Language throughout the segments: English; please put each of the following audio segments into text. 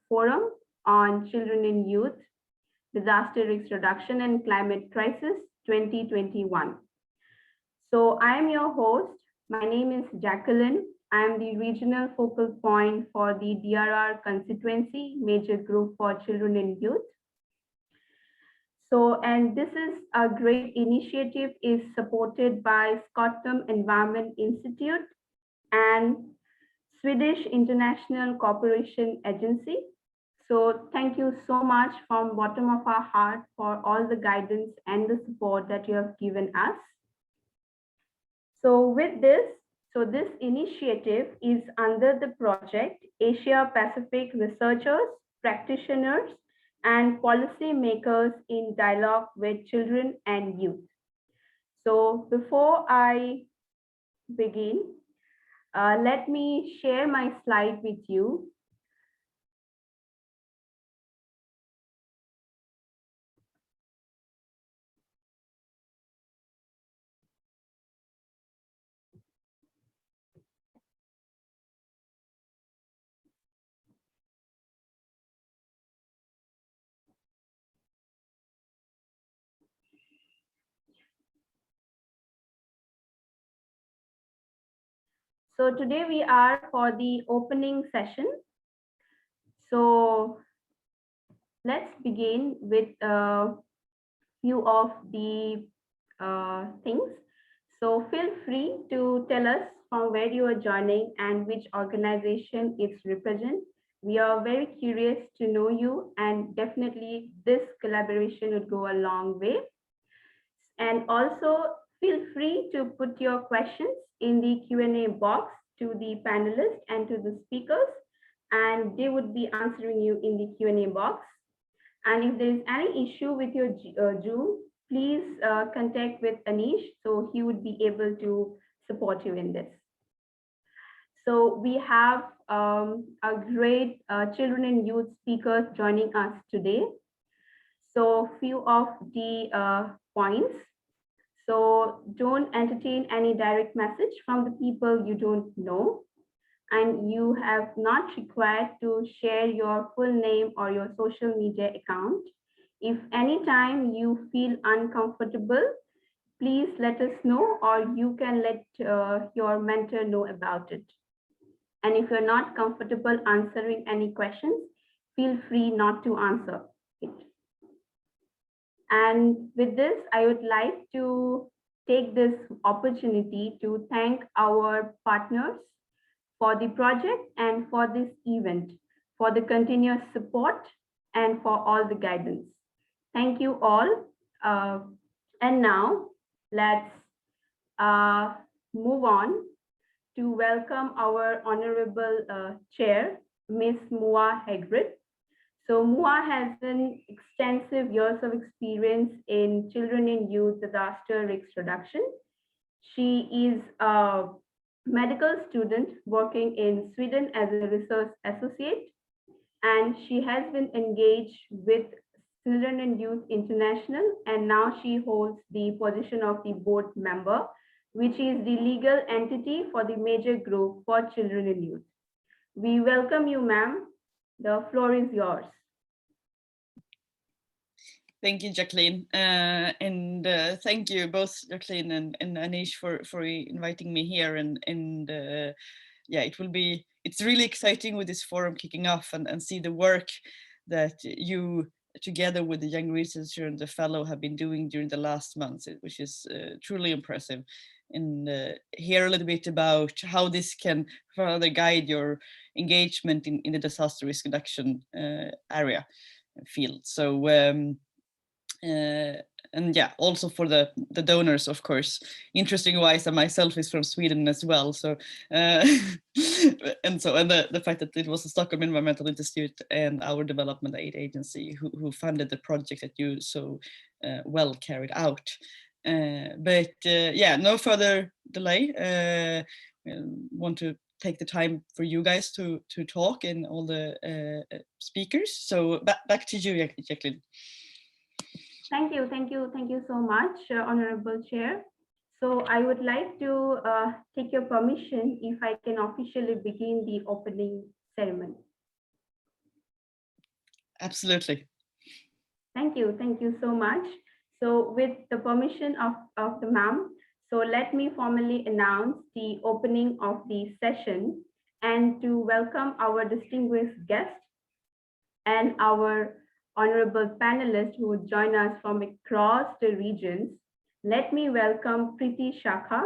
Forum on Children and Youth, Disaster Risk Reduction and Climate Crisis 2021. So I am your host. My name is Jacqueline. I am the regional focal point for the DRR constituency major group for children and youth. So, and this is a great initiative is supported by Scotland Environment Institute and Swedish International Cooperation Agency. So thank you so much from bottom of our heart for all the guidance and the support that you have given us. So with this, this initiative is under the project Asia Pacific Researchers, Practitioners, and Policymakers in Dialogue with Children and Youth. So before I begin, let me share my slide with you. So today we are for the opening session. So let's begin with a few of the things. So feel free to tell us from where you are joining and which organization it represents. We are very curious to know you, and definitely this collaboration would go a long way. And also feel free to put your questions in the Q&A box to the panelists and to the speakers, and they would be answering you in the Q&A box. And if there is any issue with your Zoom, please contact with Anish, so he would be able to support you in this. So we have a great children and youth speakers joining us today. So few of the points. So don't entertain any direct message from the people you don't know. And you have not required to share your full name or your social media account. If anytime you feel uncomfortable, please let us know, or you can let your mentor know about it. And if you're not comfortable answering any questions, feel free not to answer it. And with this, I would like to take this opportunity to thank our partners for the project and for this event, for the continuous support and for all the guidance. Thank you all. And now let's move on to welcome our Honorable Chair, Ms. Mua Hegrid. So Mua has an extensive years of experience in children and youth disaster risk reduction. She is a medical student working in Sweden as a research associate, and she has been engaged with Children and Youth International, and now she holds the position of the board member, which is the legal entity for the major group for children and youth. We welcome you, ma'am. The floor is yours. Thank you, Jacqueline, and thank you both, Jacqueline and Anish, for inviting me here. And yeah, it's really exciting with this forum kicking off and see the work that you, together with the young researcher and the fellow, have been doing during the last months, which is truly impressive. And hear a little bit about how this can further guide your engagement in the disaster risk reduction area field. So and yeah, also for the donors, of course. Interesting wise, and myself is from Sweden as well. So and the fact that it was the Stockholm Environmental Institute and our development aid agency who funded the project that you so well carried out. But yeah, no further delay. Want to take the time for you guys to talk and all the speakers. So back to you, Jacqueline. Thank you so much, Honorable Chair. So I would like to take your permission if I can officially begin the opening ceremony. Absolutely. Thank you so much. So with the permission of the ma'am, so let me formally announce the opening of the session and to welcome our distinguished guest and our honorable panelists who would join us from across the regions. Let me welcome Preeti Shakha.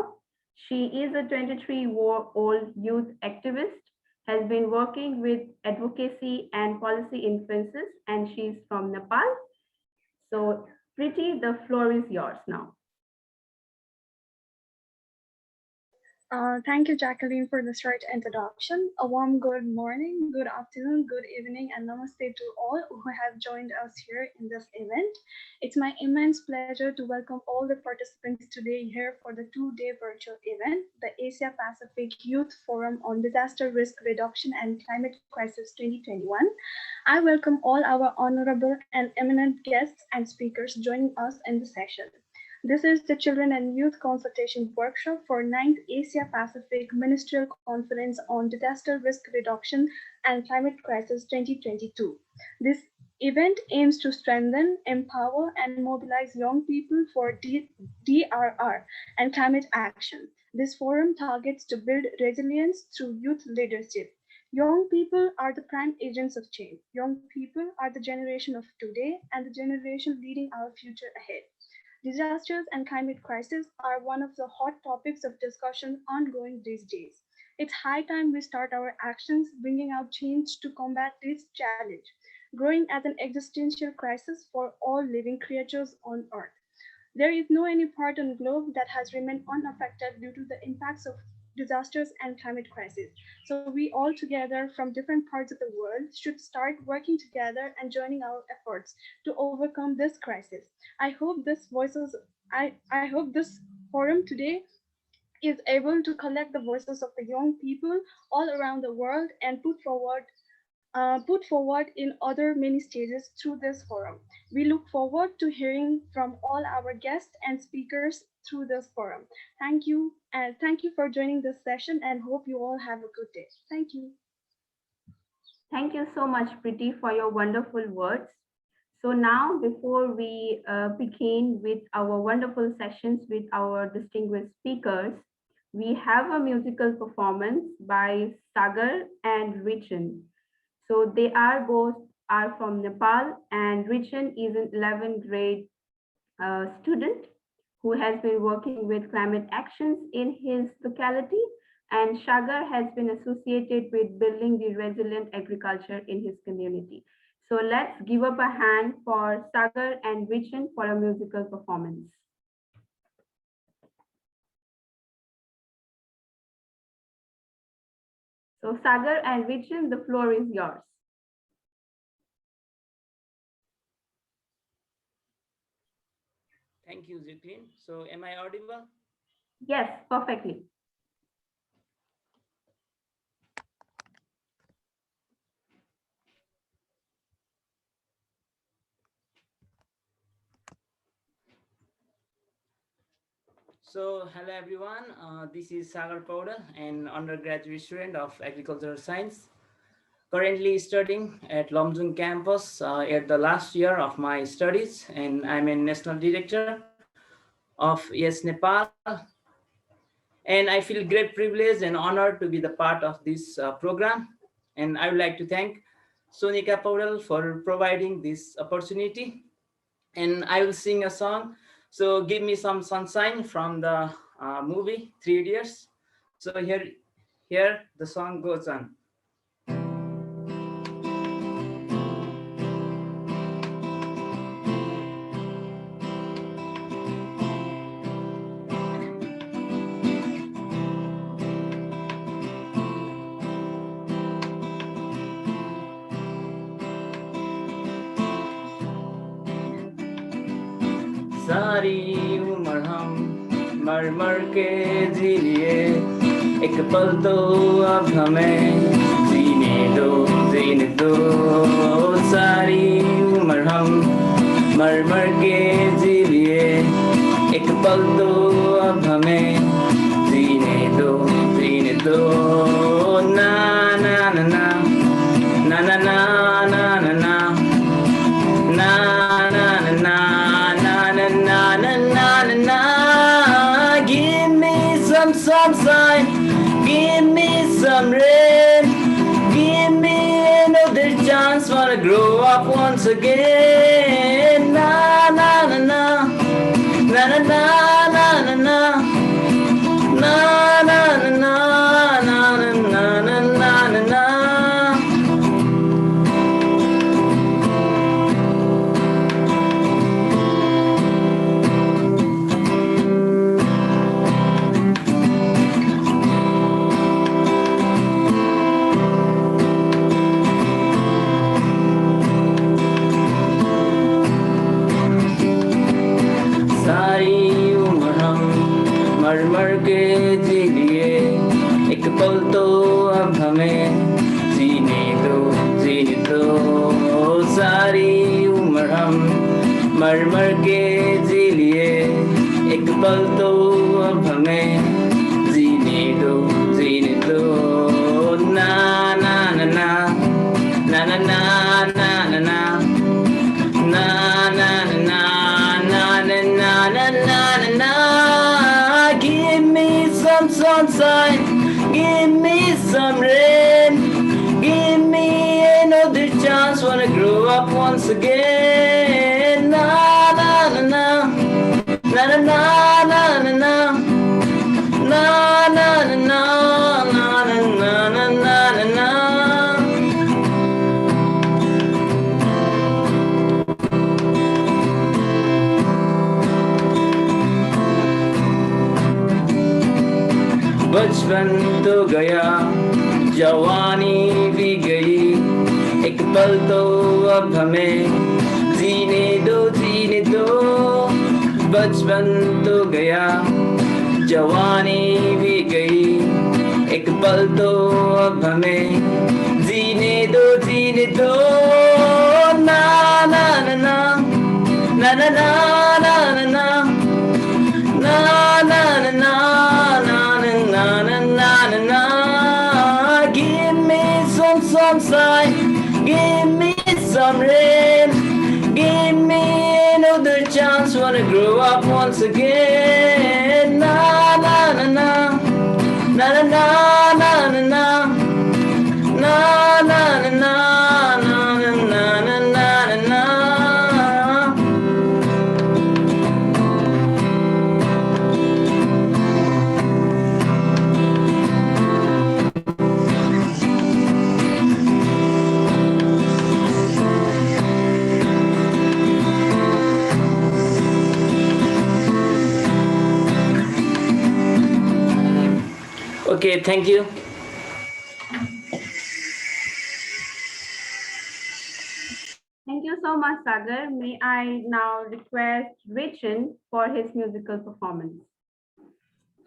She is a 23-year-old youth activist, has been working with advocacy and policy influences, and she's from Nepal. So, Preeti, the floor is yours now. Thank you, Jacqueline, for this short introduction. A warm good morning, good afternoon, good evening, and namaste to all who have joined us here in this event. It's my immense pleasure to welcome all the participants today here for the two-day virtual event, the Asia Pacific Youth Forum on Disaster Risk Reduction and Climate Crisis 2021. I welcome all our honorable and eminent guests and speakers joining us in the session. This is the Children and Youth Consultation Workshop for 9th Asia Pacific Ministerial Conference on Disaster Risk Reduction and Climate Crisis 2022. This event aims to strengthen, empower, and mobilize young people for DRR and climate action. This forum targets to build resilience through youth leadership. Young people are the prime agents of change. Young people are the generation of today and the generation leading our future ahead. Disasters and climate crisis are one of the hot topics of discussion ongoing these days. It's high time we start our actions bringing out change to combat this challenge, growing as an existential crisis for all living creatures on Earth. There is no any part on the globe that has remained unaffected due to the impacts of disasters and climate crisis. So we all together from different parts of the world should start working together and joining our efforts to overcome this crisis. I hope this forum today is able to collect the voices of the young people all around the world and put forward in other many stages through this forum. We look forward to hearing from all our guests and speakers through this forum. Thank you, and thank you for joining this session and hope you all have a good day. Thank you. Thank you so much, Preeti, for your wonderful words. So now, before we begin with our wonderful sessions with our distinguished speakers, we have a musical performance by Sagar and Richan. So they are both from Nepal, and Richan is an 11th grade student who has been working with climate actions in his locality, and Sagar has been associated with building the resilient agriculture in his community. So let's give up a hand for Sagar and Richan for a musical performance. So Sagar and Richan, the floor is yours. Thank you, Jacqueline. So am I audible? Yes, perfectly. So hello everyone, this is Sagar Paudal, an undergraduate student of agricultural science, currently studying at Lomjung campus at the last year of my studies, and I'm a national director of Yes Nepal. And I feel great privilege and honor to be the part of this program. And I would like to thank Sonika Paudal for providing this opportunity. And I will sing a song. So give me some sunshine from the movie 3 Idiots. So here the song goes on. सारी उम्र हम मर मर के जी लिए, एक पल तो अब हमें जीने दो। सारी उम्र हम मर मर के जी लिए, एक पल तो अब हमें जीने दो। ना ना ना ना ना ना ना ना ना ना chance, wanna grow up once again. Na na na na, na na na na na na, na na na na na na na na na na. मर मर के जी लिए एक पल तो अब हमें जीने दो सारी उम्र हम मर मर के जी लिए एक पल तो अब हमें जीने दो ना ना ना ना ना ना ना ना ना ना na na na na na na na na na. Give me some sunshine, give me some rain, give me another chance, wanna grow up once again. Na na na na na na na na na na na na na na na na na. बचपन तो गया जवानी भी गई एक पल तो अब हमें जीने दो बचपन तो गया जवानी भी गई एक पल तो अब हमें जीने दो ना ना ना ना ना ना ना ना ना na na na na na na na na na. Give me some sunshine, give me some rain, give me another chance, wanna grow up once again. Na na na na na na na na na na na na na na na na. Okay, thank you. Thank you so much, Sagar. May I now request Richin for his musical performance.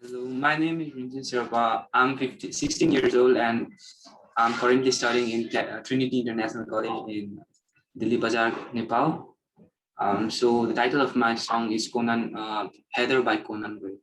Hello, my name is Rinjin Sherpa. I'm 16 years old and I'm currently studying in Trinity International College in Delhi Bazaar, Nepal. So the title of my song is Heather by Conan Gray.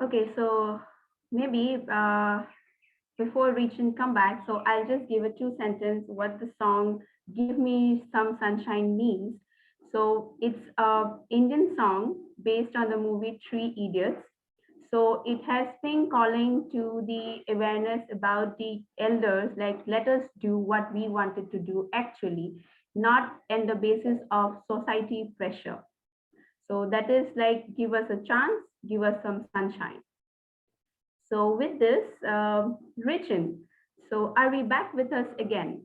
Okay, so maybe before Richin come back, so I'll just give a 2-sentence what the song "Give Me Some Sunshine" means. So it's a Indian song based on the movie Three Idiots. So it has been calling to the awareness about the elders, like let us do what we wanted to do actually, not on the basis of society pressure. So that is like, give us a chance, give us some sunshine. So with this, Richin, so are we back with us again?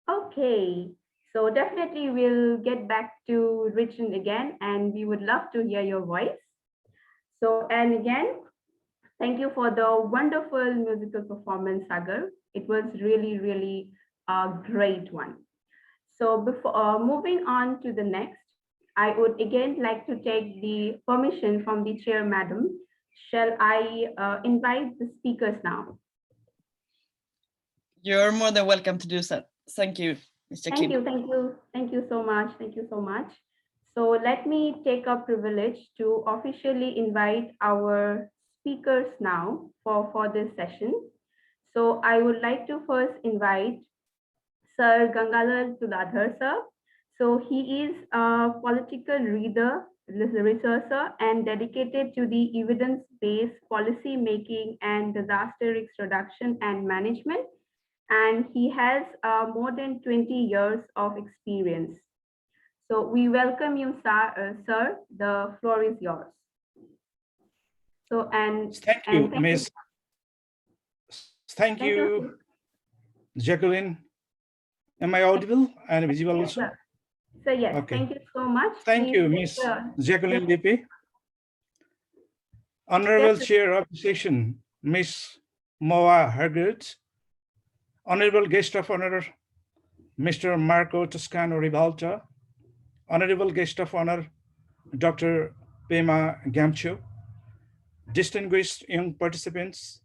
Okay, so definitely we'll get back to Richin again, and we would love to hear your voice. So, and again, thank you for the wonderful musical performance, Sagar. It was really, really a great one. So before moving on to the next, I would again like to take the permission from the chair, madam. Shall I invite the speakers now? You're more than welcome to do so. Thank you. Ms. Thank Jacqueline. you, thank you, thank you so much, thank you so much. So let me take a privilege to officially invite our speakers now for this session. So I would like to first invite Sir Gangadhar Tudadhar sir. So he is a political researcher and dedicated to the evidence-based policy making and disaster risk reduction and management. And he has more than 20 years of experience. So we welcome you, sir. The floor is yours. So Thank you, thank Miss. Thank Thank you, you. Jacqueline. Am I audible and visible Yes, also? sir. So yes, Okay. thank you so much. Thank Please you, take Miss the- Jacqueline Yes, BP. Honorable Yes, Chair of the session, Miss Moa Hergert. Honorable Guest of Honor, Mr. Marco Toscano Ribalta. Honorable Guest of Honor, Dr. Pema Gamcho. Distinguished young participants,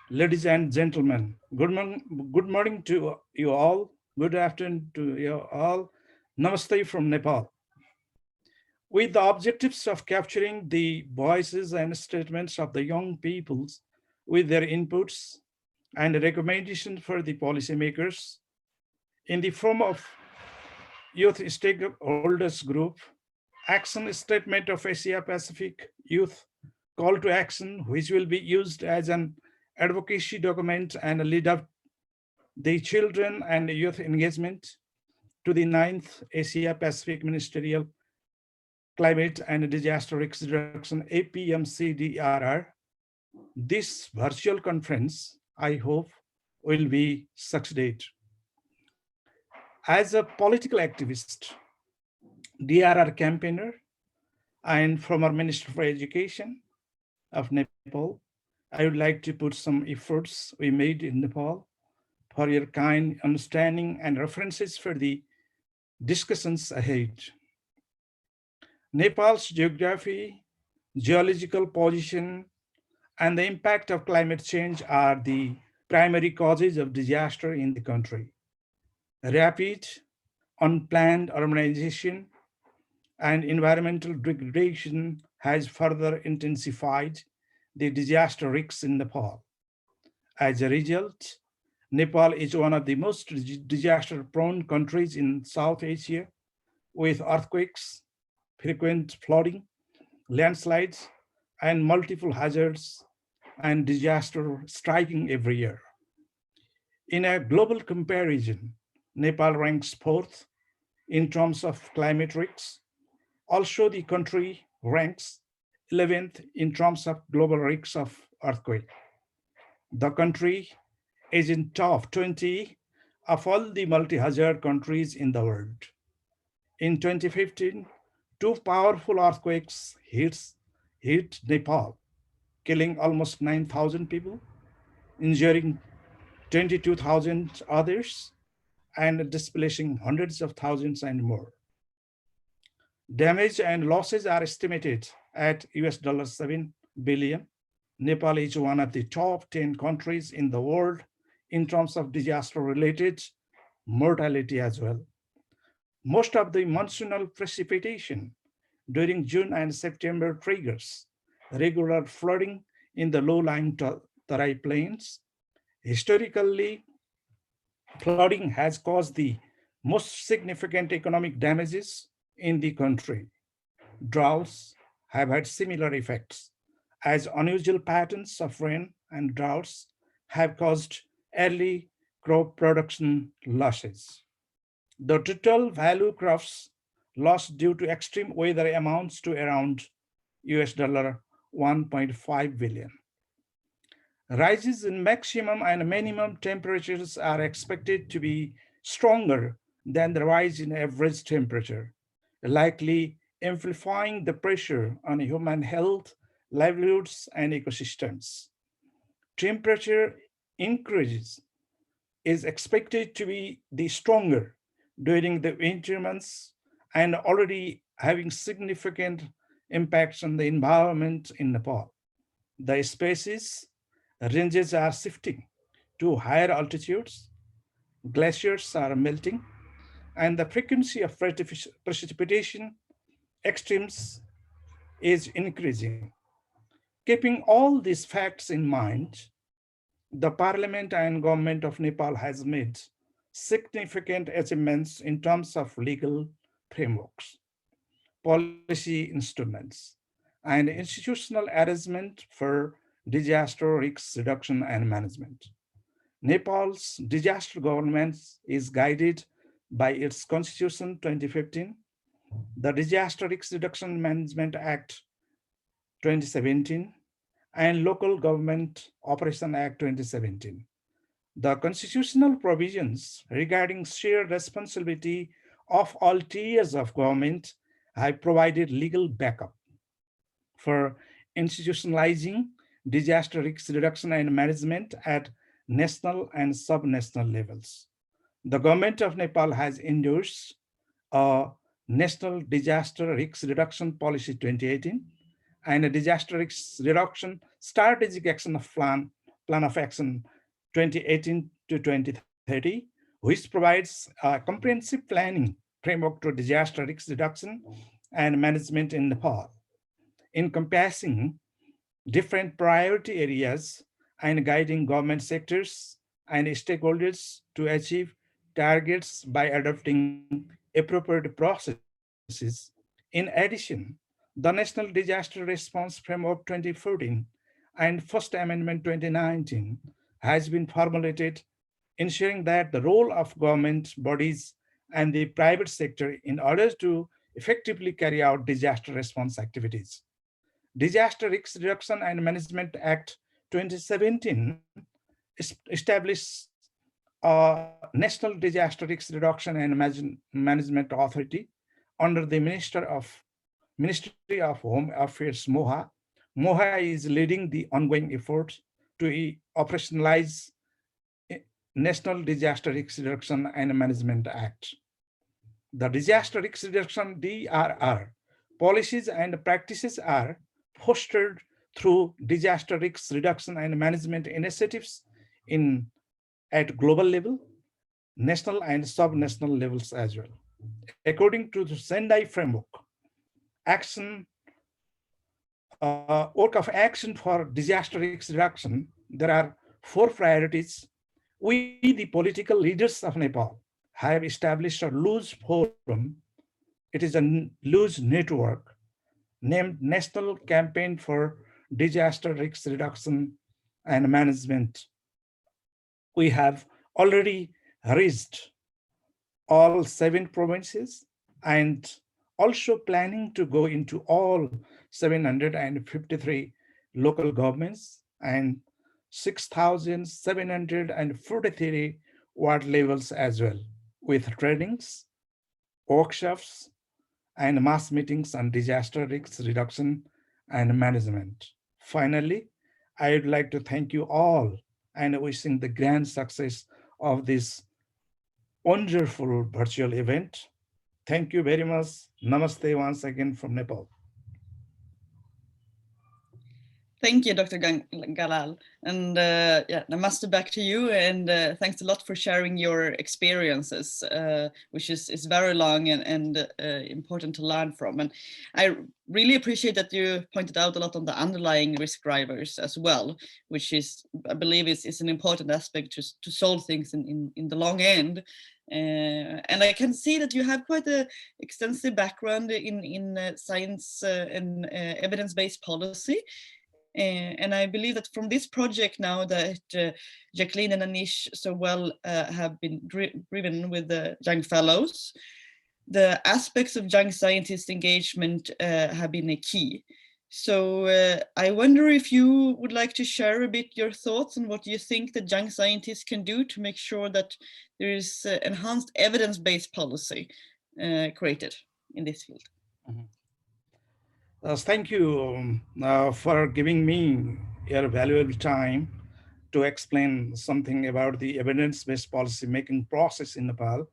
ladies and gentlemen, good morning to you all. Good afternoon to you all. Namaste from Nepal. With the objectives of capturing the voices and statements of the young peoples with their inputs and recommendations for the policymakers in the form of youth stakeholders group, action statement of Asia Pacific Youth Call to Action, which will be used as an advocacy document and lead up the children and youth engagement to the 9th Asia Pacific Ministerial Climate and Disaster Risk Reduction APMCDRR. This virtual conference, I hope, will be succeed. As a political activist, DRR campaigner, and former Minister for Education of Nepal, I would like to put some efforts we made in Nepal for your kind understanding and references for the discussions ahead. Nepal's geography, geological position, and the impact of climate change are the primary causes of disaster in the country. Rapid, unplanned urbanization and environmental degradation has further intensified the disaster risks in Nepal. As a result, Nepal is one of the most disaster-prone countries in South Asia, with earthquakes, frequent flooding, landslides, and multiple hazards and disaster striking every year. In a global comparison, Nepal ranks fourth in terms of climate risks. Also, the country ranks 11th in terms of global risks of earthquake. The country is in top 20 of all the multi-hazard countries in the world. In 2015, two powerful earthquakes hit Nepal, killing almost 9,000 people, injuring 22,000 others, and displacing hundreds of thousands and more. Damage and losses are estimated at $7 billion. Nepal is one of the top 10 countries in the world in terms of disaster-related mortality as well. Most of the monsoonal precipitation during June and September triggers regular flooding in the low-lying Tarai plains. Historically, flooding has caused the most significant economic damages in the country. Droughts have had similar effects, as unusual patterns of rain and droughts have caused early crop production losses. The total value crops lost due to extreme weather amounts to around $1.5 billion. Rises in maximum and minimum temperatures are expected to be stronger than the rise in average temperature, likely amplifying the pressure on human health, livelihoods, and ecosystems. Temperature increases is expected to be the stronger during the winter months and already having significant impacts on the environment in Nepal. The species ranges are shifting to higher altitudes, glaciers are melting, and the frequency of precipitation extremes is increasing. Keeping all these facts in mind, the Parliament and Government of Nepal has made significant achievements in terms of legal frameworks, policy instruments, and institutional arrangement for disaster risk reduction and management. Nepal's disaster governance is guided by its Constitution 2015, the Disaster Risk Reduction Management Act 2017, and Local Government Operation Act 2017. The constitutional provisions regarding shared responsibility of all tiers of government have provided legal backup for institutionalizing disaster risk reduction and management at national and sub-national levels. The government of Nepal has endorsed a National Disaster Risk Reduction Policy 2018 and a Disaster Risk Reduction Strategic Action of Plan of Action 2018 to 2030, which provides a comprehensive planning framework to disaster risk reduction and management in Nepal, encompassing different priority areas and guiding government sectors and stakeholders to achieve targets by adopting appropriate processes. In addition, the National Disaster Response Framework 2014 and First Amendment 2019 has been formulated, ensuring that the role of government bodies and the private sector in order to effectively carry out disaster response activities. Disaster Risk Reduction and Management Act 2017 established a National Disaster Risk Reduction and Management Authority under the Ministry of Home Affairs, MOHA. MOHA is leading the ongoing effort to operationalize National Disaster Risk Reduction and Management Act. The Disaster Risk Reduction DRR policies and practices are fostered through disaster risk reduction and management initiatives at global level, national and sub-national levels as well. According to the Sendai framework, work of action for disaster risk reduction, there are four priorities. We, the political leaders of Nepal, have established a loose forum. It is a loose network named National Campaign for Disaster Risk Reduction and Management. We have already reached all 7 provinces and also planning to go into all 753 local governments and 6,743 ward levels as well, with trainings, workshops, and mass meetings on disaster risk reduction and management. Finally, I would like to thank you all and wishing the grand success of this wonderful virtual event. Thank you very much. Namaste once again from Nepal. Thank you, Dr. Galal. And yeah, namaste back to you. And thanks a lot for sharing your experiences, which is very long and important to learn from. And I really appreciate that you pointed out a lot on the underlying risk drivers as well, which is, I believe, is an important aspect to solve things in the long end. And I can see that you have quite an extensive background in science and evidence-based policy. And I believe that from this project now that Jacqueline and Anish so well have been driven with the Young Fellows, the aspects of young scientist engagement have been a key. So I wonder if you would like to share a bit your thoughts on what you think that young scientists can do to make sure that there is enhanced evidence-based policy created in this field. Mm-hmm. Thank you for giving me your valuable time to explain something about the evidence-based policy making process in Nepal.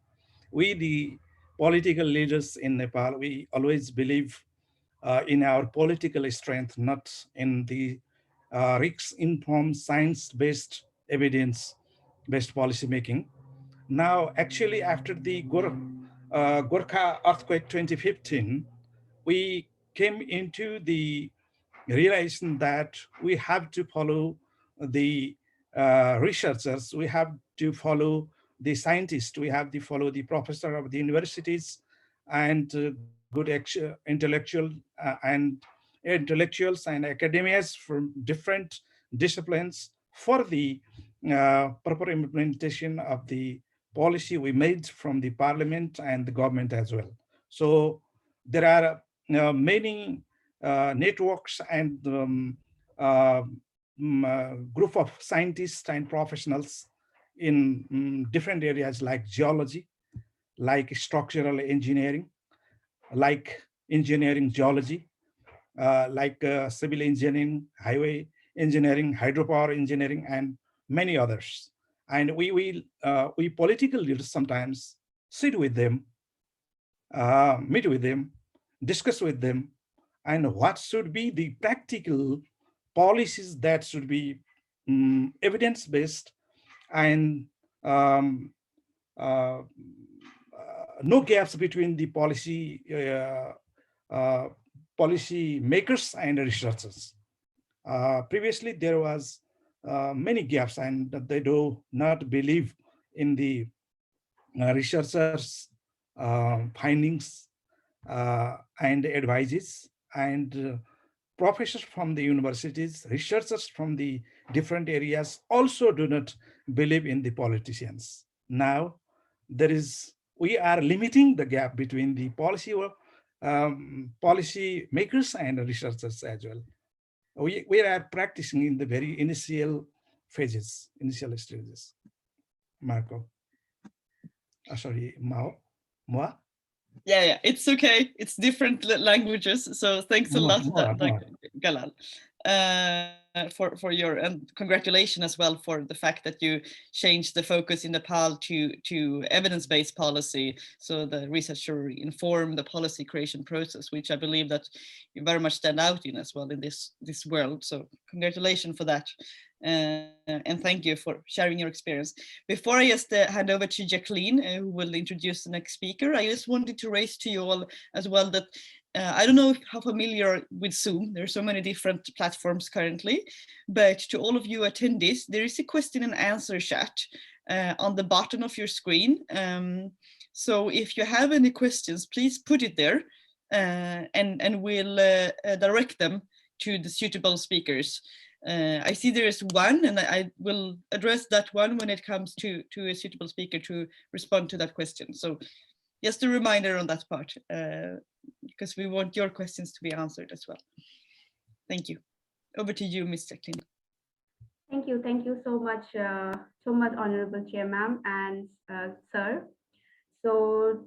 We, the political leaders in Nepal, we always believe in our political strength, not in the risk-informed, science-based, evidence-based policy making. Now, actually, after the Gorkha earthquake 2015, we came into the realizing that we have to follow the researchers, we have to follow the scientists, we have to follow the professor of the universities and good intellectuals and academias from different disciplines for the proper implementation of the policy we made from the parliament and the government as well. So there are many networks and group of scientists and professionals in different areas like geology, like structural engineering, like engineering geology, like civil engineering, highway engineering, hydropower engineering, and many others. And we political leaders sometimes sit with them, meet with them, discuss with them, and what should be the practical policies that should be evidence-based and um, uh, no gaps between the policy makers and researchers. Previously, there was many gaps, and they do not believe in the researchers' findings and advices, and professors from the universities, researchers from the different areas also do not believe in the politicians. Now, we are limiting the gap between the policy makers and researchers as well. We are practicing in the very initial stages. Marco. Sorry, Moi? Yeah, it's okay. It's different languages. So thanks a lot, Galal, for your, and congratulations as well for the fact that you changed the focus in Nepal to evidence-based policy. So the researcher inform the policy creation process, which I believe that you very much stand out in as well in this world. So congratulations for that. And thank you for sharing your experience. Before I just hand over to Jacqueline, who will introduce the next speaker, I just wanted to raise to you all as well that I don't know how familiar with Zoom. There are so many different platforms currently, but to all of you attendees, there is a question and answer chat on the bottom of your screen. So if you have any questions, please put it there and we'll direct them to the suitable speakers. I see there is one, and I will address that one when it comes to a suitable speaker to respond to that question. So just a reminder on that part, because we want your questions to be answered as well. Thank you. Over to you, Ms. Jacqueline. Thank you so much, Honorable Chair, ma'am, and sir. So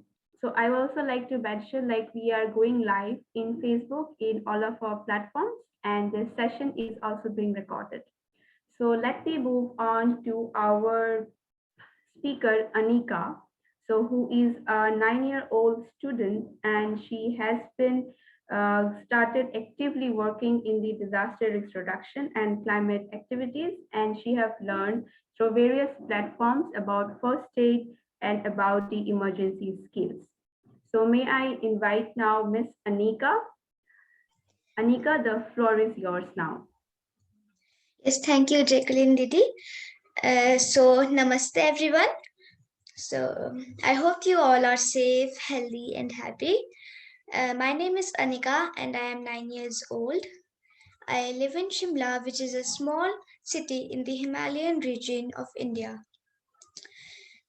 I would also like to mention, like, we are going live in Facebook in all of our platforms, and this session is also being recorded. So let me move on to our speaker, Anika. So who is a 9-year-old student, and she has been started actively working in the disaster risk reduction and climate activities, and she have learned through various platforms about first aid and about the emergency skills. So may I invite now Miss Anika. Anika, the floor is yours now. Yes, thank you, Jacqueline Didi. So namaste everyone. So I hope you all are safe, healthy and happy. My name is Anika and I am 9 years old. I live in Shimla, which is a small city in the Himalayan region of India.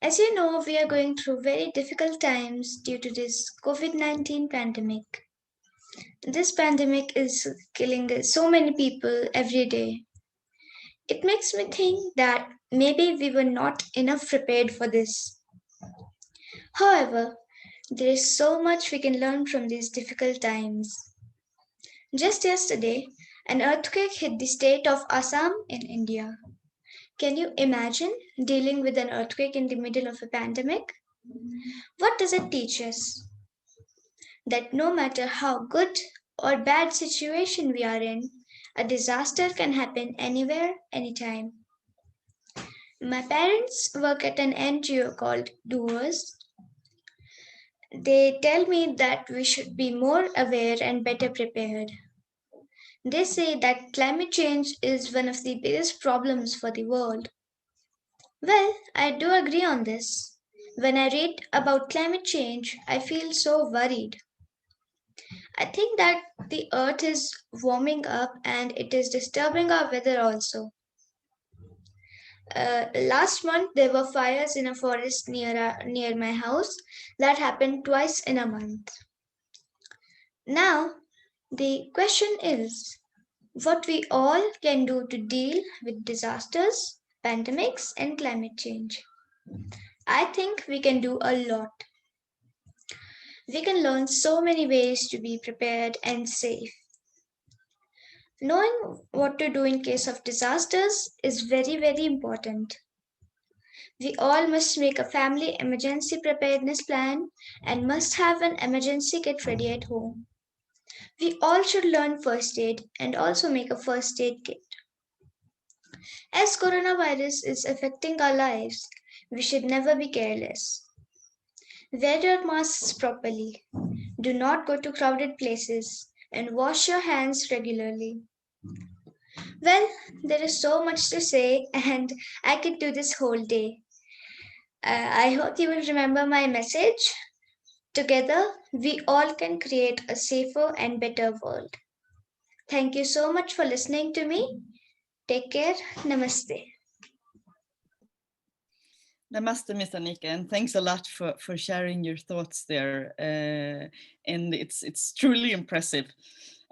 As you know, we are going through very difficult times due to this COVID-19 pandemic. This pandemic is killing so many people every day. It makes me think that maybe we were not enough prepared for this. However, there is so much we can learn from these difficult times. Just yesterday, an earthquake hit the state of Assam in India. Can you imagine dealing with an earthquake in the middle of a pandemic? What does it teach us? That no matter how good or bad situation we are in, a disaster can happen anywhere, anytime. My parents work at an NGO called Doers. They tell me that we should be more aware and better prepared. They say that climate change is one of the biggest problems for the world. Well, I do agree on this. When I read about climate change, I feel so worried. I think that the earth is warming up and it is disturbing our weather also. Last month, there were fires in a forest near my house that happened twice in a month. Now, the question is what we all can do to deal with disasters, pandemics, and climate change. I think we can do a lot. We can learn so many ways to be prepared and safe. Knowing what to do in case of disasters is very, very important. We all must make a family emergency preparedness plan and must have an emergency kit ready at home. We all should learn first aid and also make a first aid kit. As coronavirus is affecting our lives, we should never be careless. Wear your masks properly. Do not go to crowded places and wash your hands regularly. Well, there is so much to say, and I could do this whole day. I hope you will remember my message. Together, we all can create a safer and better world. Thank you so much for listening to me. Take care. Namaste. Namaste, Ms. Anika, and thanks a lot for sharing your thoughts there. And it's truly impressive.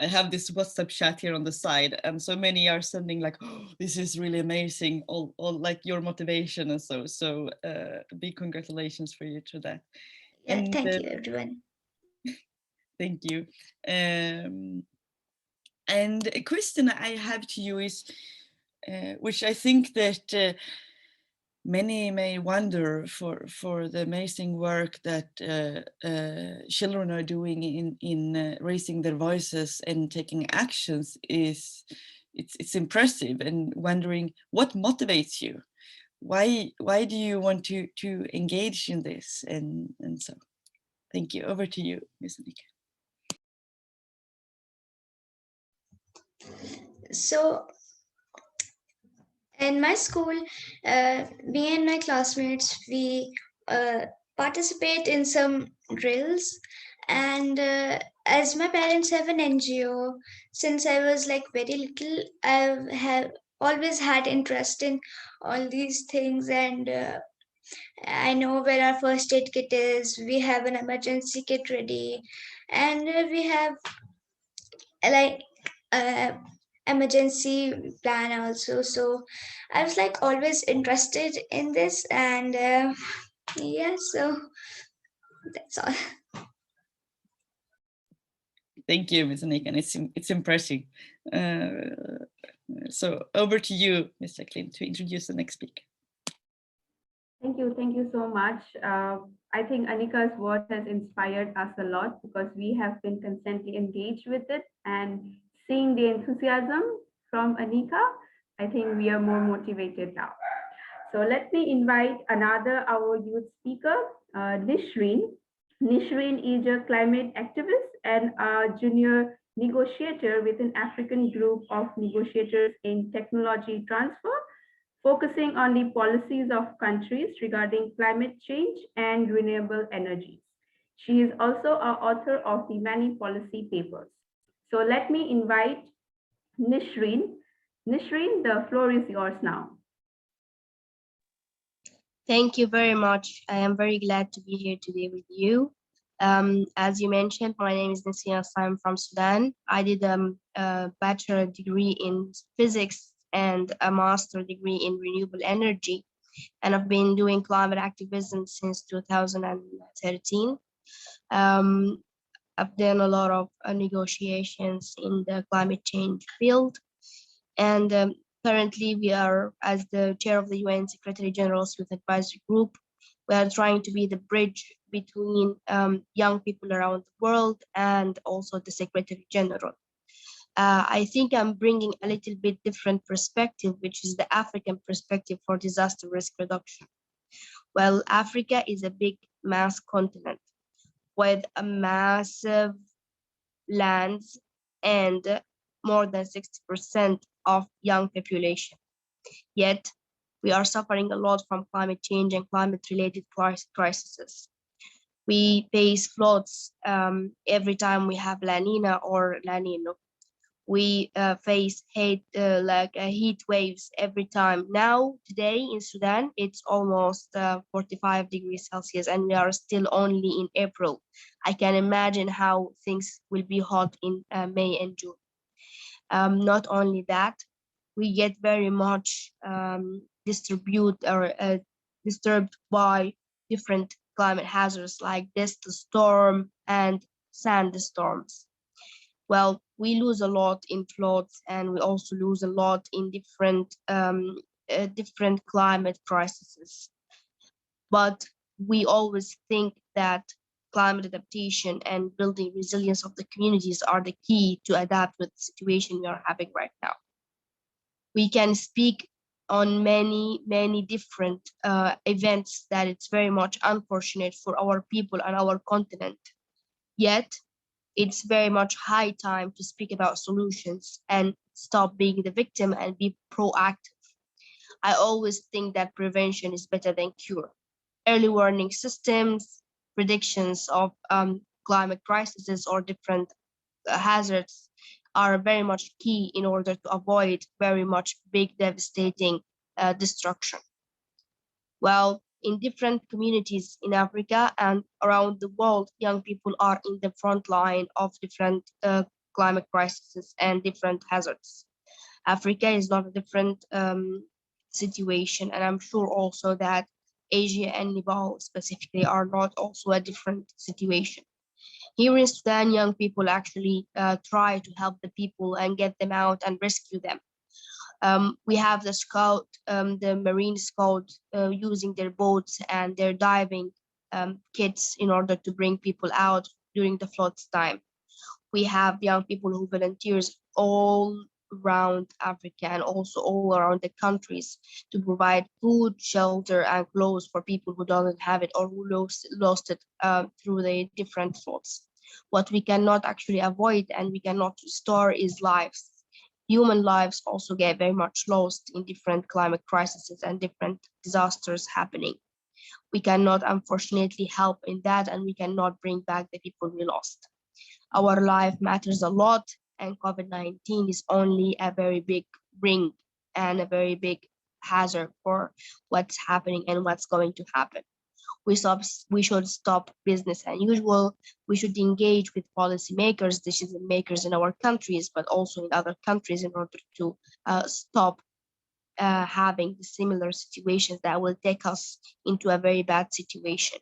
I have this WhatsApp chat here on the side, and so many are sending like, oh, this is really amazing, all like your motivation and so. So big congratulations for you to that. Yeah, And thank you, everyone. thank you. And a question I have to you is, which I think that many may wonder for the amazing work that children are doing in raising their voices and taking actions is it's impressive, and wondering what motivates you. Why do you want to engage in this, and so thank you. Over to you, Ms. Anika. So, in my school, me and my classmates, we participate in some drills. And as my parents have an NGO, since I was like very little, I have always had interest in all these things. And I know where our first aid kit is. We have an emergency kit ready, and we have like emergency plan also. So I was like always interested in this, and yeah, so that's all. Thank you, Ms. Anika, and it's impressive. So over to you, Mr. Jacqueline, to introduce the next speaker. Thank you so much. I think Anika's work has inspired us a lot because we have been constantly engaged with it, and seeing the enthusiasm from Anika, I think we are more motivated now. So let me invite another our youth speaker, Nishreen. Nishreen is a climate activist and a junior negotiator with an African group of negotiators in technology transfer, focusing on the policies of countries regarding climate change and renewable energies. She is also an author of the many policy papers. So let me invite Nishreen. Nishreen, the floor is yours now. Thank you very much. I am very glad to be here today with you. As you mentioned, my name is Nisreen. I'm from Sudan. I did a bachelor degree in physics and a master degree in renewable energy. And I've been doing climate activism since 2013. I've done a lot of negotiations in the climate change field. And currently, we are, as the chair of the UN Secretary General's Youth Advisory Group, we are trying to be the bridge between young people around the world and also the Secretary General. I think I'm bringing a little bit different perspective, which is the African perspective for disaster risk reduction. Well, Africa is a big mass continent with a massive lands and more than 60% of young population. Yet, we are suffering a lot from climate change and climate-related crises. We face floods every time we have La Nina or La Nino. We face heat waves every time. Now, today in Sudan, it's almost 45 degrees Celsius, and we are still only in April. I can imagine how things will be hot in May and June. Not only that, we get very much disturbed by different climate hazards like dust storm and sandstorms. Well, we lose a lot in floods, and we also lose a lot in different climate crises. But we always think that climate adaptation and building resilience of the communities are the key to adapt with the situation we are having right now. We can speak on many different events that it's very much unfortunate for our people and our continent. Yet, it's very much high time to speak about solutions and stop being the victim and be proactive. I always think that prevention is better than cure. Early warning systems, predictions of climate crises or different hazards are very much key in order to avoid very much big devastating destruction. Well, in different communities in Africa and around the world, young people are in the front line of different climate crises and different hazards. Africa is not a different situation, and I'm sure also that Asia and Nepal specifically are not also a different situation. Here in Sudan, young people actually try to help the people and get them out and rescue them. We have the Marine Scout using their boats and their diving kits in order to bring people out during the floods time. We have young people who volunteers all around Africa and also all around the countries to provide food, shelter, and clothes for people who don't have it or who lost it through the different floods. What we cannot actually avoid and we cannot restore is lives. Human lives also get very much lost in different climate crises and different disasters happening. We cannot unfortunately help in that, and we cannot bring back the people we lost. Our life matters a lot, and COVID-19 is only a very big ring and a very big hazard for what's happening and what's going to happen. We should stop business as usual. We should engage with policymakers, decision makers in our countries, but also in other countries in order to stop having the similar situations that will take us into a very bad situation.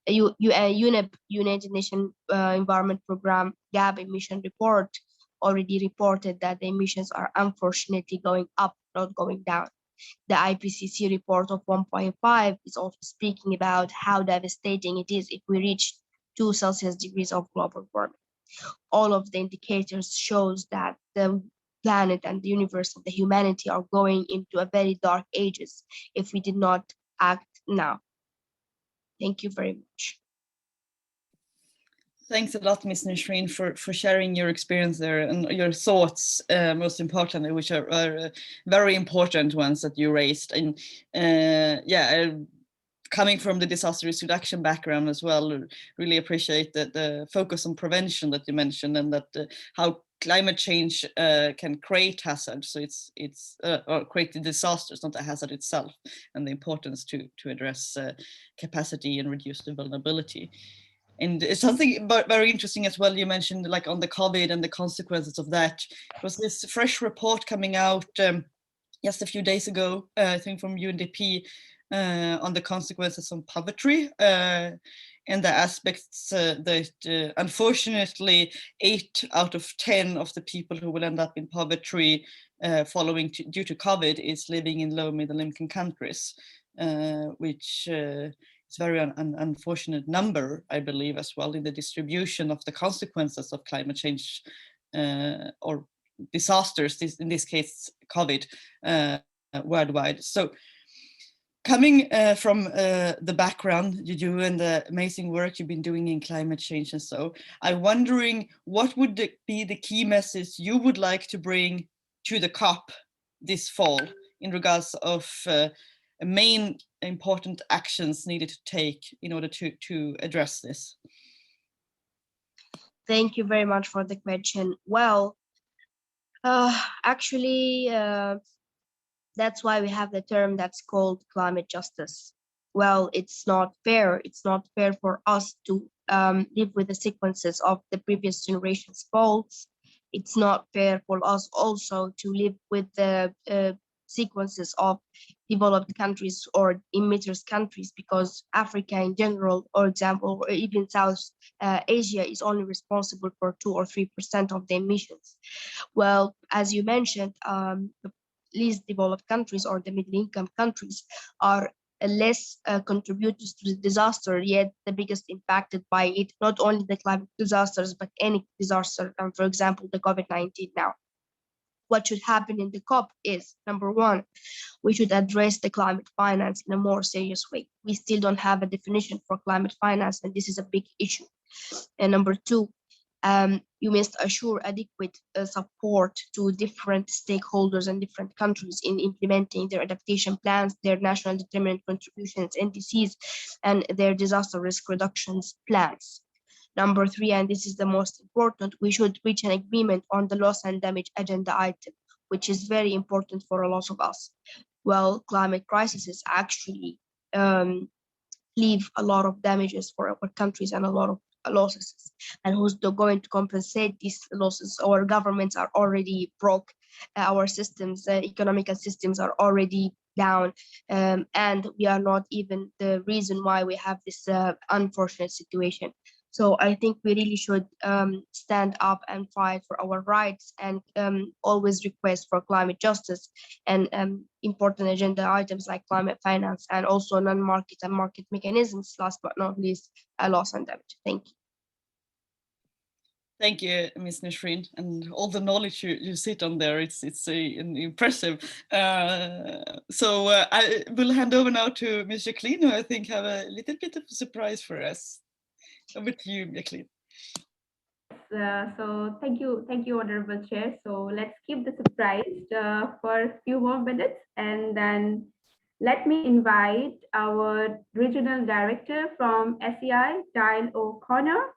UNEP, United Nations Environment Programme gap emission report already reported that the emissions are unfortunately going up, not going down. The IPCC report of 1.5 is also speaking about how devastating it is if we reach 2 Celsius degrees of global warming. All of the indicators shows that the planet and the universe of the humanity are going into a very dark ages if we did not act now. Thank you very much. Thanks a lot, Ms. Nisreen, for sharing your experience there and your thoughts, most importantly, which are very important ones that you raised. And coming from the disaster risk reduction background as well, really appreciate the focus on prevention that you mentioned, and that how climate change can create hazards. So it's or create the disasters, not the hazard itself, and the importance to address capacity and reduce the vulnerability. And it's something very interesting as well. You mentioned like on the COVID and the consequences of that. There was this fresh report coming out just a few days ago, I think from UNDP, on the consequences of poverty and the aspects that unfortunately 8 out of 10 of the people who will end up in poverty due to COVID is living in low middle income countries, which it's a very unfortunate number, I believe, as well, in the distribution of the consequences of climate change or disasters, in this case, COVID, worldwide. So coming from the background you do and the amazing work you've been doing in climate change and so, I'm wondering what would be the key message you would like to bring to the COP this fall in regards of main important actions needed to take in order to address this? Thank you very much for the question. Well, actually, that's why we have the term that's called climate justice. Well, it's not fair. It's not fair for us to live with the sequences of the previous generation's faults. It's not fair for us also to live with the sequences of developed countries or emitters countries, because Africa in general, for example, or even South Asia is only responsible for 2 or 3% of the emissions. Well, as you mentioned, the least developed countries or the middle income countries are less contributors to the disaster, yet the biggest impacted by it, not only the climate disasters, but any disaster, for example, the COVID-19 now. What should happen in the COP is, number one, we should address the climate finance in a more serious way. We still don't have a definition for climate finance, and this is a big issue. And number two, you must assure adequate support to different stakeholders and different countries in implementing their adaptation plans, their national determinant contributions, NDCs, and their disaster risk reductions plans. Number three, and this is the most important, we should reach an agreement on the loss and damage agenda item, which is very important for a lot of us. Well, climate crises actually leave a lot of damages for our countries and a lot of losses. And who's going to compensate these losses? Our governments are already broke. Our systems, economical systems are already down, and we are not even the reason why we have this unfortunate situation. So I think we really should stand up and fight for our rights, and always request for climate justice and important agenda items like climate finance, and also non-market and market mechanisms, last but not least, loss and damage. Thank you. Thank you, Ms. Nisreen, and all the knowledge you sit on there. It's impressive. So I will hand over now to Ms. Jacqueline, who I think have a little bit of a surprise for us. Over to you, Jacqueline. So thank you, Honorable Chair. So let's keep the surprise for a few more minutes, and then let me invite our Regional Director from SEI, Dial O'Connor.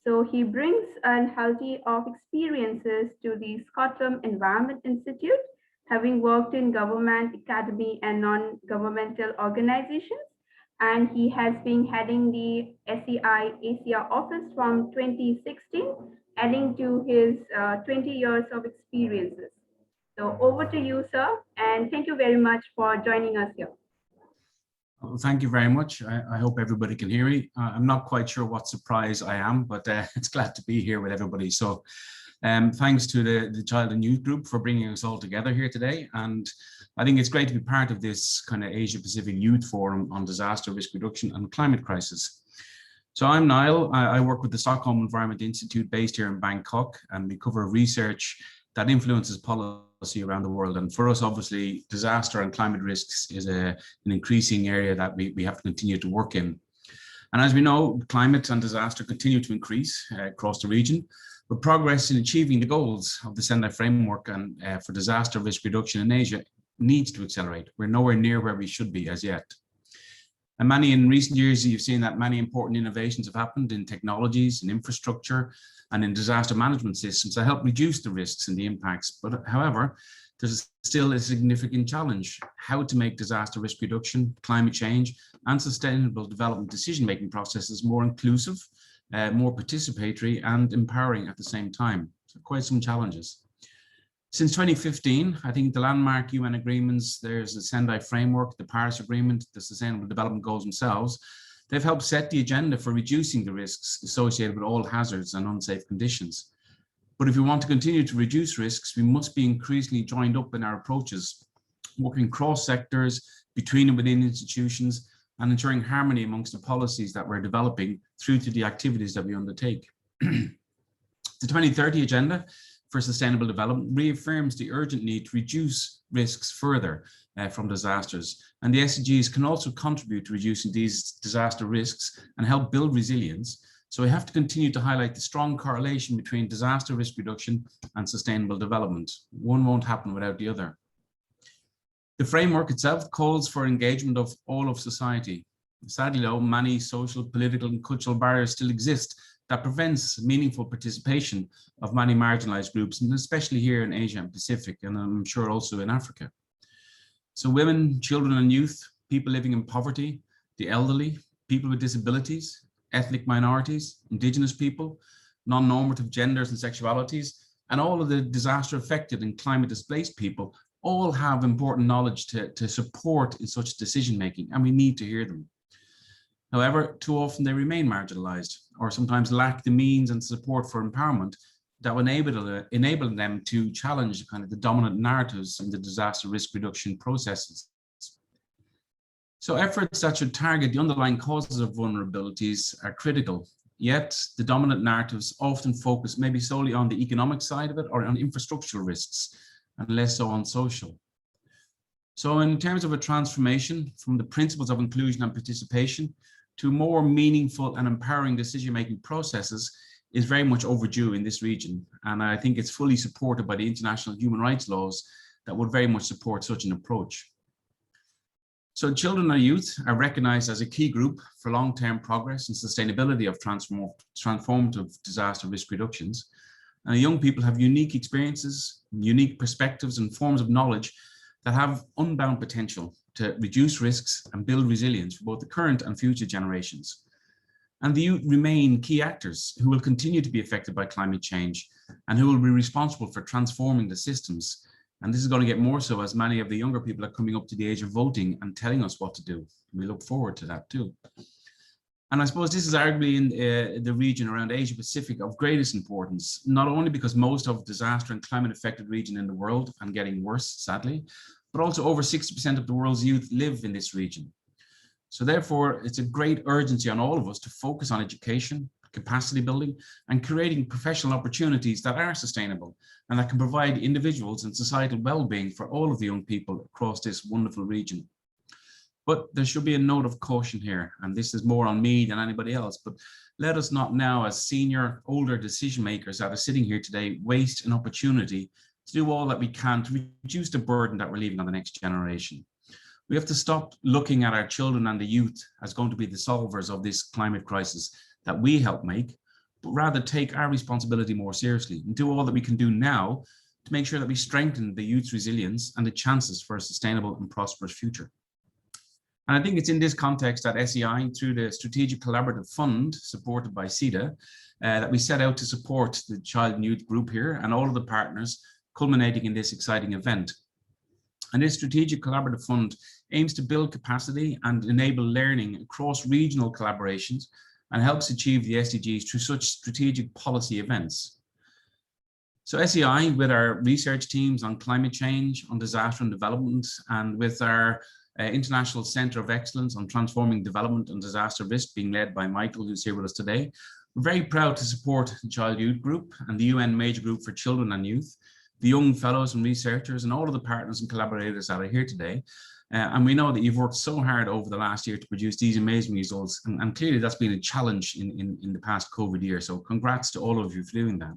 So he brings a healthy of experiences to the Scotland Environment Institute, having worked in government, academy, and non-governmental organizations. And he has been heading the SEI Asia office from 2016, adding to his 20 years of experiences. So over to you, sir, and thank you very much for joining us here. Well, thank you very much. I hope everybody can hear me. I'm not quite sure what surprise I am, but it's glad to be here with everybody. So thanks to the Child and Youth Group for bringing us all together here today. And I think it's great to be part of this kind of Asia Pacific Youth Forum on disaster risk reduction and climate crisis. So I'm Niall. I work with the Stockholm Environment Institute based here in Bangkok, and we cover research that influences policy around the world. And for us, obviously, disaster and climate risks is an increasing area that we have to continue to work in. And as we know, climate and disaster continue to increase across the region, but progress in achieving the goals of the Sendai framework and for disaster risk reduction in Asia needs to accelerate. We're nowhere near where we should be as yet. And in recent years, you've seen that many important innovations have happened in technologies and infrastructure and in disaster management systems that help reduce the risks and the impacts. But however, there's still a significant challenge: how to make disaster risk reduction, climate change, and sustainable development decision-making processes more inclusive, more participatory, and empowering at the same time. So quite some challenges. Since 2015, I think the landmark UN agreements, there's the Sendai framework, the Paris Agreement, the Sustainable Development Goals themselves, they've helped set the agenda for reducing the risks associated with all hazards and unsafe conditions. But if we want to continue to reduce risks, we must be increasingly joined up in our approaches, working cross sectors, between and within institutions, and ensuring harmony amongst the policies that we're developing through to the activities that we undertake. The 2030 agenda for Sustainable Development reaffirms the urgent need to reduce risks further from disasters. And the SDGs can also contribute to reducing these disaster risks and help build resilience. So we have to continue to highlight the strong correlation between disaster risk reduction and sustainable development. One won't happen without the other. The framework itself calls for engagement of all of society. Sadly, though, many social, political, and cultural barriers still exist that prevents meaningful participation of many marginalized groups, and especially here in Asia and Pacific, and I'm sure also in Africa. So women, children and youth, people living in poverty, the elderly, people with disabilities, ethnic minorities, indigenous people, non-normative genders and sexualities, and all of the disaster affected and climate displaced people all have important knowledge to support in such decision-making, and we need to hear them. However, too often they remain marginalized or sometimes lack the means and support for empowerment that will enable them to challenge kind of the dominant narratives in the disaster risk reduction processes. So efforts that should target the underlying causes of vulnerabilities are critical, yet the dominant narratives often focus maybe solely on the economic side of it or on infrastructural risks and less so on social. So in terms of a transformation from the principles of inclusion and participation to more meaningful and empowering decision-making processes is very much overdue in this region. And I think it's fully supported by the international human rights laws that would very much support such an approach. So children and youth are recognized as a key group for long-term progress and sustainability of transformative disaster risk reductions. And young people have unique experiences, unique perspectives and forms of knowledge that have unbound potential to reduce risks and build resilience for both the current and future generations. And the youth remain key actors who will continue to be affected by climate change and who will be responsible for transforming the systems. And this is going to get more so as many of the younger people are coming up to the age of voting and telling us what to do. We look forward to that too. And I suppose this is arguably in the region around Asia Pacific of greatest importance, not only because most of disaster and climate affected region in the world and getting worse, sadly, but also over 60% of the world's youth live in this region. So therefore, it's a great urgency on all of us to focus on education, capacity building, and creating professional opportunities that are sustainable and that can provide individuals and societal well-being for all of the young people across this wonderful region. But there should be a note of caution here, and this is more on me than anybody else, but let us not now, as senior, older decision makers that are sitting here today, waste an opportunity to do all that we can to reduce the burden that we're leaving on the next generation. We have to stop looking at our children and the youth as going to be the solvers of this climate crisis that we help make, but rather take our responsibility more seriously and do all that we can do now to make sure that we strengthen the youth's resilience and the chances for a sustainable and prosperous future. And I think it's in this context that SEI, through the Strategic Collaborative Fund supported by CEDA, that we set out to support the child and youth group here and all of the partners, culminating in this exciting event. And this Strategic Collaborative Fund aims to build capacity and enable learning across regional collaborations and helps achieve the SDGs through such strategic policy events. So SEI, with our research teams on climate change, on disaster and development, and with our International Centre of Excellence on Transforming Development and Disaster Risk being led by Michael, who's here with us today, we're very proud to support the Child Youth Group and the UN Major Group for Children and Youth, the young fellows and researchers and all of the partners and collaborators that are here today. And we know that you've worked so hard over the last year to produce these amazing results. And clearly that's been a challenge in the past COVID year. So congrats to all of you for doing that.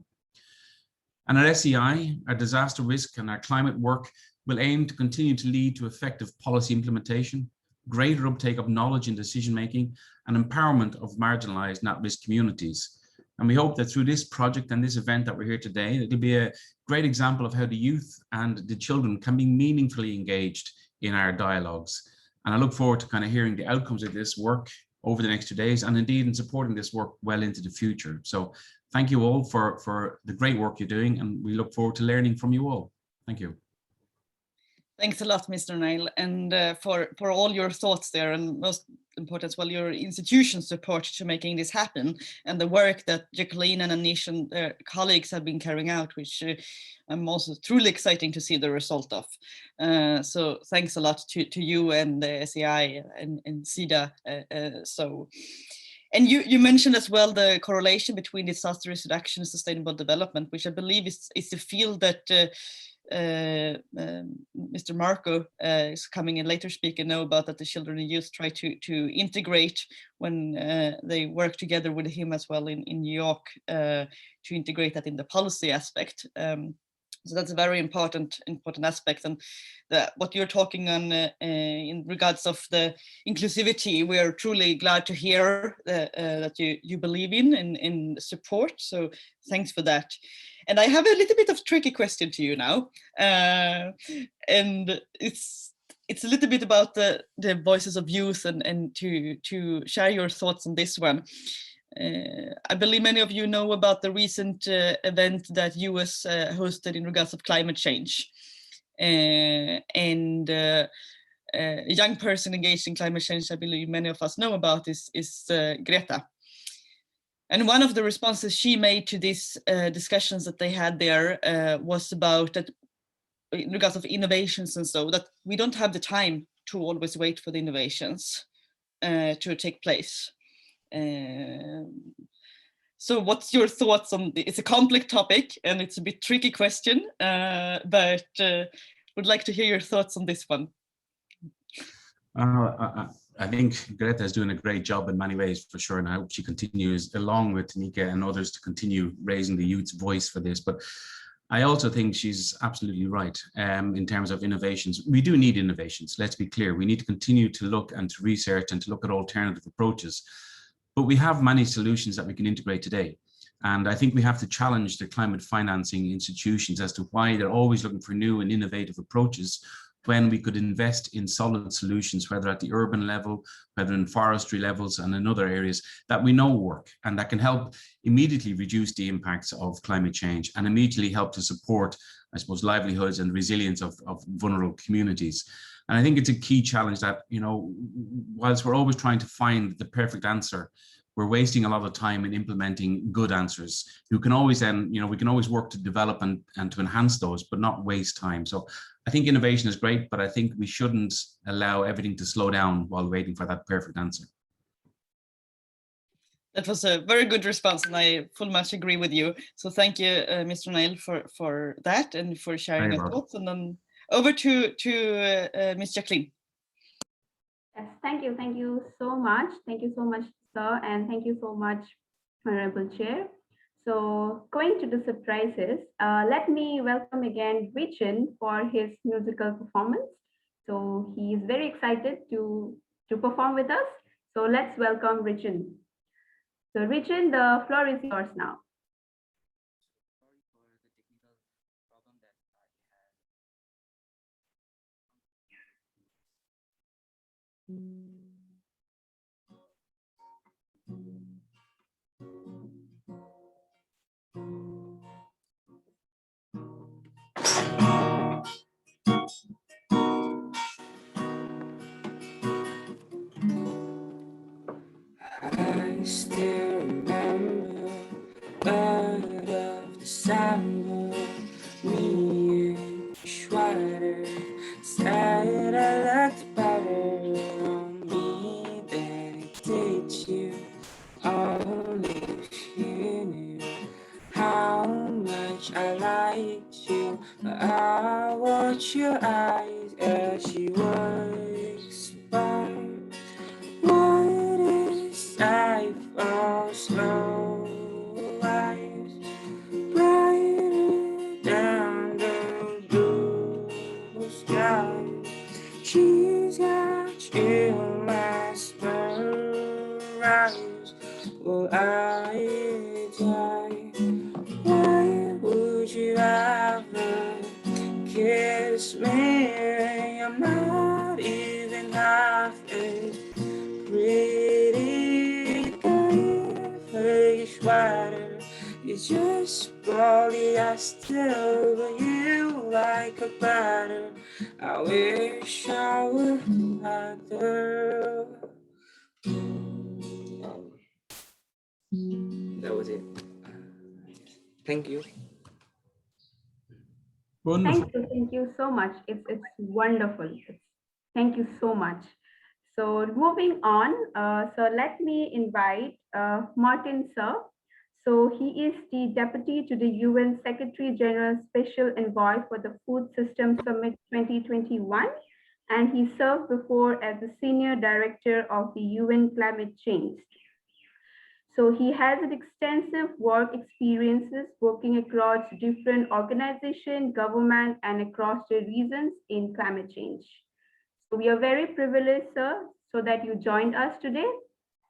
And at SEI, our disaster risk and our climate work will aim to continue to lead to effective policy implementation, greater uptake of knowledge in decision-making, and empowerment of marginalized and at-risk communities. And we hope that through this project and this event that we're here today, it'll be a great example of how the youth and the children can be meaningfully engaged in our dialogues. And I look forward to kind of hearing the outcomes of this work over the next 2 days, and indeed in supporting this work well into the future. So thank you all for the great work you're doing, and we look forward to learning from you all. Thank you. Thanks a lot, Mr. Niall, and for all your thoughts there, and most important as well, your institution's support to making this happen, and the work that Jacqueline and Anish and their colleagues have been carrying out, which I'm also truly exciting to see the result of. So thanks a lot to you and the SEI and CEDA. And you mentioned as well the correlation between disaster risk reduction and sustainable development, which I believe is a field that Mr. Marco is coming in later speaker know about, that the children and youth try to integrate when they work together with him as well in New York to integrate that in the policy aspect. So that's a very important aspect, and what you're talking on in regards of the inclusivity, we are truly glad to hear that you believe in support. So thanks for that. And I have a little bit of tricky question to you now, and it's a little bit about the voices of youth, and to share your thoughts on this one. I believe many of you know about the recent event that US hosted in regards of climate change, and a young person engaged in climate change, I believe many of us know about, is Greta. And one of the responses she made to these discussions that they had there was about that in regards of innovations, and so that we don't have the time to always wait for the innovations to take place. So what's your thoughts on it's a complex topic and it's a bit tricky question, but would like to hear your thoughts on this one. I think Greta is doing a great job in many ways, for sure, and I hope she continues, along with Nika and others, to continue raising the youth's voice for this. But I also think she's absolutely right in terms of innovations. We do need innovations, let's be clear. We need to continue to look and to research and to look at alternative approaches. But we have many solutions that we can integrate today. And I think we have to challenge the climate financing institutions as to why they're always looking for new and innovative approaches, when we could invest in solid solutions, whether at the urban level, whether in forestry levels and in other areas that we know work, and that can help immediately reduce the impacts of climate change and immediately help to support, I suppose, livelihoods and resilience of vulnerable communities. And I think it's a key challenge that, you know, whilst we're always trying to find the perfect answer, we're wasting a lot of time in implementing good answers. You can always then, you know, we can always work to develop and to enhance those, but not waste time. So I think innovation is great, but I think we shouldn't allow everything to slow down while waiting for that perfect answer. That was a very good response, and I full much agree with you. So thank you, Mr. Nail, for that and for sharing your thoughts. And then over to Ms. Jacqueline. Yes, thank you so much. Thank you so much, sir, and thank you so much, Honorable Chair. So going to the surprises, let me welcome again Richin for his musical performance. So he is very excited to perform with us. So let's welcome Richin. So Richin, the floor is yours now. I still remember bird of December, me and Schwatter said I looked better on me than it did you. Only if you knew how much I liked you. I watch your eyes as you whisper. What is life? Oh, slow lives brighter down the blue sky. She's got you mesmerized. Will I die? Why would you ever kiss me? I'm not even half as pretty guy for your sweater. You just polyester, but you like a better. I wish I would have her. That was it. Thank you. Wonderful. Thank you so much. It's wonderful. Thank you so much. So moving on, so let me invite Martin Sir. So he is the Deputy to the UN Secretary General Special Envoy for the Food System Summit 2021, and he served before as the Senior Director of the UN Climate Change. So he has an extensive work experiences working across different organizations, government, and across the regions in climate change. So we are very privileged, sir, so that you joined us today.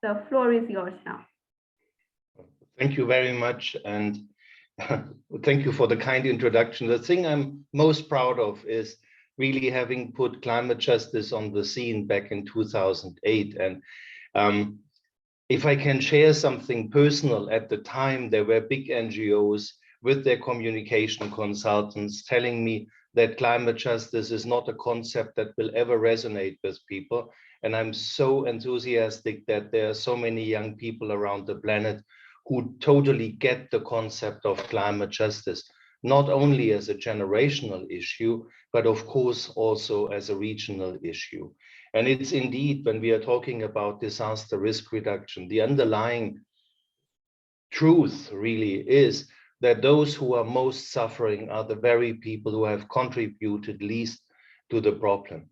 The floor is yours now. Thank you very much, and thank you for the kind introduction. The thing I'm most proud of is really having put climate justice on the scene back in 2008. And if I can share something personal, at the time there were big NGOs with their communication consultants telling me that climate justice is not a concept that will ever resonate with people. And I'm so enthusiastic that there are so many young people around the planet who totally get the concept of climate justice, not only as a generational issue, but of course also as a regional issue. And it's indeed, when we are talking about disaster risk reduction, the underlying truth really is that those who are most suffering are the very people who have contributed least to the problem.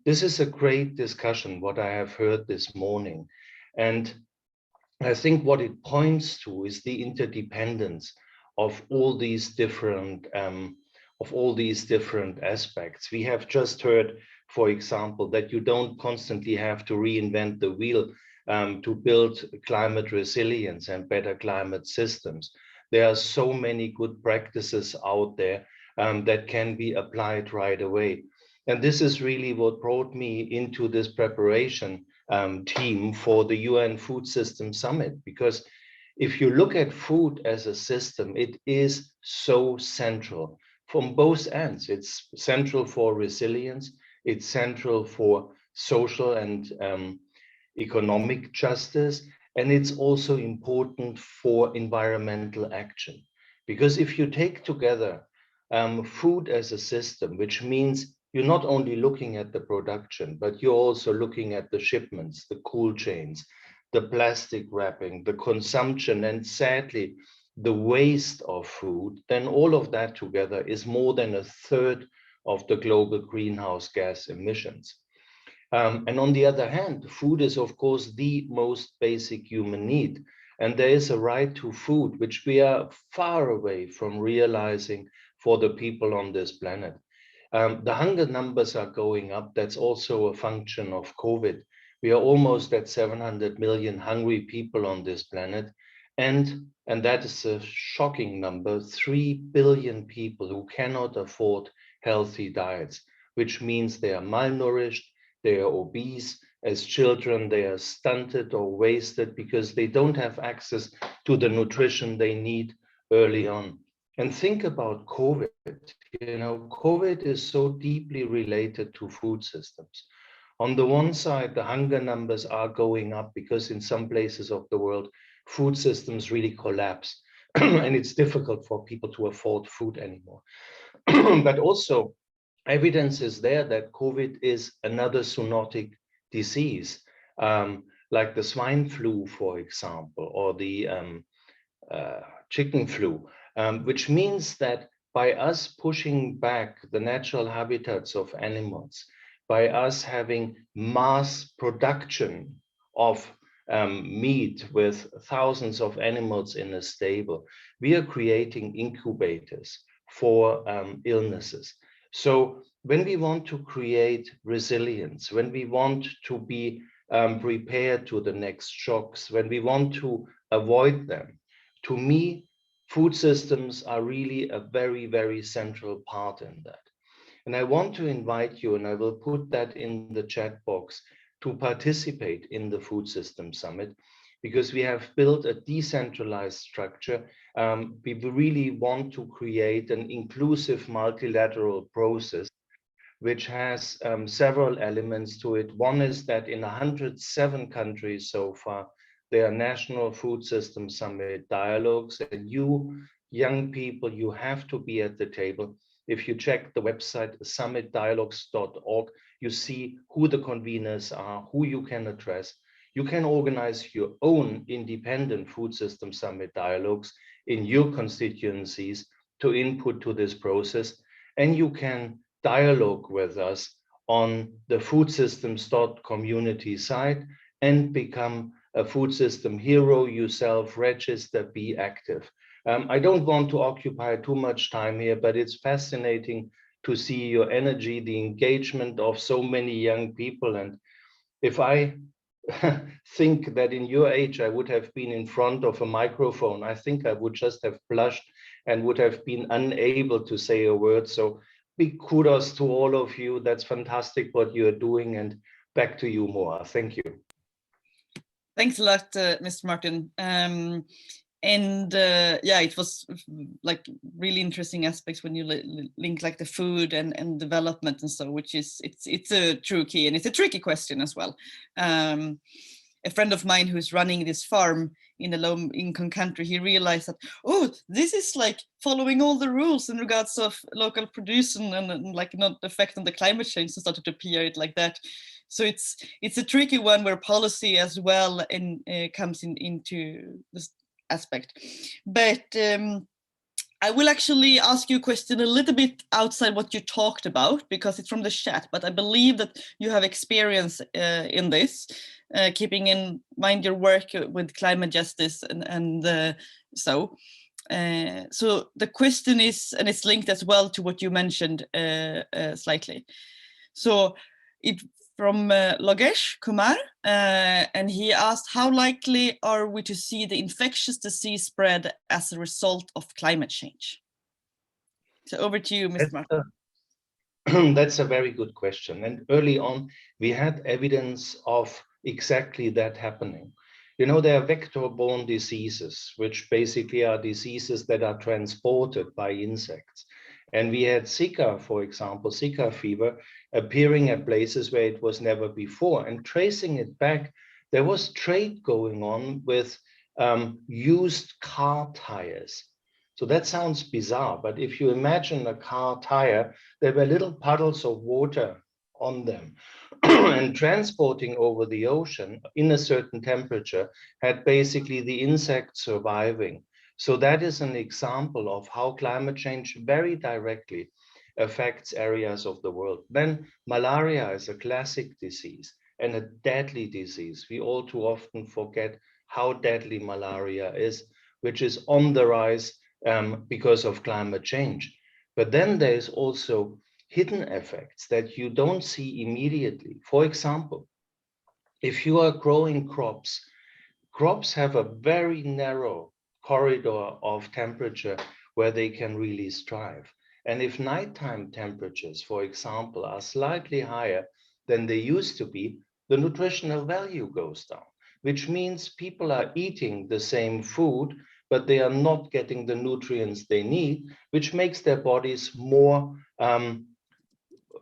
This is a great discussion, what I have heard this morning. And I think what it points to is the interdependence of all these different aspects. We have just heard, for example, that you don't constantly have to reinvent the wheel to build climate resilience and better climate systems. There are so many good practices out there that can be applied right away. And this is really what brought me into this preparation team for the UN Food System Summit, because if you look at food as a system, it is so central from both ends. It's central for resilience, it's central for social and economic justice, and it's also important for environmental action. Because if you take together food as a system, which means you're not only looking at the production, but you're also looking at the shipments, the cold chains, the plastic wrapping, the consumption, and sadly, the waste of food, then all of that together is more than a third of the global greenhouse gas emissions. And on the other hand, food is, of course, the most basic human need. And there is a right to food, which we are far away from realizing for the people on this planet. The hunger numbers are going up. That's also a function of COVID. We are almost at 700 million hungry people on this planet. And that is a shocking number, 3 billion people who cannot afford healthy diets, which means they are malnourished, they are obese. As children, they are stunted or wasted because they don't have access to the nutrition they need early on. And think about COVID. You know, COVID is so deeply related to food systems. On the one side, the hunger numbers are going up because in some places of the world, food systems really collapse and it's difficult for people to afford food anymore. But also, evidence is there that COVID is another zoonotic disease, like the swine flu, for example, or the chicken flu, which means that by us pushing back the natural habitats of animals, by us having mass production of meat with thousands of animals in a stable, we are creating incubators for illnesses. So when we want to create resilience, when we want to be prepared to the next shocks, when we want to avoid them, to me, food systems are really a very, very central part in that. And I want to invite you, and I will put that in the chat box, to participate in the Food System Summit, because we have built a decentralized structure. We really want to create an inclusive multilateral process, which has several elements to it. One is that in 107 countries so far, there are national food system summit dialogues, and you young people, you have to be at the table. If you check the website summitdialogues.org, you see who the conveners are, who you can address. You can organize your own independent food system summit dialogues in your constituencies to input to this process, and you can dialogue with us on the food systems.community site and become a food system hero yourself, register, be active. I don't want to occupy too much time here, but it's fascinating to see your energy, the engagement of so many young people. And if I think that in your age I would have been in front of a microphone, I think I would just have blushed and would have been unable to say a word. So big kudos to all of you. That's fantastic what you're doing. And back to you, Moa. Thank you. Thanks a lot, Mr. Martin. Yeah, it was like really interesting aspects when you link like the food and development and so, which is it's a true key, and it's a tricky question as well. A friend of mine who's running this farm in a low-income country, he realized that, oh, this is like following all the rules in regards of local production and like not affect on the climate change, and started to appear it like that. So it's a tricky one where policy as well comes into this aspect. But I will actually ask you a question a little bit outside what you talked about, because it's from the chat, but I believe that you have experience in this, keeping in mind your work with climate justice and so the question is, and it's linked as well to what you mentioned slightly. So it from Logesh Kumar, and he asked, how likely are we to see the infectious disease spread as a result of climate change? So over to you, Mr. Martin. That's a very good question. And early on, we had evidence of exactly that happening. You know, there are vector-borne diseases, which basically are diseases that are transported by insects. And we had Zika, for example, Zika fever, appearing at places where it was never before. And tracing it back, there was trade going on with used car tires. So that sounds bizarre, but if you imagine a car tire, there were little puddles of water on them. And transporting over the ocean in a certain temperature had basically the insect surviving. So that is an example of how climate change very directly affects areas of the world. Then malaria is a classic disease and a deadly disease. We all too often forget how deadly malaria is, which is on the rise because of climate change. But then there's also hidden effects that you don't see immediately. For example, if you are growing crops, crops have a very narrow corridor of temperature where they can really strive. And if nighttime temperatures, for example, are slightly higher than they used to be, the nutritional value goes down, which means people are eating the same food, but they are not getting the nutrients they need, which makes their bodies more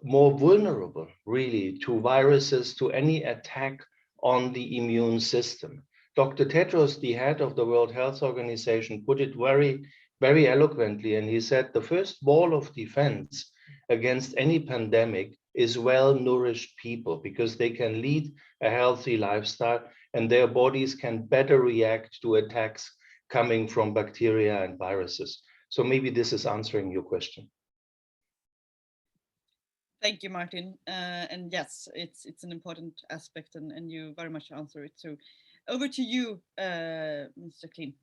vulnerable, really, to viruses, to any attack on the immune system. Dr. Tedros, the head of the World Health Organization, put it very, very eloquently, and he said the first wall of defense against any pandemic is well-nourished people, because they can lead a healthy lifestyle and their bodies can better react to attacks coming from bacteria and viruses. So maybe this is answering your question. Thank you, Martin. And yes, it's an important aspect, and you very much answer it. So over to you, Mr. Klein.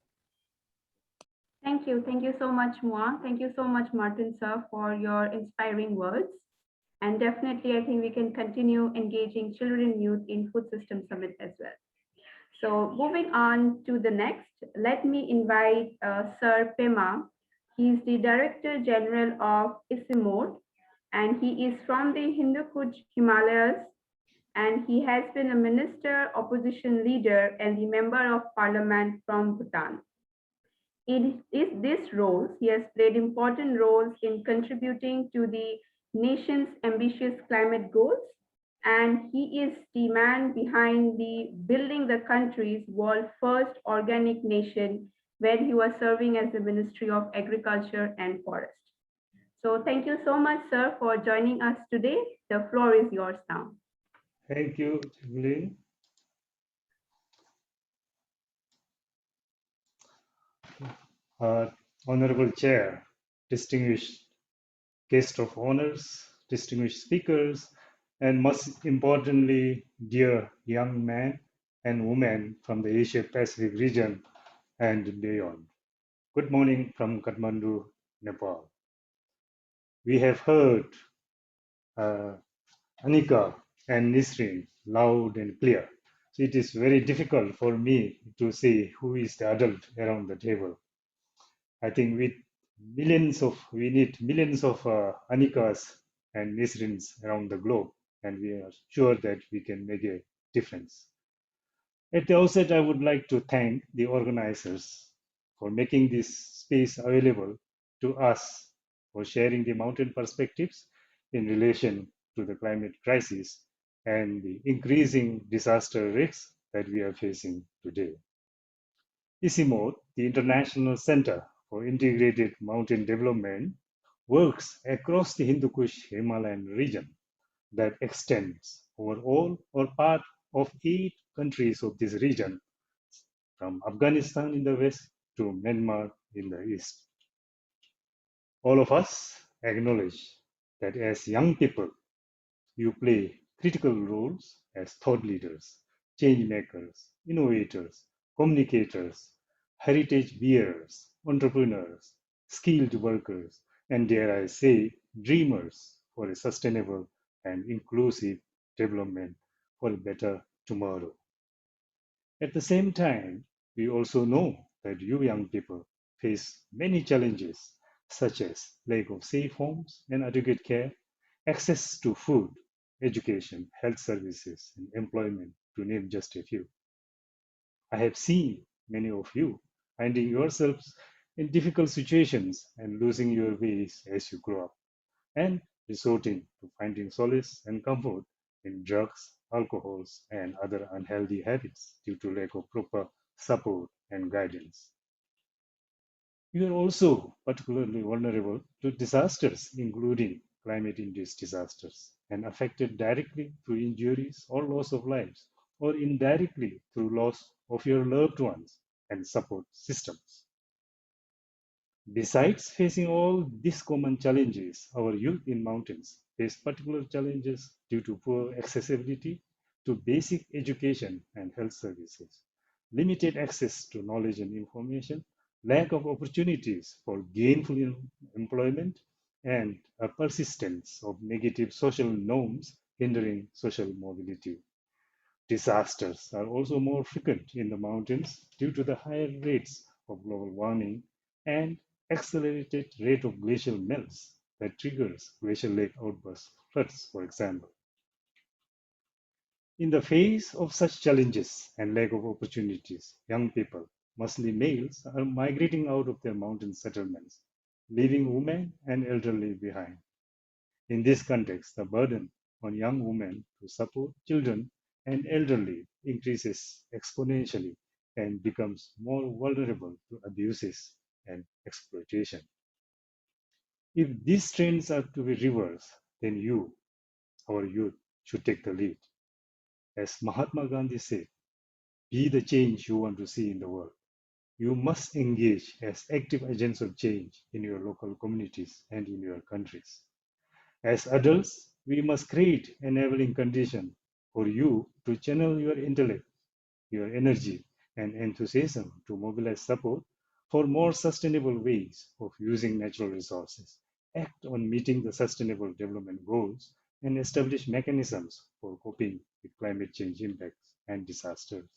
Thank you so much, Moa. Thank you so much, Martin, sir, for your inspiring words. And definitely, I think we can continue engaging children and youth in Food System Summit as well. So moving on to the next, let me invite Sir Pema. He's the Director General of ISIMOD, and he is from the Hindu Kuch Himalayas, and he has been a minister, opposition leader, and the member of parliament from Bhutan. In these roles, he has played important roles in contributing to the nation's ambitious climate goals, and he is the man behind the building the country's world first organic nation, where he was serving as the Ministry of Agriculture and Forest. So thank you so much, sir, for joining us today. The floor is yours now. Thank you, Evelyn. Honorable Chair, distinguished guest of honors, distinguished speakers, and most importantly, dear young men and women from the Asia Pacific region and beyond. Good morning from Kathmandu, Nepal. We have heard Anika and Nisrin loud and clear. So it is very difficult for me to say who is the adult around the table. I think we need millions of Anikas and Nisrins around the globe, and we are sure that we can make a difference. At the outset, I would like to thank the organizers for making this space available to us, for sharing the mountain perspectives in relation to the climate crisis and the increasing disaster risks that we are facing today. ICIMOD, the International Center for Integrated Mountain Development, works across the Hindu Kush Himalayan region that extends over all or part of 8 countries of this region, from Afghanistan in the west to Myanmar in the east. All of us acknowledge that as young people, you play critical roles as thought leaders, change makers, innovators, communicators, heritage bearers, entrepreneurs, skilled workers, and dare I say, dreamers for a sustainable and inclusive development for a better tomorrow. At the same time, we also know that you young people face many challenges, such as lack of safe homes and adequate care, access to food, education, health services, and employment, to name just a few. I have seen many of you finding yourselves in difficult situations and losing your ways as you grow up, and resorting to finding solace and comfort in drugs, alcohols, and other unhealthy habits due to lack of proper support and guidance. You are also particularly vulnerable to disasters, including climate-induced disasters, and affected directly through injuries or loss of lives, or indirectly through loss of your loved ones and support systems. Besides facing all these common challenges, our youth in mountains face particular challenges due to poor accessibility to basic education and health services, limited access to knowledge and information, lack of opportunities for gainful employment, and a persistence of negative social norms hindering social mobility. Disasters are also more frequent in the mountains due to the higher rates of global warming and accelerated rate of glacial melts that triggers glacial lake outburst floods, for example. In the face of such challenges and lack of opportunities, young people, mostly males, are migrating out of their mountain settlements, leaving women and elderly behind. In this context, the burden on young women to support children and elderly increases exponentially and becomes more vulnerable to abuses and exploitation. If these trends are to be reversed, then you, our youth, should take the lead. As Mahatma Gandhi said, be the change you want to see in the world. You must engage as active agents of change in your local communities and in your countries. As adults, we must create enabling condition for you to channel your intellect, your energy, and enthusiasm to mobilize support for more sustainable ways of using natural resources, act on meeting the sustainable development goals, and establish mechanisms for coping with climate change impacts and disasters.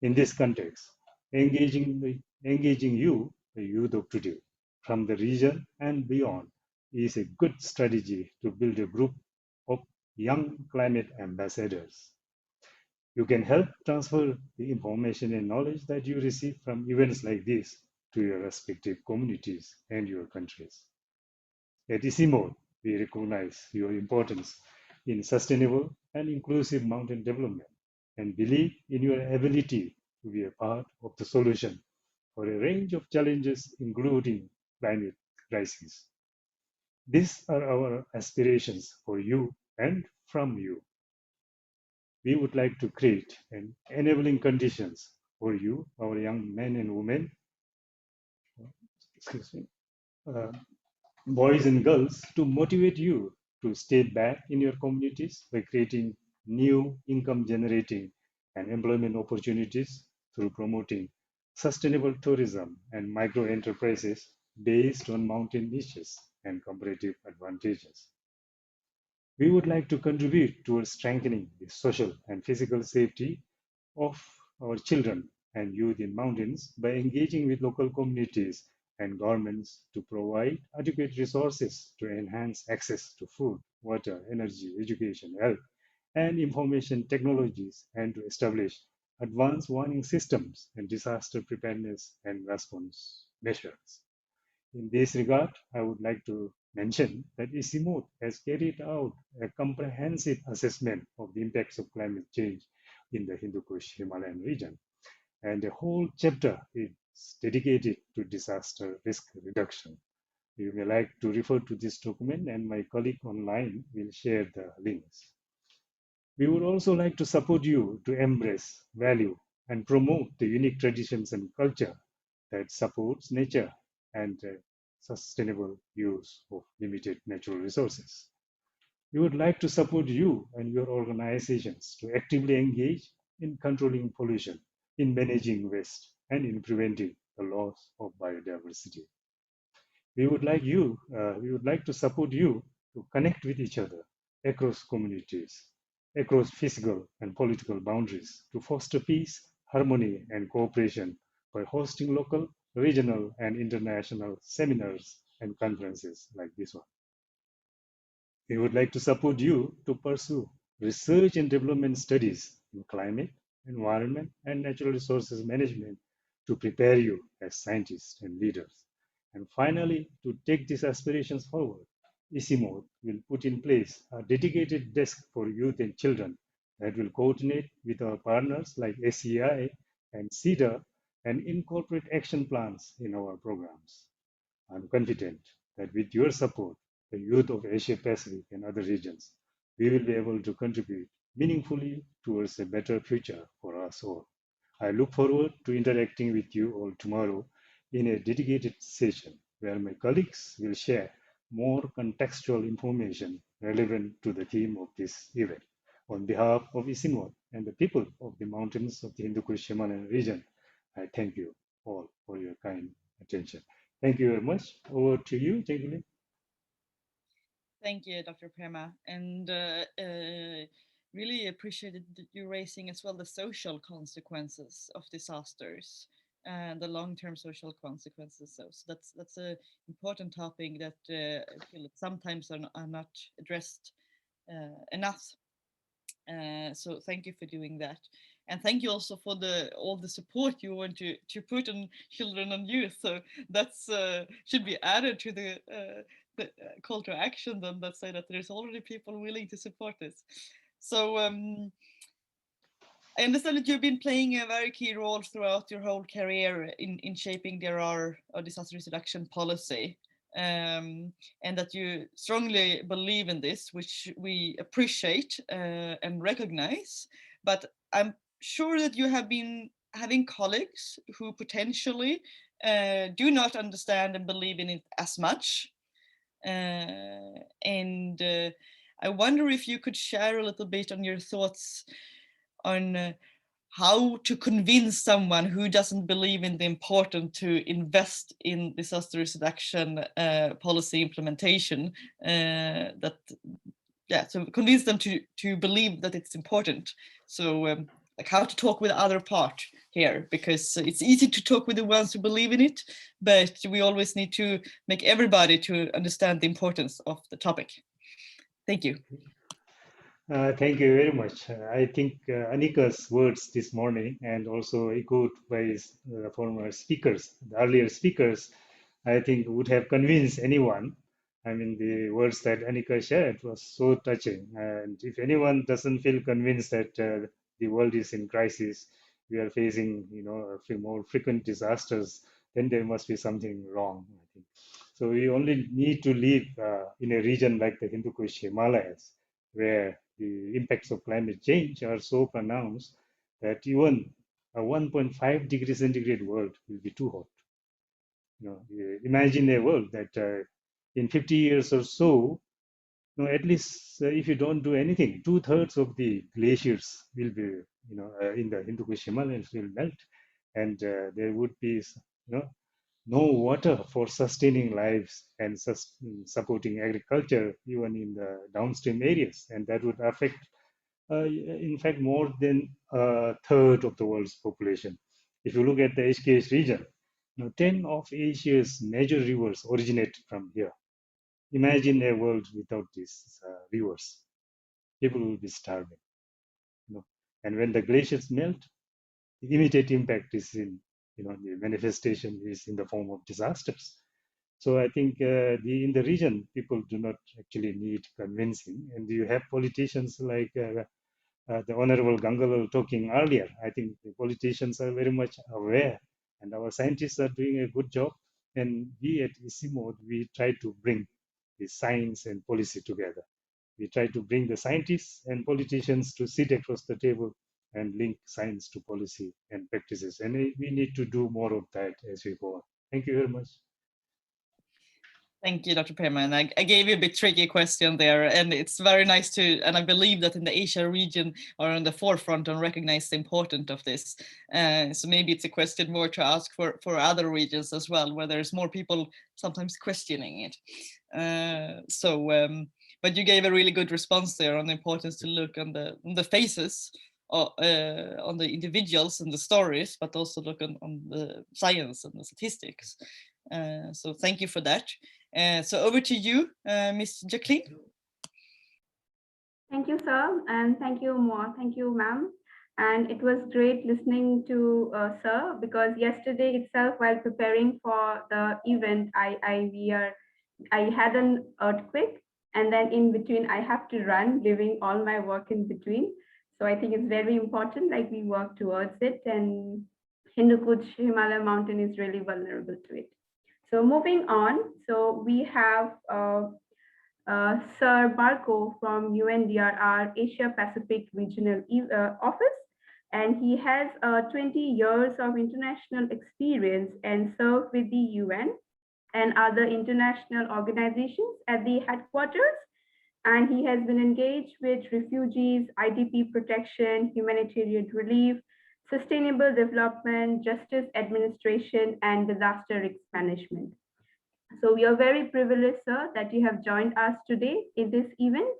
In this context, engaging you, the youth of today, from the region and beyond, is a good strategy to build a group of young climate ambassadors. You can help transfer the information and knowledge that you receive from events like this to your respective communities and your countries. At ICIMOD, we recognize your importance in sustainable and inclusive mountain development and believe in your ability to be a part of the solution for a range of challenges, including climate crisis. These are our aspirations for you and from you. We would like to create an enabling conditions for you, our young men and women, boys and girls to motivate you to stay back in your communities by creating new income generating and employment opportunities through promoting sustainable tourism and micro enterprises based on mountain niches and comparative advantages. We would like to contribute towards strengthening the social and physical safety of our children and youth in mountains by engaging with local communities and governments to provide adequate resources to enhance access to food, water, energy, education, health, and information technologies, and to establish advanced warning systems and disaster preparedness and response measures. In this regard, I would like to mention that ICIMOD has carried out a comprehensive assessment of the impacts of climate change in the Hindu Kush Himalayan region, and a whole chapter is dedicated to disaster risk reduction. You may like to refer to this document, and my colleague online will share the links. We would also like to support you to embrace, value, and promote the unique traditions and culture that supports nature and sustainable use of limited natural resources. We would like to support you and your organizations to actively engage in controlling pollution, in managing waste, and in preventing the loss of biodiversity. We would like to support you to connect with each other across communities, across physical and political boundaries to foster peace, harmony, and cooperation by hosting local, regional, and international seminars and conferences like this one. We would like to support you to pursue research and development studies in climate, environment, and natural resources management to prepare you as scientists and leaders. And finally, to take these aspirations forward, ICIMOD will put in place a dedicated desk for youth and children that will coordinate with our partners like SEI and CEDA and incorporate action plans in our programs. I'm confident that with your support, the youth of Asia Pacific and other regions, we will be able to contribute meaningfully towards a better future for us all. I look forward to interacting with you all tomorrow in a dedicated session where my colleagues will share more contextual information relevant to the theme of this event. On behalf of ICIMOD and the people of the mountains of the Hindu Kush Himalayan region, I thank you all for your kind attention. Thank you very much. Over to you, Jacqueline. Thank you, Dr. Prema, and really appreciated you raising as well the social consequences of disasters and the long-term social consequences. So that's an important topic that I feel that sometimes are not addressed enough. So thank you for doing that. And thank you also for all the support you want to put on children and youth. So that's should be added to the call to action then, that say that there's already people willing to support this. So I understand that you've been playing a very key role throughout your whole career in shaping our disaster risk reduction policy. And that you strongly believe in this, which we appreciate and recognize. But I'm sure that you have been having colleagues who potentially do not understand and believe in it as much. And I wonder if you could share a little bit on your thoughts on how to convince someone who doesn't believe in the importance to invest in disaster risk reduction policy implementation, so convince them to believe that it's important. So like how to talk with the other part here, because it's easy to talk with the ones who believe in it, but we always need to make everybody to understand the importance of the topic. Thank you. Thank you very much. I think Anika's words this morning, and also echoed by the former speakers, the earlier speakers, I think would have convinced anyone. I mean, the words that Anika shared was so touching. And if anyone doesn't feel convinced that the world is in crisis, we are facing, a few more frequent disasters, then there must be something wrong, I think. So we only need to live in a region like the Hindu Kush Himalayas, where the impacts of climate change are so pronounced that even a 1.5 degrees centigrade world will be too hot. Imagine a world that in 50 years or so, at least if you don't do anything, 2/3 of the glaciers will be, in the Hindu-Kush Himalayas will melt, and there would be, no water for sustaining lives and supporting agriculture, even in the downstream areas, and that would affect, in fact, more than 1/3 of the world's population. If you look at the HKH region, 10 of Asia's major rivers originate from here. Imagine a world without these rivers. People will be starving. And when the glaciers melt, the immediate impact is in, the manifestation is in the form of disasters. So I think in the region, people do not actually need convincing. And you have politicians like the Honorable Gangalal talking earlier. I think the politicians are very much aware, and our scientists are doing a good job. And we at ICIMOD, we try to bring the science and policy together. We try to bring the scientists and politicians to sit across the table and link science to policy and practices. And we need to do more of that as we go on. Thank you very much. Thank you, Dr. Perman. I gave you a bit tricky question there, and it's very nice to, and I believe that in the Asia region are on the forefront and recognize the importance of this. So maybe it's a question more to ask for other regions as well, where there's more people sometimes questioning it. But you gave a really good response there on the importance to look on the faces, on the individuals and the stories, but also look on the science and the statistics. So thank you for that. So over to you, Ms. Jacqueline. Thank you, sir, and thank you, ma'am. And it was great listening to sir, because yesterday itself, while preparing for the event, I had an earthquake, and then in between I have to run, leaving all my work in between. So I think it's very important, like we work towards it, and Hindu-Kush Himalaya mountain is really vulnerable to it. So moving on, so we have Sir Barco from UNDRR Asia Pacific Regional Office, and he has 20 years of international experience and served with the UN and other international organizations at the headquarters. And he has been engaged with refugees, IDP protection, humanitarian relief, sustainable development, justice administration, and disaster risk management. So we are very privileged, sir, that you have joined us today in this event.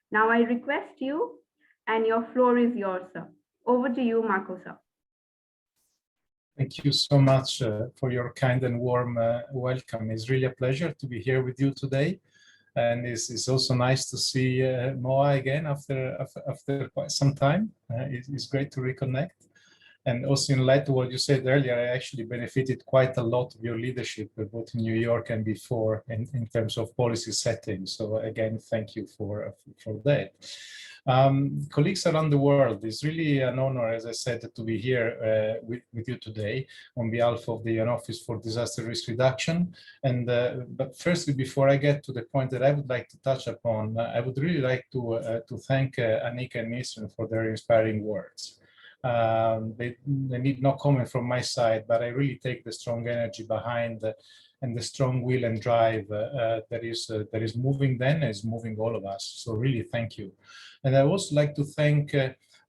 Now I request you, and your floor is yours, sir. Over to you, Marco, sir. Thank you so much for your kind and warm welcome. It's really a pleasure to be here with you today. And it's also nice to see Moa again after quite some time. It's great to reconnect. And also in light of what you said earlier, I actually benefited quite a lot of your leadership, both in New York and before, in terms of policy setting. So again, thank you for that. Colleagues around the world, it's really an honor, as I said, to be here with you today on behalf of the UN Office for Disaster Risk Reduction. And but firstly, before I get to the point that I would like to touch upon, I would really like to thank Annika and Nisrin for their inspiring words. They need no comment from my side, but I really take the strong energy behind and the strong will and drive that is moving them, is moving all of us. So really, thank you. And I also like to thank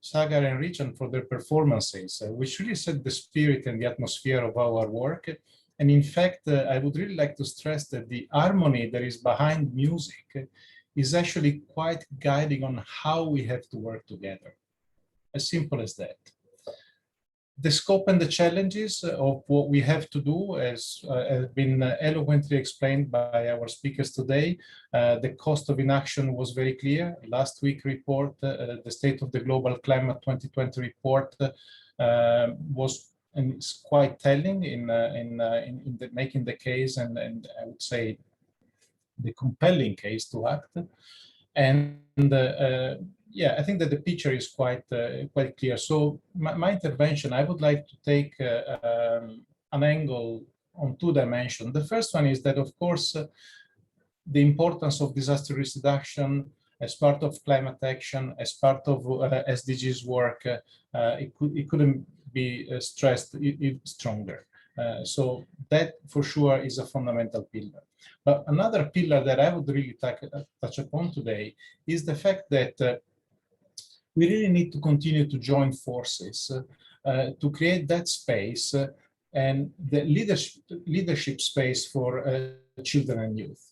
Sagar and Richard for their performances, which really set the spirit and the atmosphere of our work. And in fact, I would really like to stress that the harmony that is behind music is actually quite guiding on how we have to work together. As simple as that. The scope and the challenges of what we have to do has been eloquently explained by our speakers today. The cost of inaction was very clear. Last week's report, the State of the Global Climate 2020 report was, and it's quite telling in making the case, and I would say the compelling case to act. And yeah, I think that the picture is quite clear. So my intervention, I would like to take an angle on two dimensions. The first one is that, of course, the importance of disaster risk reduction as part of climate action, as part of SDGs work, it couldn't be stressed stronger. So that for sure is a fundamental pillar. But another pillar that I would really touch upon today is the fact that we really need to continue to join forces to create that space and the leadership space for children and youth.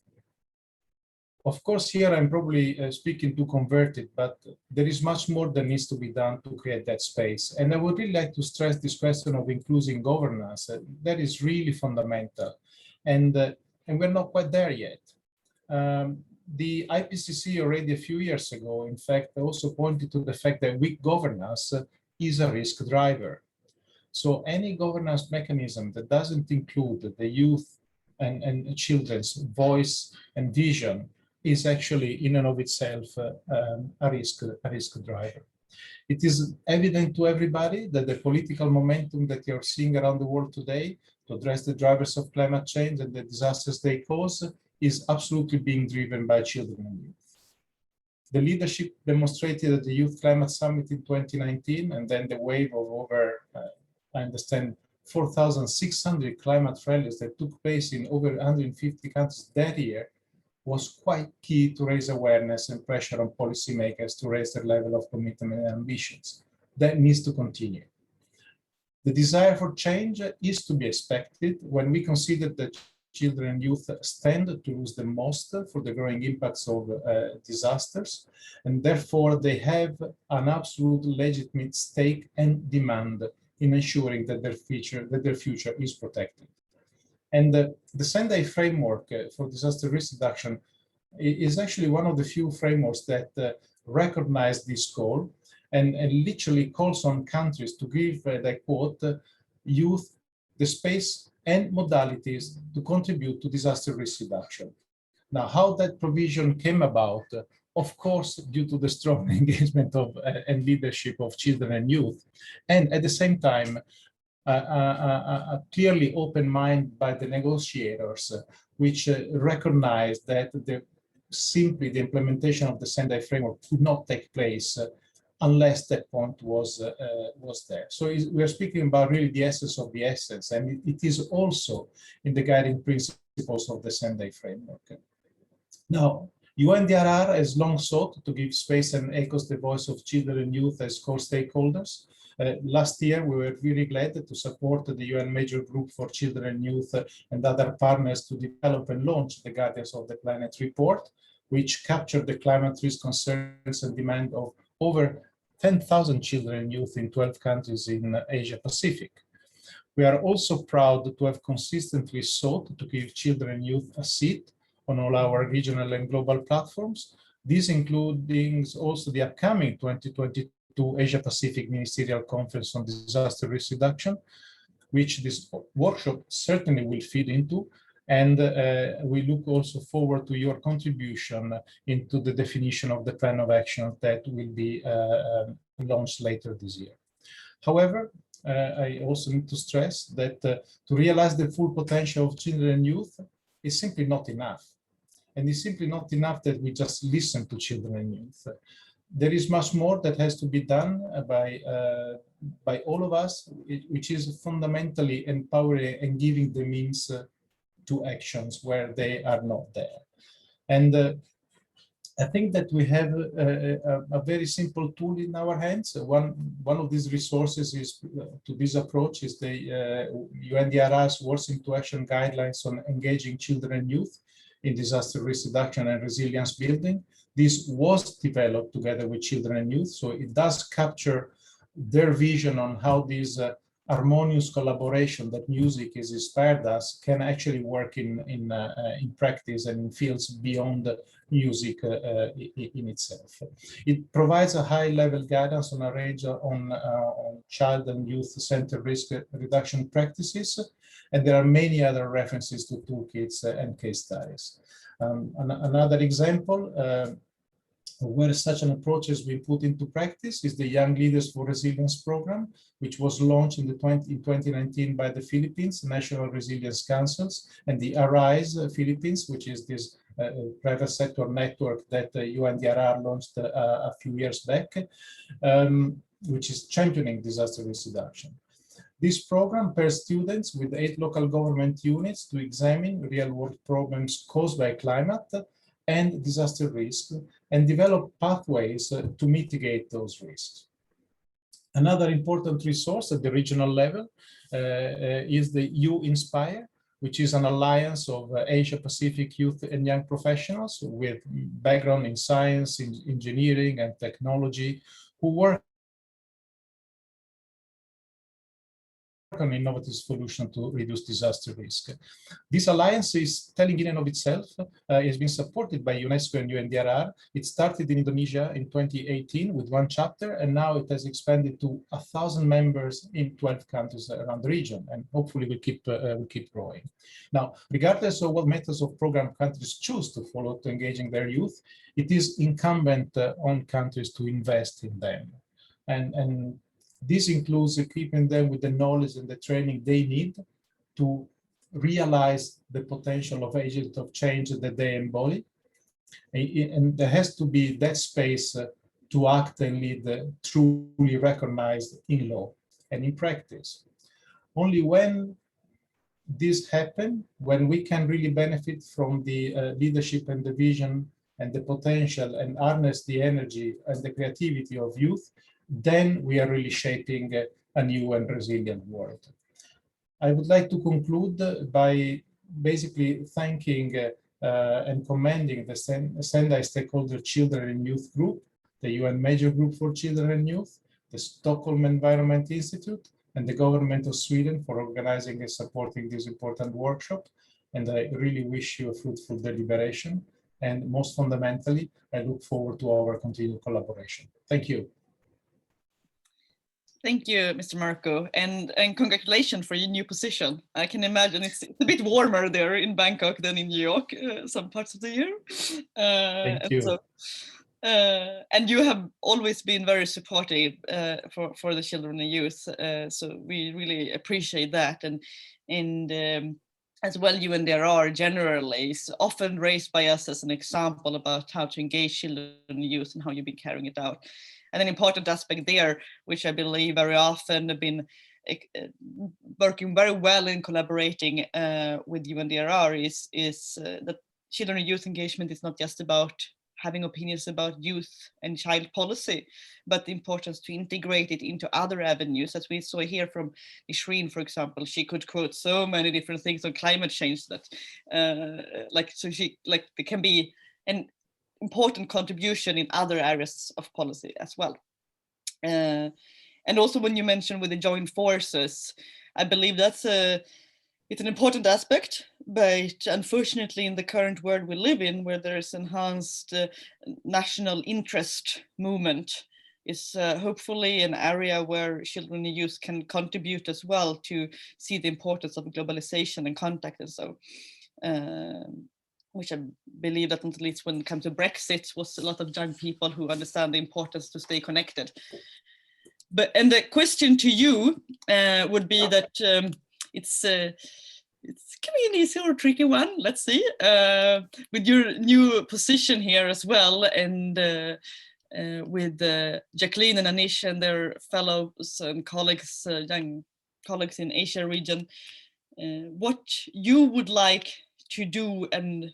Of course, here I'm probably speaking to converted, but there is much more that needs to be done to create that space. And I would really like to stress this question of inclusive governance. That is really fundamental. And we're not quite there yet. The IPCC already a few years ago, in fact, also pointed to the fact that weak governance is a risk driver. So any governance mechanism that doesn't include the youth and children's voice and vision is actually in and of itself a risk driver. It is evident to everybody that the political momentum that you're seeing around the world today to address the drivers of climate change and the disasters they cause is absolutely being driven by children and youth. The leadership demonstrated at the Youth Climate Summit in 2019, and then the wave of over, I understand, 4,600 climate rallies that took place in over 150 countries that year was quite key to raise awareness and pressure on policymakers to raise their level of commitment and ambitions. That needs to continue. The desire for change is to be expected when we consider that children and youth stand to lose the most for the growing impacts of disasters, and therefore they have an absolute legitimate stake and demand in ensuring that their future is protected. And the Sendai framework for disaster risk reduction is actually one of the few frameworks that recognize this goal and literally calls on countries to give, I quote, youth the space and modalities to contribute to disaster risk reduction. Now, how that provision came about, of course, due to the strong engagement of and leadership of children and youth, and at the same time, a clearly open mind by the negotiators, which recognized that simply the implementation of the Sendai framework could not take place unless that point was there. So we are speaking about really the essence of the essence, and it is also in the guiding principles of the Sendai framework. Now, UNDRR has long sought to give space and echoes the voice of children and youth as core stakeholders. Last year, we were really glad to support the UN Major Group for Children and Youth and other partners to develop and launch the Guardians of the Planet report, which captured the climate risk concerns and demand of over 10,000 children and youth in 12 countries in Asia Pacific. We are also proud to have consistently sought to give children and youth a seat on all our regional and global platforms. This including also the upcoming 2022 Asia Pacific Ministerial Conference on Disaster Risk Reduction, which this workshop certainly will feed into. And we look also forward to your contribution into the definition of the plan of action that will be launched later this year. However, I also need to stress that to realize the full potential of children and youth is simply not enough. And it's simply not enough that we just listen to children and youth. There is much more that has to be done by all of us, which is fundamentally empowering and giving the means to actions where they are not there. And I think that we have a very simple tool in our hands. One of these resources is to this approach is the UNDRR's Words into Action guidelines on engaging children and youth in disaster risk reduction and resilience building. This was developed together with children and youth, so it does capture their vision on how this harmonious collaboration that music has inspired us can actually work in practice and in fields beyond music in itself. It provides a high-level guidance on a range on child and youth-centered risk reduction practices, and there are many other references to toolkits and case studies. Another example where such an approach has been put into practice is the Young Leaders for Resilience program, which was launched in 2019 by the Philippines National Resilience Councils and the Arise Philippines, which is this private sector network that UNDRR launched a few years back, which is championing disaster risk reduction. This program pairs students with 8 local government units to examine real-world problems caused by climate and disaster risk and develop pathways to mitigate those risks. Another important resource at the regional level is the U-Inspire, which is an alliance of Asia-Pacific youth and young professionals with background in science, in engineering, and technology, who work on innovative solutions to reduce disaster risk. This alliance is telling in and of itself. It's been supported by UNESCO and UNDRR. It started in Indonesia in 2018 with 1 chapter, and now it has expanded to 1,000 members in 12 countries around the region, and hopefully will keep growing. Now, regardless of what methods of program countries choose to follow to engaging their youth, it is incumbent on countries to invest in them. And this includes equipping them with the knowledge and the training they need to realize the potential of agent of change that they embody. And there has to be that space to act and lead truly recognized in law and in practice. Only when this happens, when we can really benefit from the leadership and the vision and the potential and harness the energy and the creativity of youth, then we are really shaping a new and resilient world. I would like to conclude by basically thanking and commending the Sendai Stakeholder Children and Youth Group, the UN Major Group for Children and Youth, the Stockholm Environment Institute, and the government of Sweden for organizing and supporting this important workshop. And I really wish you a fruitful deliberation. And most fundamentally, I look forward to our continued collaboration. Thank you. Thank you, Mr. Marco, and congratulations for your new position. I can imagine it's a bit warmer there in Bangkok than in New York some parts of the year. Thank you. And you have always been very supportive for the children and youth, so we really appreciate that. And as well, UNDRR generally is often raised by us as an example about how to engage children and youth and how you've been carrying it out. And an important aspect there, which I believe very often have been working very well in collaborating with UNDRR is that children and youth engagement is not just about having opinions about youth and child policy, but the importance to integrate it into other avenues. As we saw here from Nishreen, for example, she could quote so many different things on climate change that there can be an important contribution in other areas of policy as well. And also when you mentioned with the joint forces, I believe it's an important aspect, but unfortunately in the current world we live in, where there's enhanced national interest movement, is hopefully an area where children and youth can contribute as well to see the importance of globalization and contact and so. Which I believe that at least when it comes to Brexit was a lot of young people who understand the importance to stay connected. And the question to you would be that it's can be an easy or tricky one. Let's see. With your new position here as well, and with Jacqueline and Anish and their fellows and colleagues, young colleagues in Asia region, what you would like to do and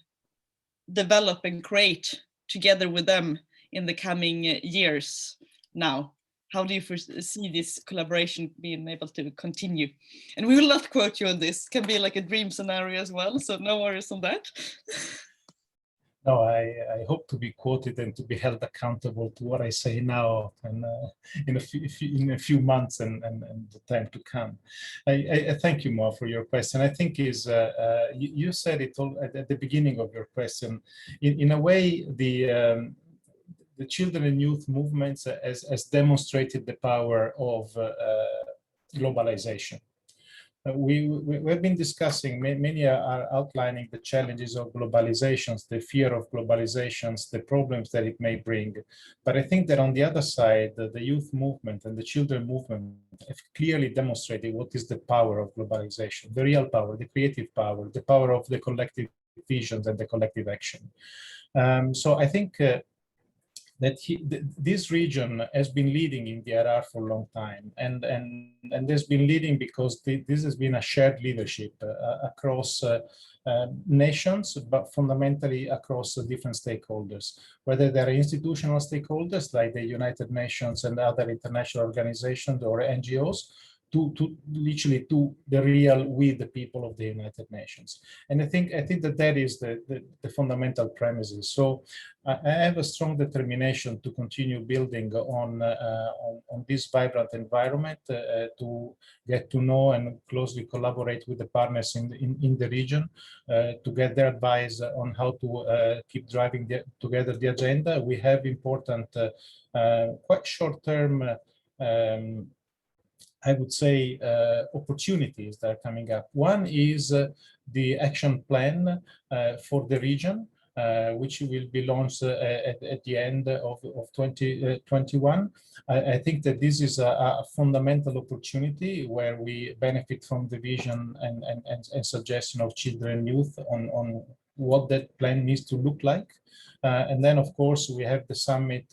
develop and create together with them in the coming years now? How do you see this collaboration being able to continue? And we will not quote you on this. It can be like a dream scenario as well, so no worries on that. No, I hope to be quoted and to be held accountable to what I say now and in a few months and the time to come. I thank you, Mo, for your question. I think you said it all at the beginning of your question. In a way, the children and youth movements has demonstrated the power of globalization. We've been discussing, many are outlining the challenges of globalizations, the fear of globalizations, the problems that it may bring. But I think that on the other side, the youth movement and the children movement have clearly demonstrated what is the power of globalization, the real power, the creative power, the power of the collective visions and the collective action. So I think that this region has been leading in the DRR for a long time, and has been leading because this has been a shared leadership across nations, but fundamentally across different stakeholders, whether they're institutional stakeholders like the United Nations and other international organizations or NGOs, to literally to the real we the people of the United Nations. And I think that is the fundamental premises. So I have a strong determination to continue building on this vibrant environment, to get to know and closely collaborate with the partners in the region, to get their advice on how to keep driving together the agenda. We have important, quite short-term, I would say, opportunities that are coming up. One is the action plan for the region, which will be launched at the end of 2021. I think that this is a fundamental opportunity where we benefit from the vision and suggestion of children and youth on what that plan needs to look like. And then, of course, we have the summit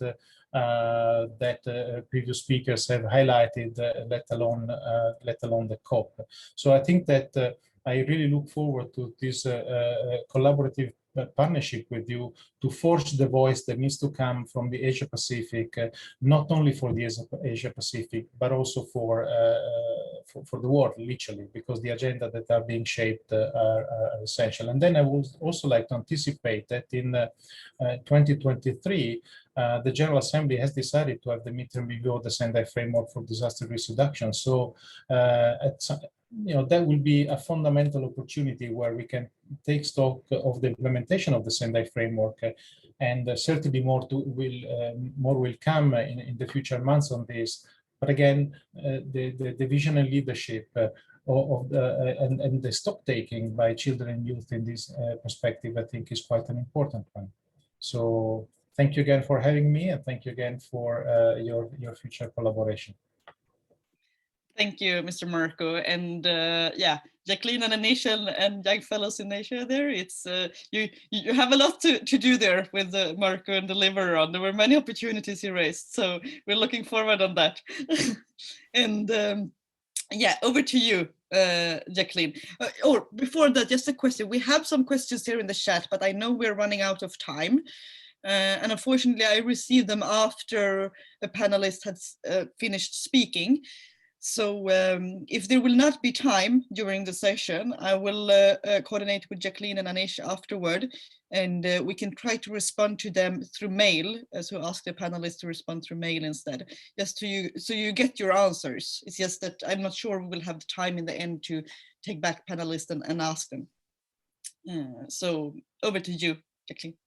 that previous speakers have highlighted, let alone the COP. So I think that I really look forward to this collaborative partnership with you to forge the voice that needs to come from the Asia Pacific, not only for the Asia Pacific, but also for the world, literally, because the agenda that are being shaped are essential. And then I would also like to anticipate that in 2023, the General Assembly has decided to have the midterm review of the Sendai Framework for Disaster Risk Reduction. So that will be a fundamental opportunity where we can take stock of the implementation of the Sendai Framework, and certainly more will come in the future months on this. But again, the vision and leadership and the stock taking by children and youth in this perspective, I think, is quite an important one. So thank you again for having me, and thank you again for your future collaboration. Thank you, Mr. Marco. And yeah, Jacqueline and Anisha and young fellows in Asia there, it's you have a lot to do there with Marco and deliver on. There were many opportunities you raised, so we're looking forward on that. And yeah, over to you, Jacqueline. Or before that, just a question. We have some questions here in the chat, but I know we're running out of time. And unfortunately, I received them after a panelist had finished speaking. So if there will not be time during the session, I will coordinate with Jacqueline and Anish afterward, and we can try to respond to them through mail, so ask the panelists to respond through mail instead, just so you get your answers. It's just that I'm not sure we will have the time in the end to take back panelists and ask them. So over to you, Jacqueline.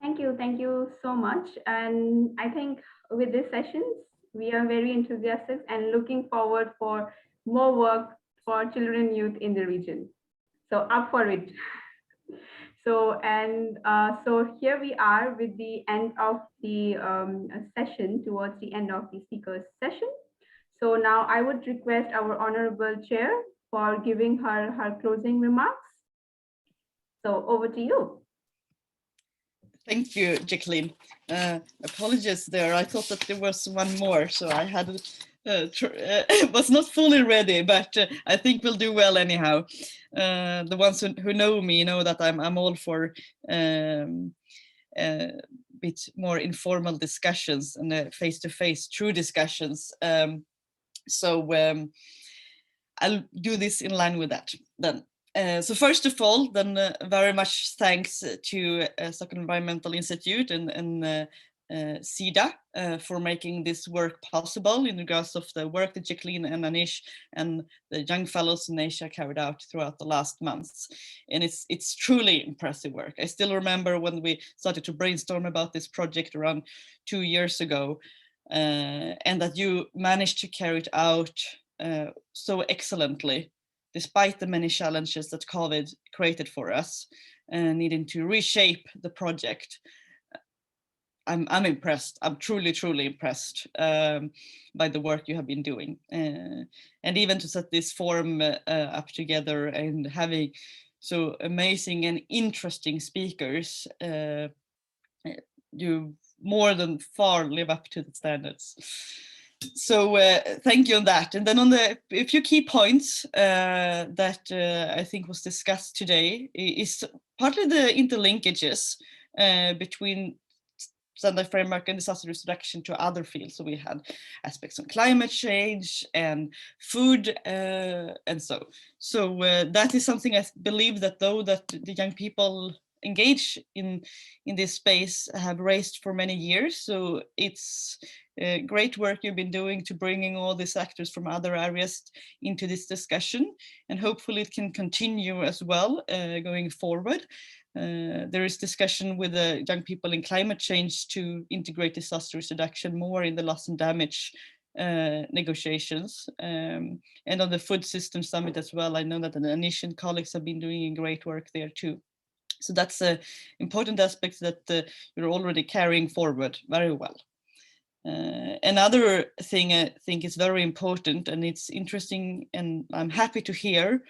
Thank you so much. And I think with this session, we are very enthusiastic and looking forward for more work for children and youth in the region. So up for it. So here we are with the end of the session, towards the end of the speakers session. So now I would request our honorable chair for giving her closing remarks. So over to you. Thank you, Jacqueline. Apologies there. I thought that there was one more, so I had was not fully ready, but I think we'll do well anyhow. The ones who know me know that I'm all for bit more informal discussions and face-to-face true discussions. So I'll do this in line with that then. So first of all, then very much thanks to Stockholm Environmental Institute and SIDA for making this work possible in regards of the work that Jacqueline and Anish and the young fellows in Asia carried out throughout the last months. And it's truly impressive work. I still remember when we started to brainstorm about this project around 2 years ago, and that you managed to carry it out so excellently, despite the many challenges that COVID created for us, needing to reshape the project. I'm impressed. I'm truly impressed by the work you have been doing. And even to set this forum up together and having so amazing and interesting speakers you more than far live up to the standards. So thank you on that. And then on a few key points that I think was discussed today is partly the interlinkages between standard framework and disaster risk reduction to other fields. So we had aspects on climate change and food and so. So that is something I believe that though that the young people engage in this space have raised for many years. So it's great work you've been doing to bringing all these actors from other areas into this discussion, and hopefully it can continue as well going forward. There is discussion with the young people in climate change to integrate disaster risk reduction more in the loss and damage negotiations, and on the food system summit as well. I know that the Anish and colleagues have been doing great work there too. So that's an important aspect that you're already carrying forward very well. Another thing I think is very important, and it's interesting, and I'm happy to hear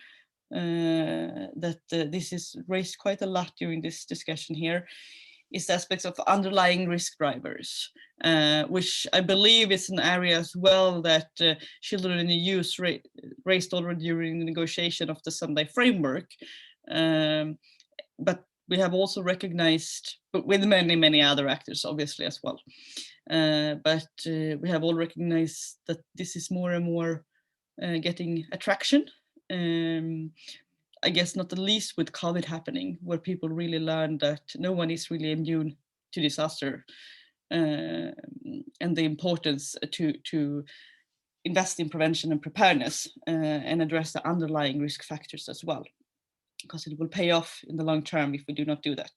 that this is raised quite a lot during this discussion here, is the aspects of underlying risk drivers, which I believe is an area as well that children in the youth raised already during the negotiation of the Sunday framework. But we have also recognized, but with many other actors obviously as well, but we have all recognized that this is more and more getting attraction. I guess not the least with COVID happening, where people really learned that no one is really immune to disaster, and the importance to invest in prevention and preparedness and address the underlying risk factors as well, because it will pay off in the long term if we do not do that.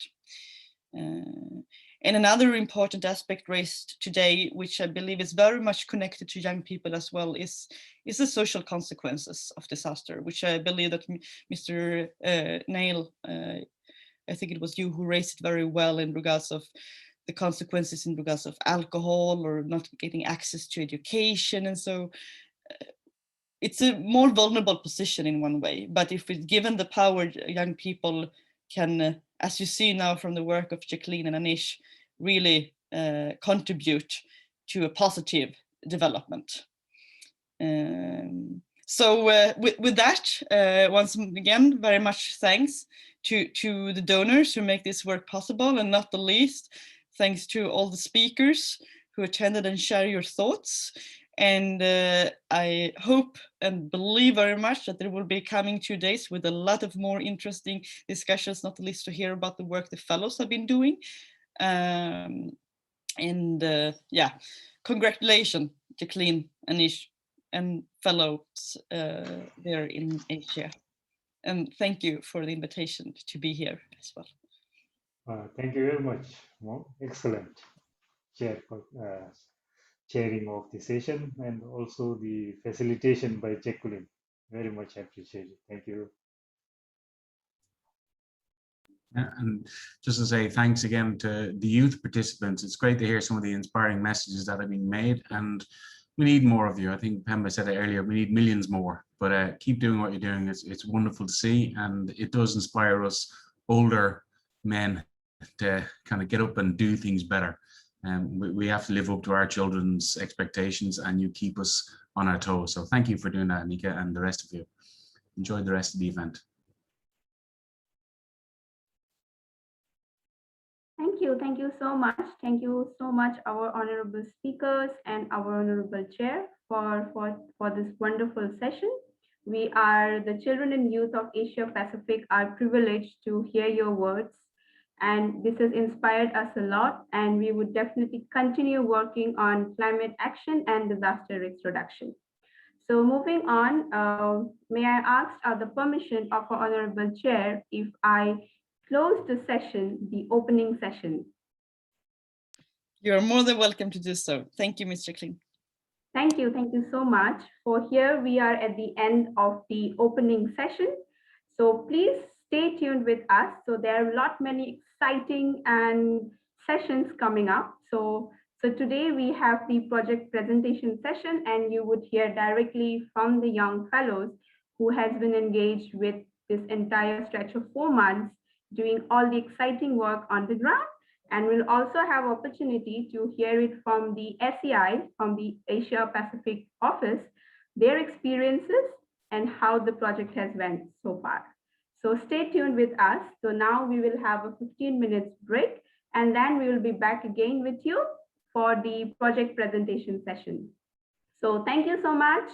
And another important aspect raised today, which I believe is very much connected to young people as well, is the social consequences of disaster, which I believe that Mr. Nail, I think it was you who raised it very well in regards of the consequences in regards of alcohol or not getting access to education. And so it's a more vulnerable position in one way, but if it's given the power, young people can, as you see now from the work of Jacqueline and Anish, really contribute to a positive development. So with that, once again, very much thanks to the donors who make this work possible, and not the least, thanks to all the speakers who attended and share your thoughts. And I hope and believe very much that there will be coming 2 days with a lot of more interesting discussions, not the least to hear about the work the fellows have been doing. Yeah, congratulations, Jacqueline, Anish, and fellows there in Asia. And thank you for the invitation to be here as well. Thank you very much, Mo. Excellent chairing of the session, and also the facilitation by Jacqueline. Very much appreciated. Thank you. Yeah, and just to say thanks again to the youth participants. It's great to hear some of the inspiring messages that are being made, and we need more of you. I think Pemba said it earlier, we need millions more, but keep doing what you're doing. It's wonderful to see, and it does inspire us older men to kind of get up and do things better. We have to live up to our children's expectations, and you keep us on our toes. So thank you for doing that, Anika, and the rest of you. Enjoy the rest of the event. Thank you so much. Thank you so much, our honorable speakers and our honorable chair for this wonderful session. We are the children and youth of Asia Pacific are privileged to hear your words, and this has inspired us a lot, and we would definitely continue working on climate action and disaster risk reduction. So moving on, may I ask the permission of our honorable chair if I close the session, the opening session. You're more than welcome to do so. Thank you, Mr. Kling. Thank you so much. For here, we are at the end of the opening session. So please stay tuned with us. So there are many exciting and sessions coming up. So today we have the project presentation session, and you would hear directly from the young fellows who has been engaged with this entire stretch of 4 months, doing all the exciting work on the ground. And we'll also have opportunity to hear it from the SEI, from the Asia Pacific office, their experiences and how the project has went so far. So stay tuned with us. So now we will have a 15 minutes break, and then we will be back again with you for the project presentation session. So thank you so much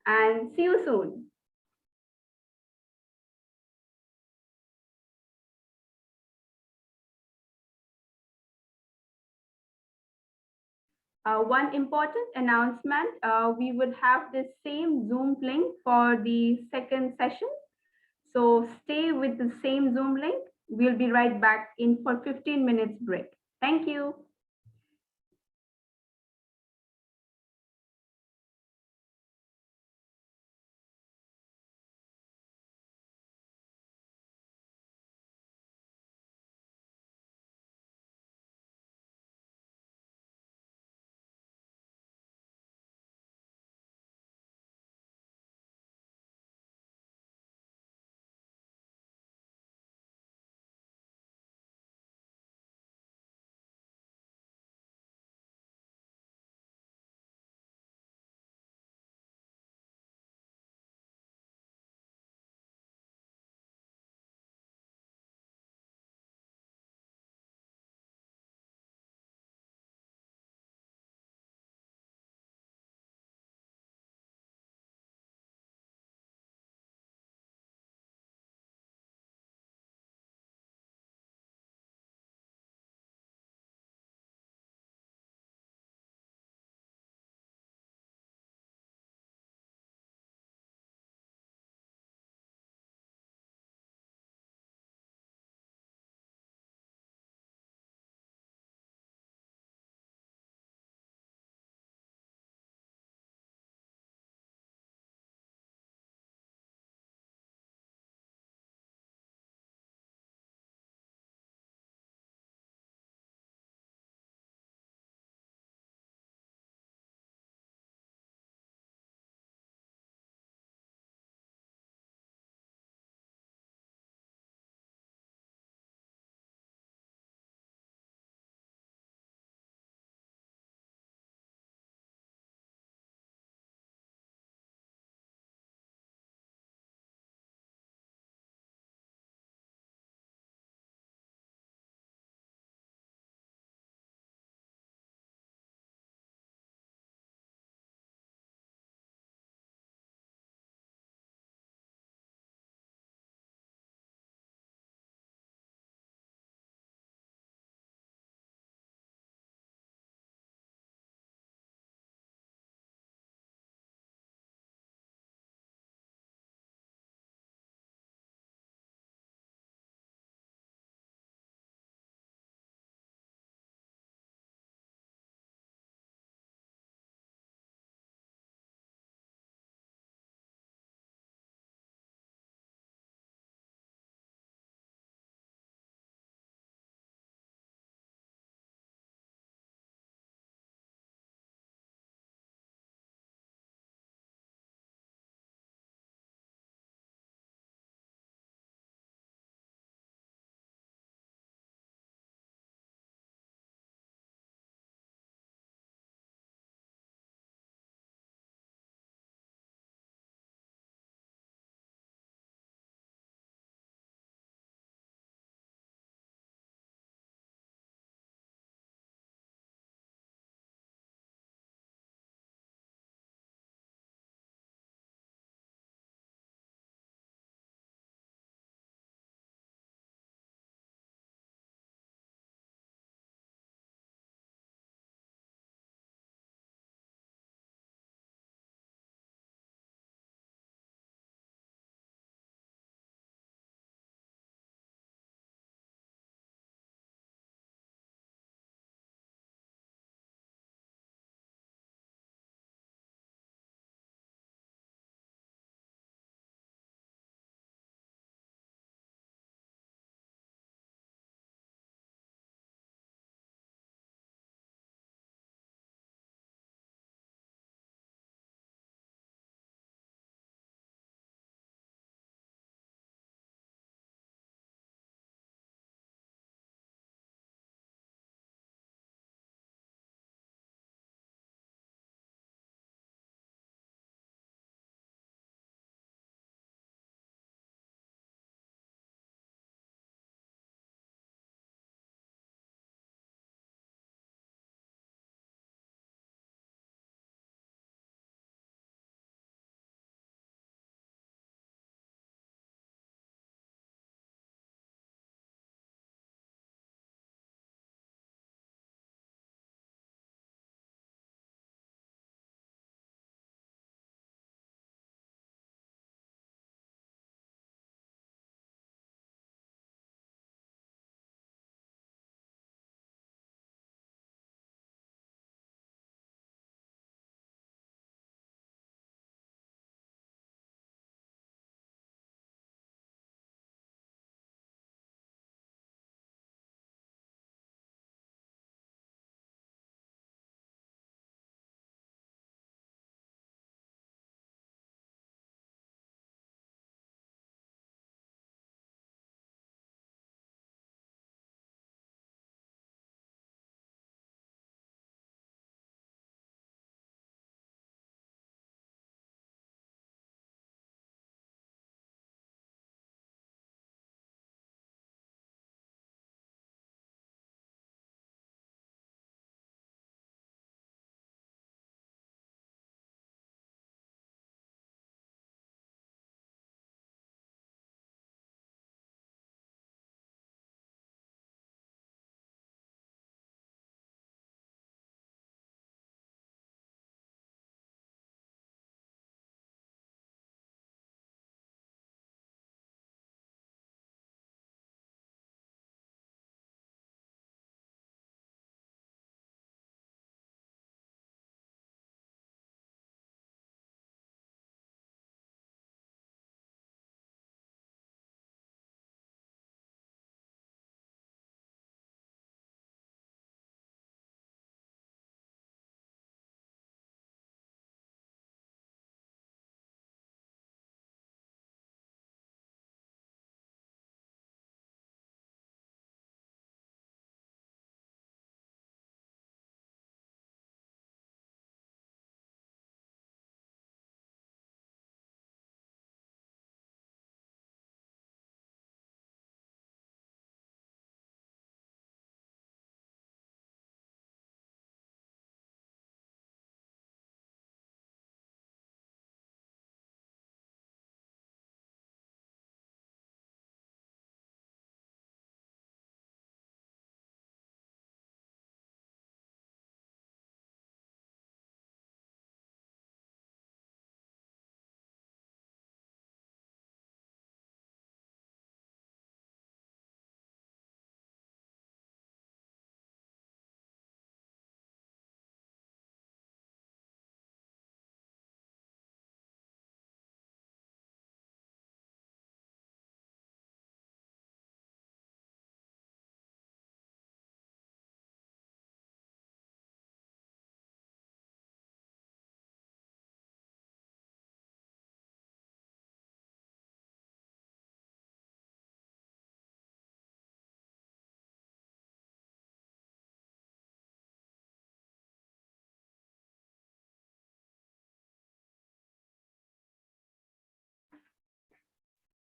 and see you soon. One important announcement, we would have the same Zoom link for the second session. So stay with the same Zoom link. We'll be right back in for 15 minutes break. Thank you.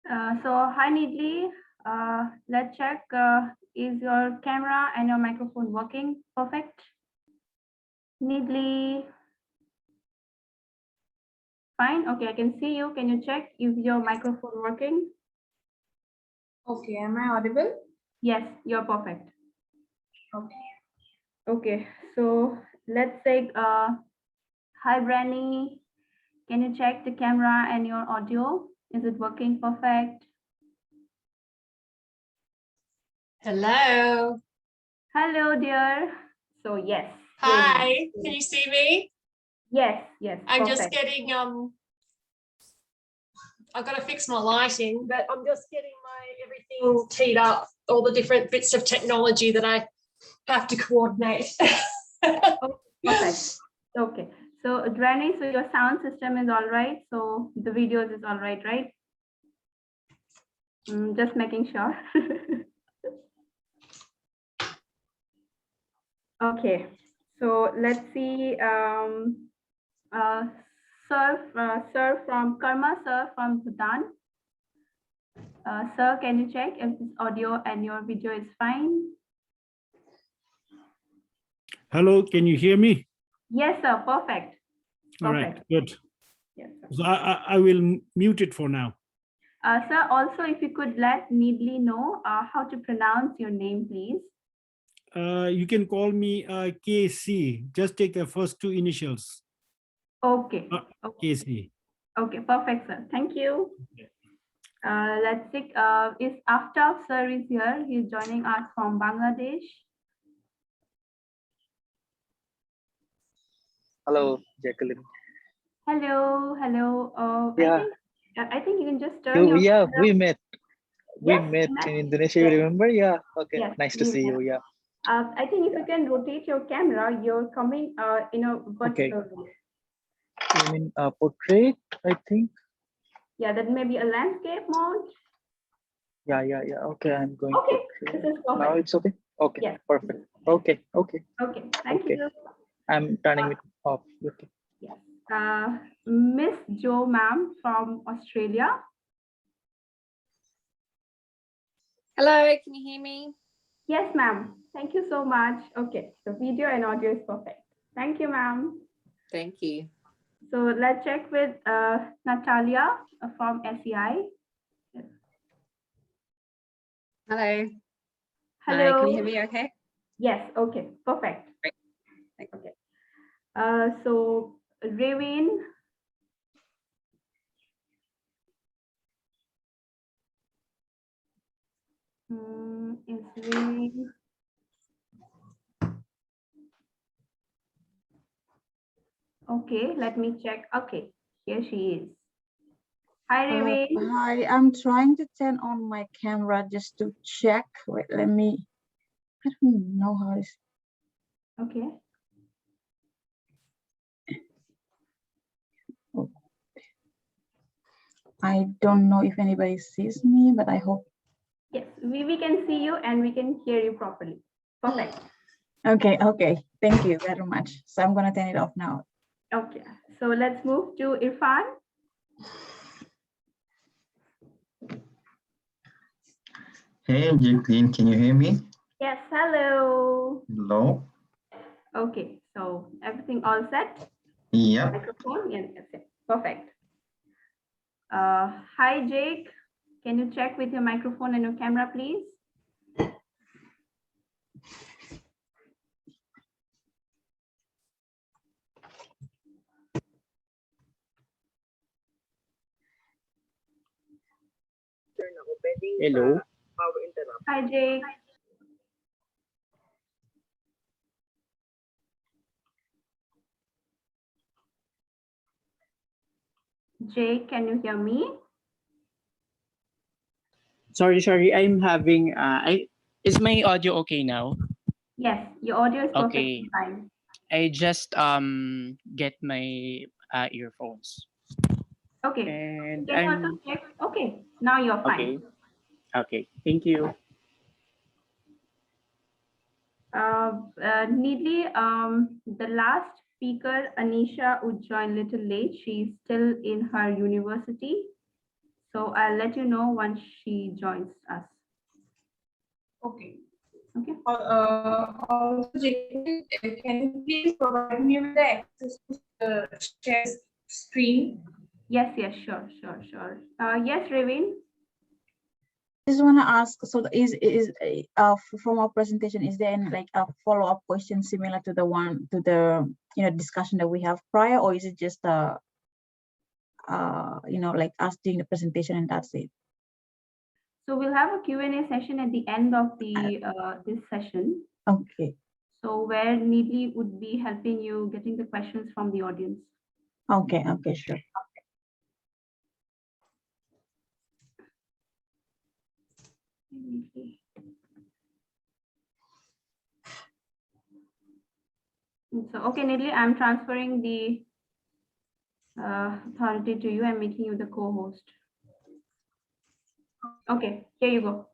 So hi Needly, let's check, is your camera and your microphone working? Perfect. Needly. Fine, okay, I can see you. Can you check if your microphone working? Okay, am I audible? Yes, you're perfect. Okay. Okay, so let's take, hi Branny, can you check the camera and your audio? Is it working perfect? Hello. Hello, dear. So yes. Hi, can you see me? Yes, yes. I'm perfect. just getting I've got to fix my lighting, but I'm just getting my everything teed up, all the different bits of technology that I have to coordinate. Perfect. Okay. So Dranny, so your sound system is all right. So the videos is all right, right? Just making sure. Okay. So let's see. Sir from Karma, sir from Bhutan. Sir, can you check if this audio and your video is fine? Hello, can you hear me? Yes, sir. Perfect. All right, good. Yes, sir. So I will mute it for now. Sir, also, if you could let Needly know how to pronounce your name, please. You can call me KC. Just take the first two initials. Okay. KC. Okay, perfect, sir. Thank you. Let's see. Is Aftab sir is here. He's joining us from Bangladesh. Hello, Jacqueline. Hello, hello. Yeah. I think you can just turn your Yeah, camera. we met. We Yes, met we in met. Indonesia, Yes. you remember? Yeah. Okay. Yes, Nice to we see met. you. Yeah. I think if you can rotate your camera, you're coming in a Okay. vertical way. You mean portrait, I think? Yeah, that may be a landscape mode. Yeah. Okay, I'm going Okay, portrait. this is perfect. Now it's okay? Okay, Yes. perfect. Okay. Okay, thank you. I'm turning it off. Okay. Yes. Miss Jo ma'am from Australia. Hello, can you hear me? Yes, ma'am. Thank you so much. Okay, so video and audio is perfect. Thank you, ma'am. Thank you. So let's check with Natalia from SEI. Yes. Hello. Hello. Hi, can you hear me okay? Yes, okay, perfect. Great. Okay. So Ravin. Is Ravin. Okay, let me check. Okay, here she is. Hi, Ravin. Hi, I'm trying to turn on my camera just to check. Wait, let me. I don't know how this. Okay. Oh. I don't know if anybody sees me, but I hope. Yes, we can see you and we can hear you properly. Perfect. Okay. Thank you very much. So I'm gonna turn it off now. Okay, so let's move to Irfan. Hey, Jacqueline, can you hear me? Yes, hello. Hello? Okay, so everything all set? Yeah. Microphone, yes, that's it. Perfect. Hi, Jake. Can you check with your microphone and your camera, please? Hello. Hi, Jake. Jake, can you hear me? Sorry, I'm having is my audio okay now? Yes, your audio is Okay. perfectly fine. I just get my earphones. Okay. And Can you also check? Okay, now you're fine. Okay, thank you. Needly, the last speaker, Anisha, would join a little late. She's still in her university. So I'll let you know once she joins us. Okay. Okay. Also, Jacqueline, can you please provide me with the access to the share screen? Yes, sure. Yes, Ravin. Just want to ask, so from our presentation, is there any like a follow-up question similar to the one to the discussion that we have prior, or is it just like us doing the presentation and that's it? So we'll have a Q&A session at the end of the this session. Okay. So where Needly would be helping you getting the questions from the audience. Okay, sure. So, okay, Needly, I'm transferring the authority to you. I'm making you the co-host. Okay, here you go.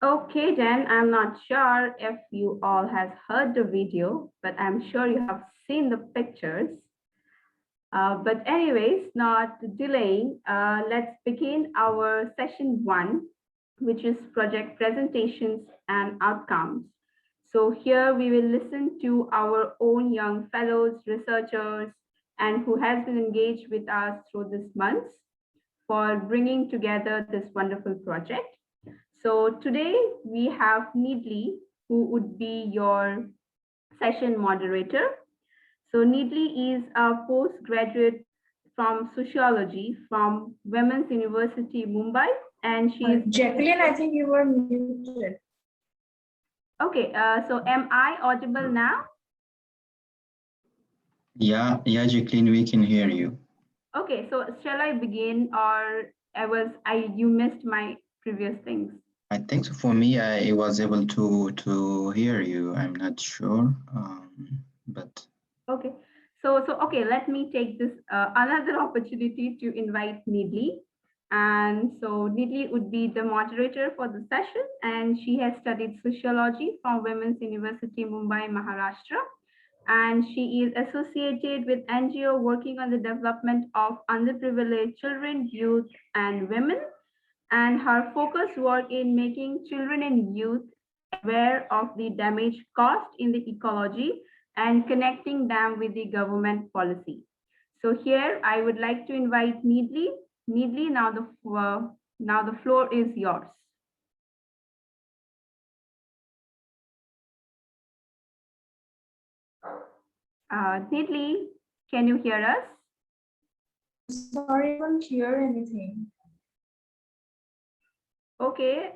Okay, then I'm not sure if you all has heard the video, but I'm sure you have seen the pictures. But anyways, not delaying, let's begin our session 1, which is project presentations and outcomes. So here we will listen to our own young fellows, researchers, and who has been engaged with us through this month for bringing together this wonderful project. So today we have Needly, who would be your session moderator. So Needly is a postgraduate from sociology from Women's University, Mumbai, and she is Jacqueline, I think you were muted. okay. So am I audible now? Yeah, Jacqueline, we can hear you. Okay, so shall I begin, or you missed my previous things? I think so. For me, I was able to hear you. I'm not sure, but Okay, so okay, let me take this another opportunity to invite Needly. And so Needly would be the moderator for the session, and she has studied sociology from Women's University, Mumbai, Maharashtra. And she is associated with NGO working on the development of underprivileged children, youth, and women. And her focus work in making children and youth aware of the damage caused in the ecology and connecting them with the government policy. So here I would like to invite Needly. Needly, now the floor is yours. Needly, can you hear us? Sorry, I don't hear anything. Okay,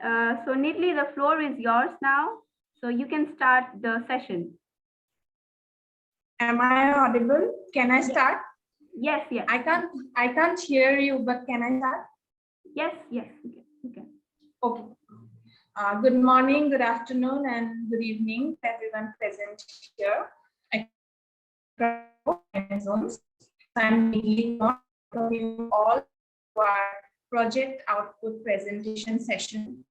so Needly, the floor is yours now. So you can start the session. Am I audible? Can I start? Yes, yes. I can't hear you, but can I start? Yes, yes. Okay. Okay. Good morning, good afternoon, and good evening to everyone present here. I'm Needly, welcome you all to our project output presentation session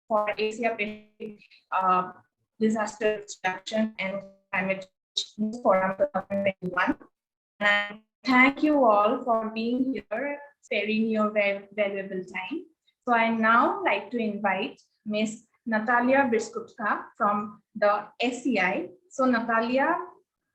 for Asia Pacific Disaster Reduction and Climate Change Forum 2021. And thank you all for being here, sparing your valuable time. So I now like to invite Ms. Natalia Biskutka from the SEI. So Natalia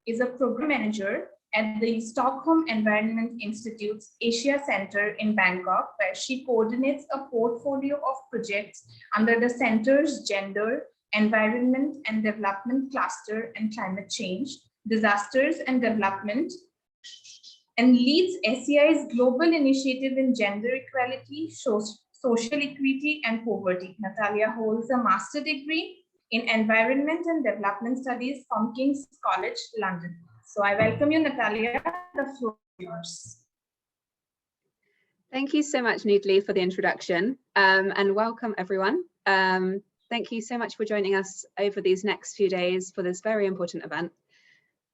is a program manager at the Stockholm Environment Institute's Asia Center in Bangkok, where she coordinates a portfolio of projects under the center's Gender, Environment and Development Cluster and Climate Change, Disasters and Development, and leads SEI's global initiative in gender equality, social equity, and poverty. Natalia holds a master's degree in Environment and Development Studies from King's College, London. So I welcome you, Natalia. The floor is yours. Thank you so much, Needly, for the introduction, and welcome everyone. Thank you so much for joining us over these next few days for this very important event.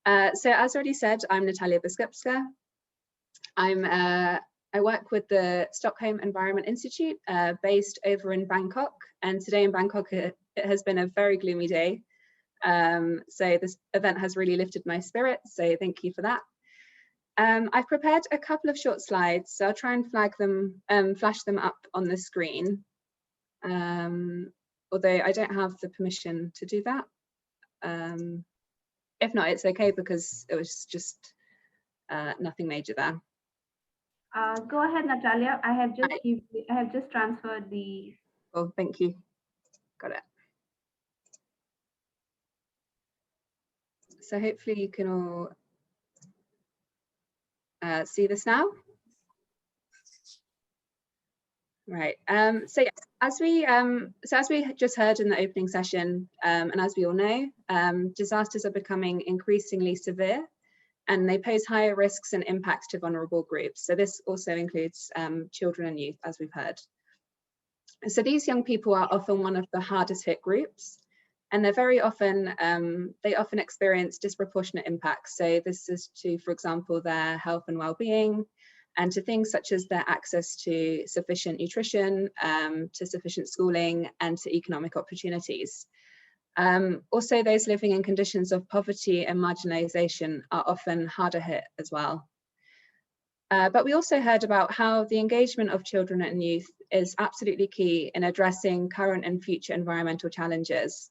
So as already said, I'm Natalia Biskupska. I work with the Stockholm Environment Institute based over in Bangkok, and today in Bangkok it has been a very gloomy day. So this event has really lifted my spirits, so thank you for that. I've prepared a couple of short slides, so I'll try and flash them up on the screen. Although I don't have the permission to do that. If not, it's okay because it was just nothing major there. Go ahead, Natalia. I have just transferred the. Oh, thank you. Got it. So hopefully you can all see this now. Right. So yes, as we just heard in the opening session, and as we all know, disasters are becoming increasingly severe, and they pose higher risks and impacts to vulnerable groups. So this also includes children and youth, as we've heard. So these young people are often one of the hardest hit groups, and they're very often, they often experience disproportionate impacts. So this is to, for example, their health and well-being, and to things such as their access to sufficient nutrition, to sufficient schooling, and to economic opportunities. Also, those living in conditions of poverty and marginalization are often harder hit as well. But we also heard about how the engagement of children and youth is absolutely key in addressing current and future environmental challenges.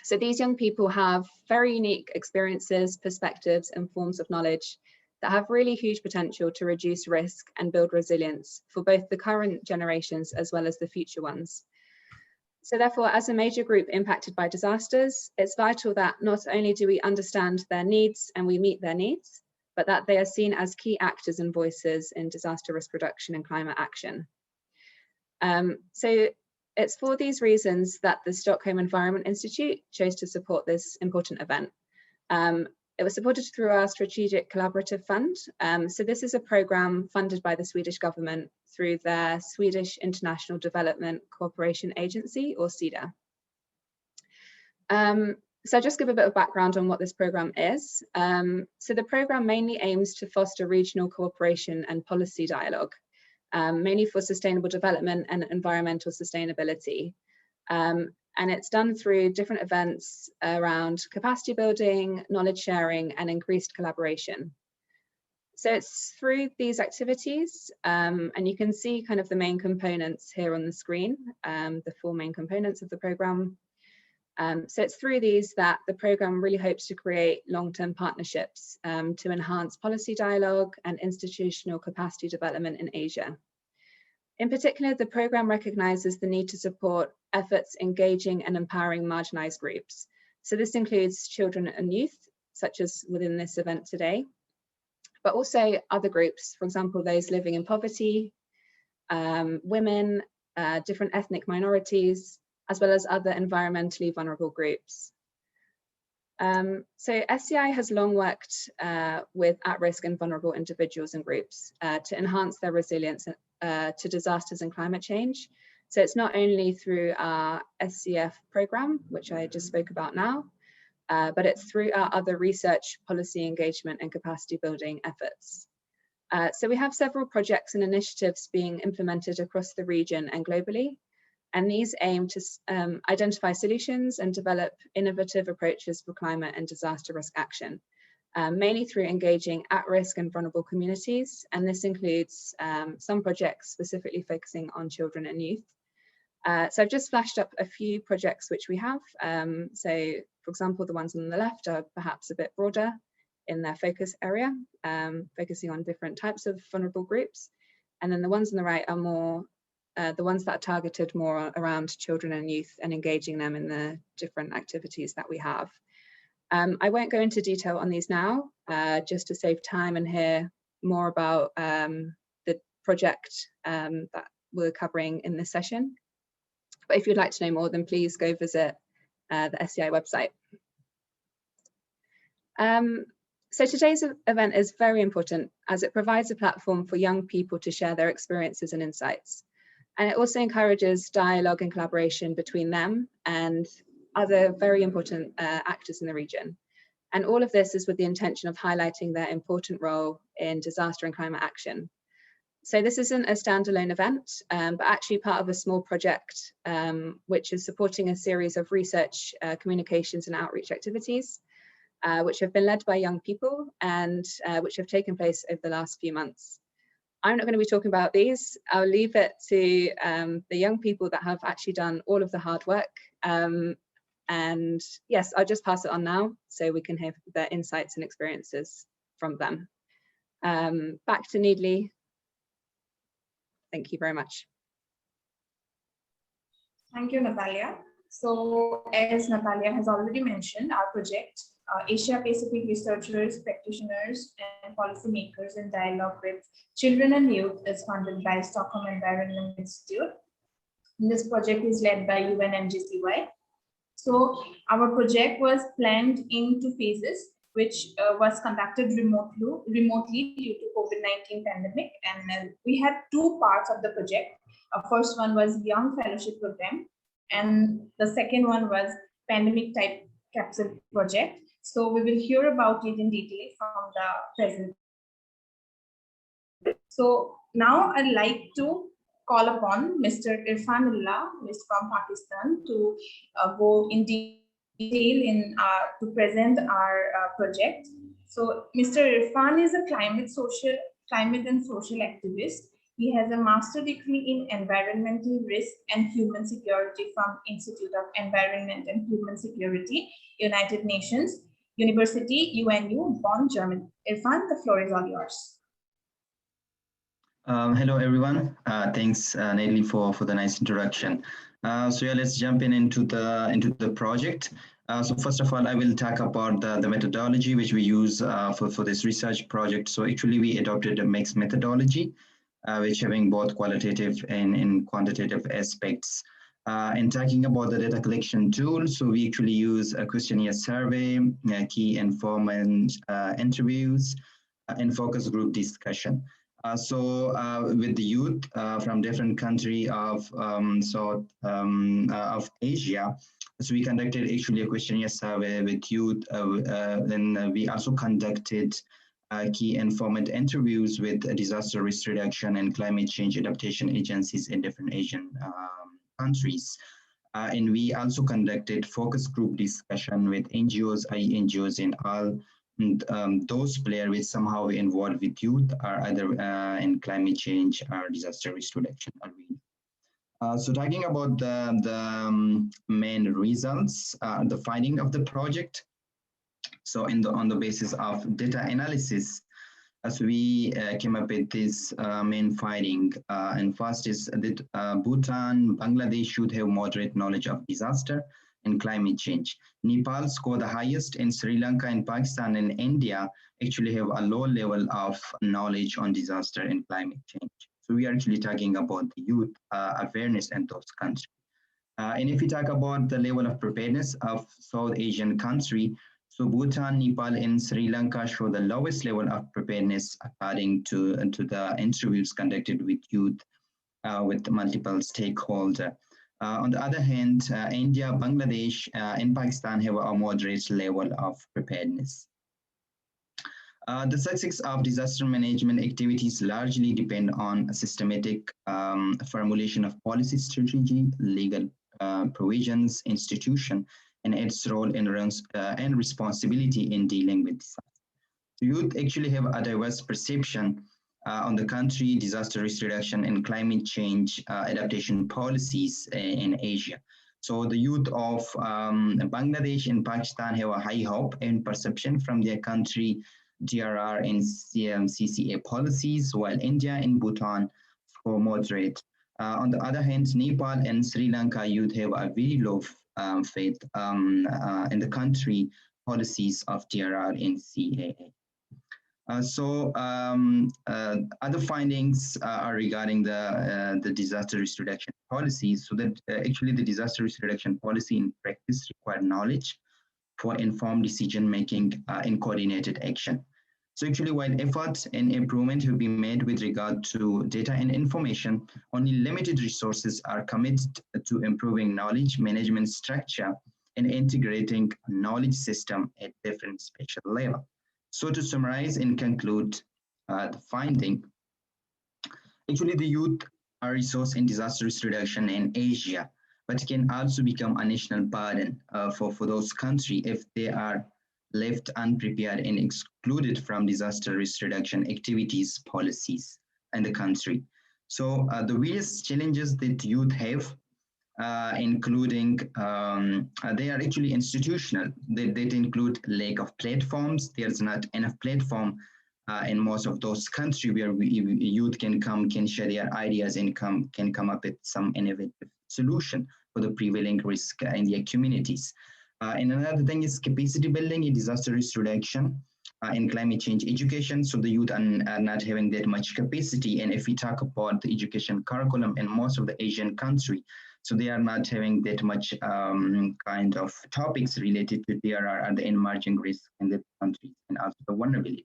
So these young people have very unique experiences, perspectives, and forms of knowledge that have really huge potential to reduce risk and build resilience for both the current generations as well as the future ones. So therefore, as a major group impacted by disasters, it's vital that not only do we understand their needs and we meet their needs, but that they are seen as key actors and voices in disaster risk reduction and climate action. So it's for these reasons that the Stockholm Environment Institute chose to support this important event. It was supported through our Strategic Collaborative Fund. So this is a program funded by the Swedish government through their Swedish International Development Cooperation Agency, or SIDA. So I'll just give a bit of background on what this program is. So the program mainly aims to foster regional cooperation and policy dialogue, mainly for sustainable development and environmental sustainability. And it's done through different events around capacity building, knowledge sharing, and increased collaboration. So it's through these activities, and you can see kind of the main components here on the screen, the 4 main components of the program. So it's through these that the program really hopes to create long-term partnerships to enhance policy dialogue and institutional capacity development in Asia. In particular, the program recognizes the need to support efforts engaging and empowering marginalized groups. So this includes children and youth, such as within this event today, but also other groups, for example, those living in poverty, women, different ethnic minorities, as well as other environmentally vulnerable groups. So SCI has long worked with at-risk and vulnerable individuals and groups to enhance their resilience to disasters and climate change. So it's not only through our SCF program, which I just spoke about now, but it's through our other research, policy engagement, and capacity building efforts. So we have several projects and initiatives being implemented across the region and globally, and these aim to identify solutions and develop innovative approaches for climate and disaster risk action, mainly through engaging at-risk and vulnerable communities. And this includes some projects specifically focusing on children and youth. So I've just flashed up a few projects which we have. So for example, the ones on the left are perhaps a bit broader in their focus area, focusing on different types of vulnerable groups. And then the ones on the right are more the ones that are targeted more around children and youth and engaging them in the different activities that we have. I won't go into detail on these now, just to save time and hear more about the project that we're covering in this session. But if you'd like to know more, then please go visit the SCI website. So today's event is very important as it provides a platform for young people to share their experiences and insights. And it also encourages dialogue and collaboration between them and other very important actors in the region. And all of this is with the intention of highlighting their important role in disaster and climate action. So this isn't a standalone event, but actually part of a small project, which is supporting a series of research, communications and outreach activities, which have been led by young people and which have taken place over the last few months. I'm not going to be talking about these. I'll leave it to the young people that have actually done all of the hard work. And yes, I'll just pass it on now so we can hear their insights and experiences from them. Back to Needley. Thank you very much. Thank you, Natalia. So as Natalia has already mentioned, our project, Asia Pacific researchers, practitioners, and policymakers in dialogue with children and youth is funded by Stockholm Environment Institute. And this project is led by UN MGCY. So our project was planned into phases, which was conducted remotely due to COVID-19 pandemic. And we had 2 parts of the project. First one was Young Fellowship Program, and the second one was Pandemic Type Capsule Project. So we will hear about it in detail from the So now I'd like to call upon Mr. Irfanullah, who is from Pakistan, to go in detail to present our project. So Mr. Irfan is a climate and social activist. He has a master's degree in environmental risk and human security from Institute of Environment and Human Security, United Nations University, UNU, Bonn, Germany. Irfan, the floor is all yours. Hello, everyone. Thanks, Nelly, for the nice introduction. So yeah, let's jump into the project. So first of all, I will talk about the methodology which we use for this research project. So actually, we adopted a mixed methodology, which having both qualitative and quantitative aspects. And talking about the data collection tool, so we actually use a questionnaire survey, key informant interviews, and focus group discussion. With the youth from different countries of Asia, so we conducted actually a questionnaire survey with youth. Then we also conducted key informant interviews with disaster risk reduction and climate change adaptation agencies in different Asian countries. And we also conducted focus group discussion with NGOs, NGOs in all those players which somehow involved with youth are either in climate change or disaster risk reduction arena. So talking about the main results, the finding of the project. So on the basis of data analysis, as we came up with this main finding, and first is that Bhutan, Bangladesh should have moderate knowledge of disaster and climate change. Nepal scored the highest, and Sri Lanka and Pakistan and India actually have a low level of knowledge on disaster and climate change. So we are actually talking about the youth awareness in those countries. And if we talk about the level of preparedness of South Asian country, so Bhutan, Nepal, and Sri Lanka show the lowest level of preparedness according to the interviews conducted with youth with multiple stakeholders. On the other hand, India, Bangladesh, and Pakistan have a moderate level of preparedness. The success of disaster management activities largely depend on a systematic formulation of policy strategy, legal provisions, institution, and its role and responsibility in dealing with disaster. So youth actually have a diverse perception on the country, disaster risk reduction, and climate change adaptation policies in Asia. So the youth of Bangladesh and Pakistan have a high hope and perception from their country DRR and CCA policies, while India and Bhutan score moderate. On the other hand, Nepal and Sri Lanka youth have a very low faith in the country policies of DRR and CAA. Other findings are regarding the disaster risk reduction policies. So that actually the disaster risk reduction policy in practice require knowledge for informed decision making and coordinated action. So actually, while efforts and improvement have been made with regard to data and information, only limited resources are committed to improving knowledge management structure and integrating knowledge system at different spatial level. So to summarize and conclude the finding, actually the youth are resource in disaster risk reduction in Asia, but can also become a national burden for those countries if they are left unprepared and excluded from disaster risk reduction activities policies in the country. So the various challenges that youth have, including they are actually institutional. They include lack of platforms. There's not enough platform in most of those countries where youth can share their ideas and can come up with some innovative solution for the prevailing risk in their communities. And another thing is capacity building in disaster risk reduction in climate change education. So the youth are not having that much capacity. And if we talk about the education curriculum in most of the Asian countries, so they are not having that much kind of topics related to DRR and the emerging risks in the countries and also the vulnerabilities.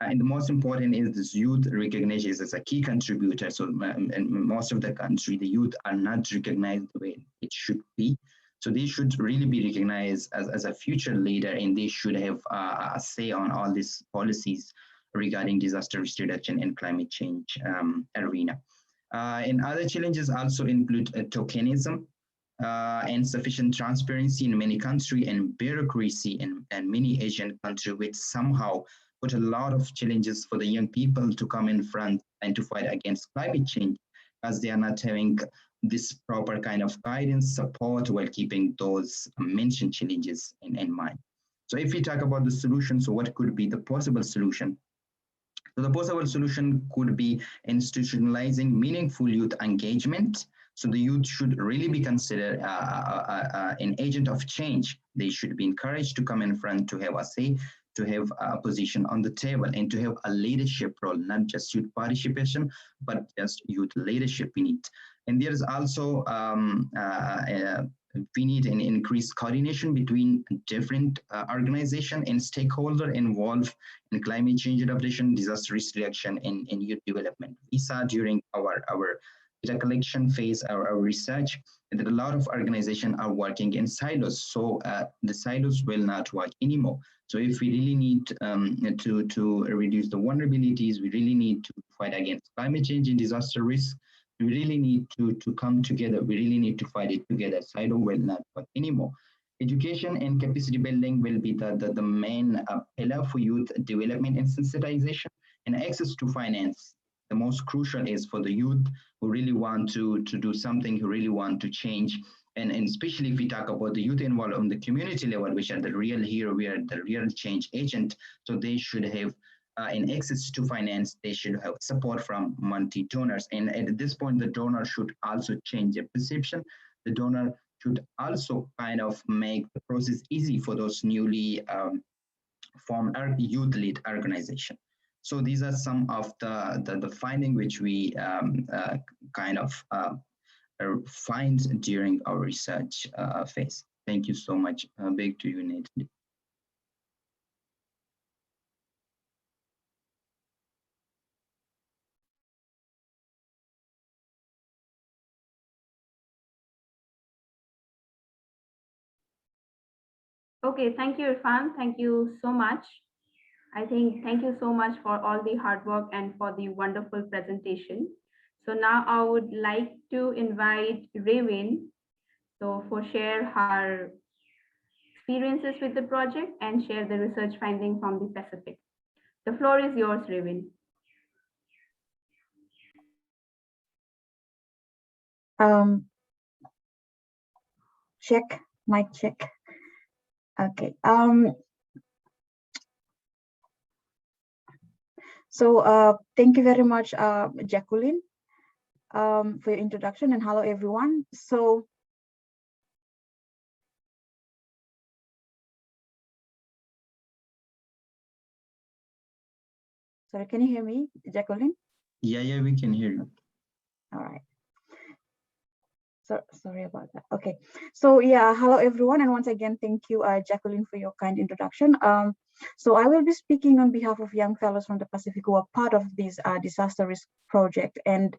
And the most important is this youth recognition as a key contributor. So in most of the country, the youth are not recognized the way it should be. So they should really be recognized as a future leader, and they should have a say on all these policies regarding disaster risk reduction and climate change arena. And other challenges also include tokenism, insufficient transparency in many countries, and bureaucracy in many Asian countries, which somehow put a lot of challenges for the young people to come in front and to fight against climate change, as they are not having this proper kind of guidance, support, while keeping those mentioned challenges in mind. So if we talk about the solution, so what could be the possible solution? So the possible solution could be institutionalizing meaningful youth engagement. So the youth should really be considered an agent of change. They should be encouraged to come in front, to have a say, to have a position on the table, and to have a leadership role, not just youth participation, but just youth leadership we need. And there's also, we need an increased coordination between different organizations and stakeholders involved in climate change adaptation, disaster risk reduction, and youth development. We saw during our data collection phase, our research, that a lot of organizations are working in silos. So the silos will not work anymore. So if we really need to reduce the vulnerabilities, we really need to fight against climate change and disaster risk, we really need to come together. We really need to fight it together. Silo will not work anymore. Education and capacity building will be the main pillar for youth development and sensitization, and access to finance. The most crucial is for the youth who really want to do something, who really want to change. And especially if we talk about the youth involved on the community level, which are the real hero, we are the real change agent. So they should have in access to finance, they should have support from multi-donors. And at this point, the donor should also change their perception. The donor should also kind of make the process easy for those newly formed youth-led organization. So these are some of the findings which we kind of find during our research phase. Thank you so much. Back to you, Nathan. Okay, thank you, Irfan. Thank you so much. I think thank you so much for all the hard work and for the wonderful presentation. So now I would like to invite Rewin for share her experiences with the project and share the research finding from the Pacific. The floor is yours, Rewin. Check, mic check. Okay. So thank you very much, Jacqueline, for your introduction, and hello everyone. So sorry, can you hear me, Jacqueline? Yeah, we can hear you. All right. So sorry about that. Okay. So yeah, hello everyone, and once again, thank you, Jacqueline, for your kind introduction. So I will be speaking on behalf of young fellows from the Pacific who are part of this disaster risk project, and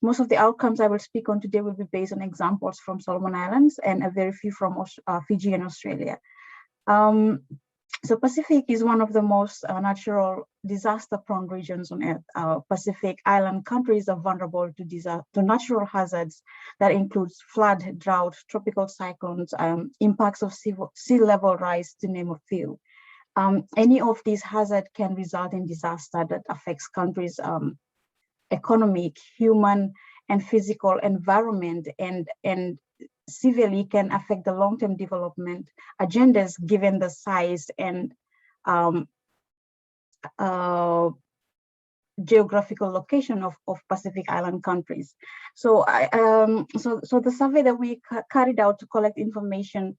most of the outcomes I will speak on today will be based on examples from Solomon Islands and a very few from Fiji and Australia. So Pacific is one of the most natural disaster-prone regions on Earth. Pacific island countries are vulnerable to natural hazards that includes flood, drought, tropical cyclones, impacts of sea level rise, to name a few. Any of these hazards can result in disaster that affects countries' economic, human, and physical environment, and severely can affect the long-term development agendas given the size and geographical location of Pacific Island countries. So so the survey that we carried out to collect information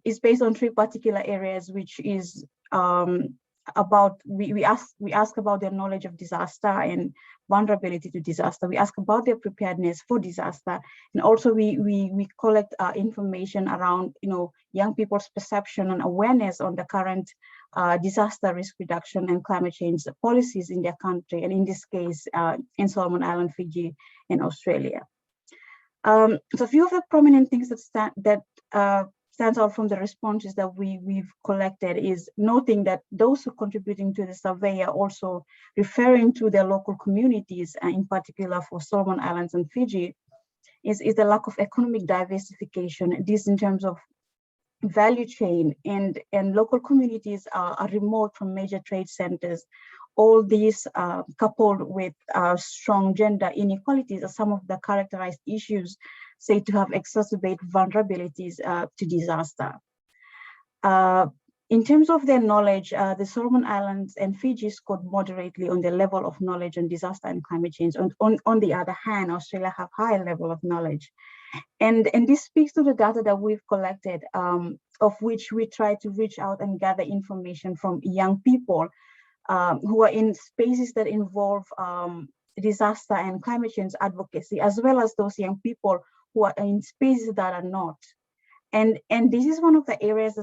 is based on 3 particular areas, which is about we ask about their knowledge of disaster and vulnerability to disaster. We ask about their preparedness for disaster, and also we collect information around young people's perception and awareness on the current disaster risk reduction and climate change policies in their country, and in this case in Solomon Island, Fiji, and Australia. So a few of the prominent things that stands out from the responses that we've collected is noting that those who are contributing to the survey are also referring to their local communities, and in particular for Solomon Islands and Fiji, is the lack of economic diversification. This in terms of value chain, and local communities are remote from major trade centers. All these coupled with strong gender inequalities are some of the characterized issues said to have exacerbated vulnerabilities to disaster. In terms of their knowledge, the Solomon Islands and Fiji scored moderately on the level of knowledge on disaster and climate change. On the other hand, Australia have higher level of knowledge. And this speaks to the data that we've collected, of which we try to reach out and gather information from young people who are in spaces that involve disaster and climate change advocacy, as well as those young people who are in spaces that are not. And this is one of the areas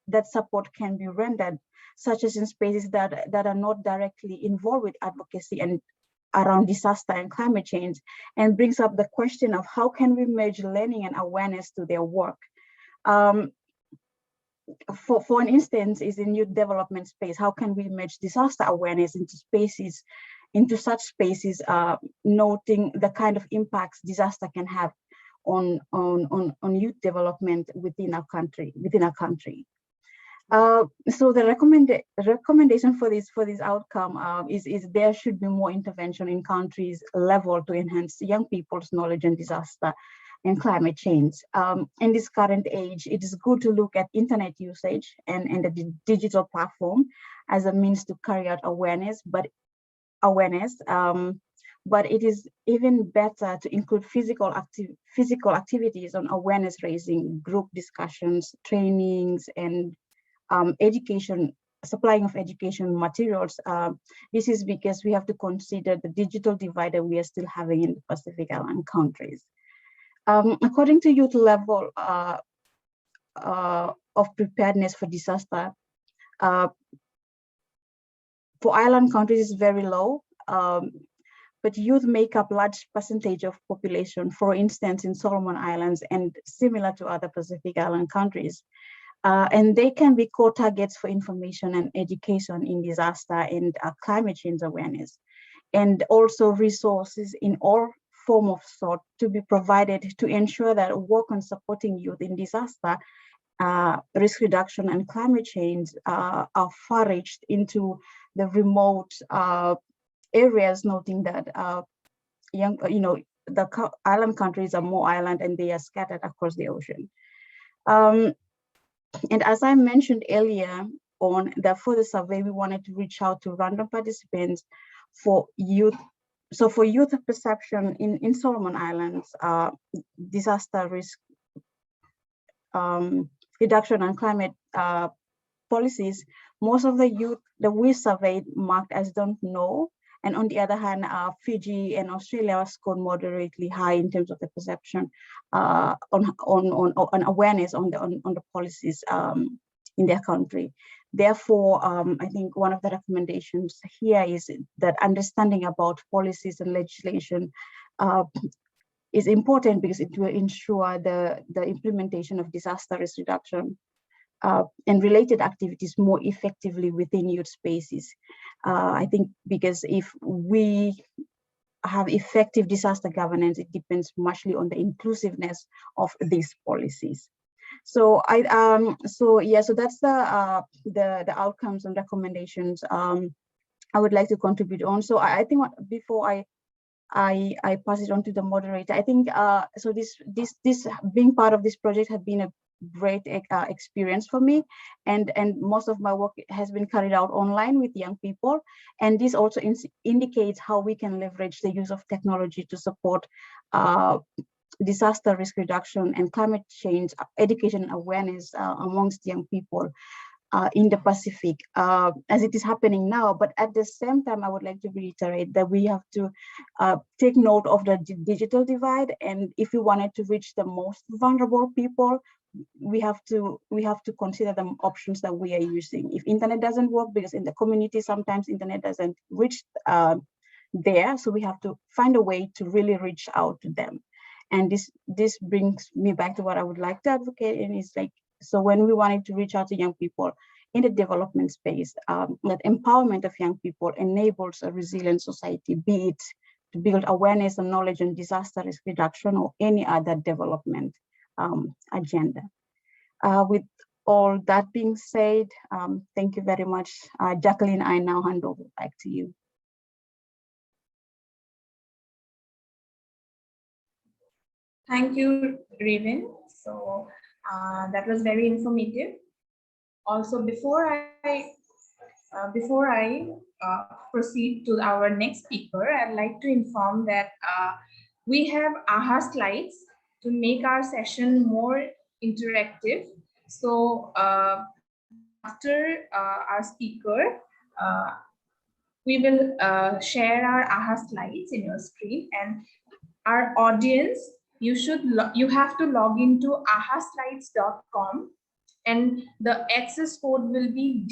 that support can be rendered, such as in spaces that are not directly involved with advocacy and around disaster and climate change, and brings up the question of how can we merge learning and awareness to their work. For an instance, is in youth development space, how can we merge disaster awareness into such spaces, noting the kind of impacts disaster can have on youth development within our country. So the recommendation for this outcome is there should be more intervention in countries level to enhance young people's knowledge on disaster and climate change. In this current age, it is good to look at internet usage and the digital platform as a means to carry out awareness, but it is even better to include physical activities on awareness raising, group discussions, trainings, and supplying of education materials. This is because we have to consider the digital divide that we are still having in the Pacific Island countries. According to youth level of preparedness for disaster, for island countries is very low, but youth make up large percentage of population, for instance, in Solomon Islands and similar to other Pacific Island countries. And they can be core targets for information and education in disaster and climate change awareness, and also resources in all form of sort to be provided to ensure that work on supporting youth in disaster, risk reduction and climate change are far-reached into the remote areas, noting that the island countries are more island and they are scattered across the ocean. And as I mentioned earlier for the survey, we wanted to reach out to random participants for youth. So for youth perception in Solomon Islands, disaster risk reduction and climate policies, most of the youth that we surveyed marked as don't know. And on the other hand, Fiji and Australia scored moderately high in terms of the perception on awareness on the policies in their country. Therefore, I think one of the recommendations here is that understanding about policies and legislation is important because it will ensure the implementation of disaster risk reduction and related activities more effectively within youth spaces. I think because if we have effective disaster governance, it depends muchly on the inclusiveness of these policies. So so that's the outcomes and recommendations I would like to contribute on. So I think before I pass it on to the moderator, I think so this being part of this project has been a great experience for me, and most of my work has been carried out online with young people, and this also indicates how we can leverage the use of technology to support disaster risk reduction and climate change education and awareness amongst young people in the Pacific, as it is happening now. But at the same time, I would like to reiterate that we have to take note of the digital divide, and if we wanted to reach the most vulnerable people, we have to consider the options that we are using. If internet doesn't work, because in the community sometimes internet doesn't reach there, so we have to find a way to really reach out to them. And this brings me back to what I would like to advocate, and it's like So when we wanted to reach out to young people in the development space, that empowerment of young people enables a resilient society, be it to build awareness and knowledge on disaster risk reduction or any other development agenda. With all that being said, thank you very much. Jacqueline, I now hand over back to you. Thank you, Raven. So that was very informative. Also, before I proceed to our next speaker, I'd like to inform that we have AHA slides to make our session more interactive. So after our speaker, we will share our AHA slides in your screen, and our audience, you have to log into ahaslides.com, and the access code will be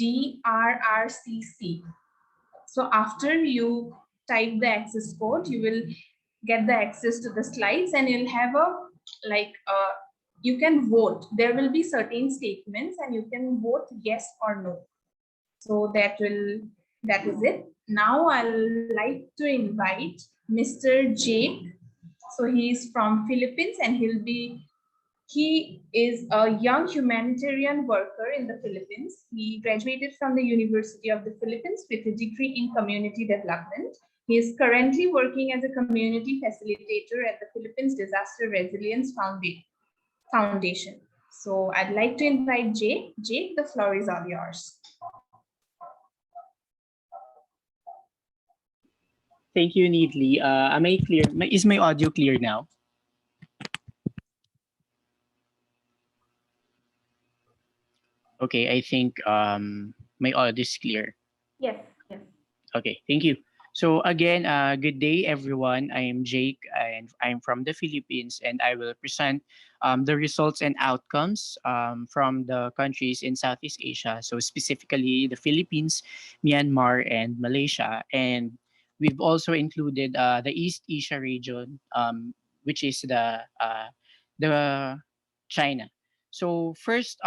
DRRCC. So after you type the access code, you will get the access to the slides, and you'll have you can vote. There will be certain statements and you can vote yes or no. So that is it. Now I'll like to invite Mr. Jake. So he's from Philippines, and he is a young humanitarian worker in the Philippines. He graduated from the University of the Philippines with a degree in community development. He is currently working as a community facilitator at the Philippines Disaster Resilience Foundation. So I'd like to invite Jake. Jake, the floor is all yours. Thank you, Needly. Am I clear? Is my audio clear now? Okay, I think my audio is clear. Yes, yes. Okay, thank you. So again, good day, everyone. I am Jake, and I'm from the Philippines, and I will present the results and outcomes from the countries in Southeast Asia. So specifically the Philippines, Myanmar, and Malaysia. And we've also included the East Asia region, which is the China. So first,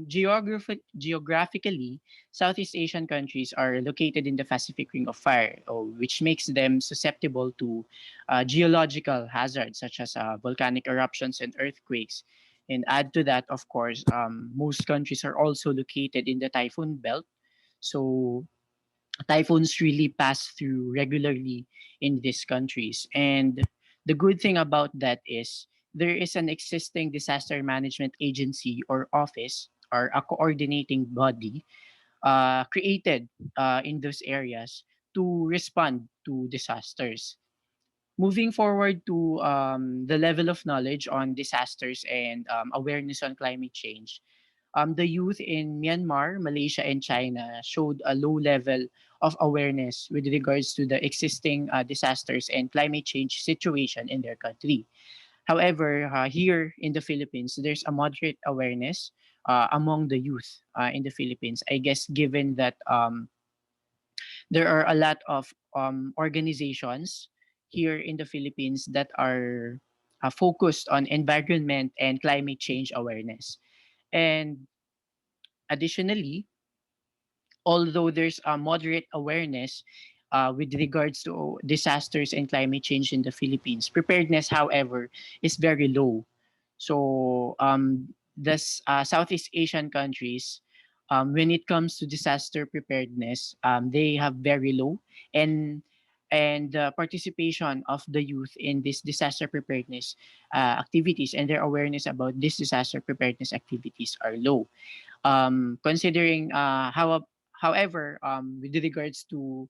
geographically, Southeast Asian countries are located in the Pacific Ring of Fire, which makes them susceptible to geological hazards such as volcanic eruptions and earthquakes. And add to that, of course, most countries are also located in the typhoon belt. So typhoons really pass through regularly in these countries. And the good thing about that is there is an existing disaster management agency or office or a coordinating body created in those areas to respond to disasters. Moving forward to the level of knowledge on disasters and awareness on climate change, the youth in Myanmar, Malaysia, and China showed a low level of awareness with regards to the existing disasters and climate change situation in their country. However, here in the Philippines, there's a moderate awareness among the youth in the Philippines. I guess given that there are a lot of organizations here in the Philippines that are focused on environment and climate change awareness. And additionally, although there's a moderate awareness with regards to disasters and climate change in the Philippines, preparedness, however, is very low. So the Southeast Asian countries, when it comes to disaster preparedness, they have very low, and the participation of the youth in this disaster preparedness activities and their awareness about this disaster preparedness activities are low. Considering however, with regards to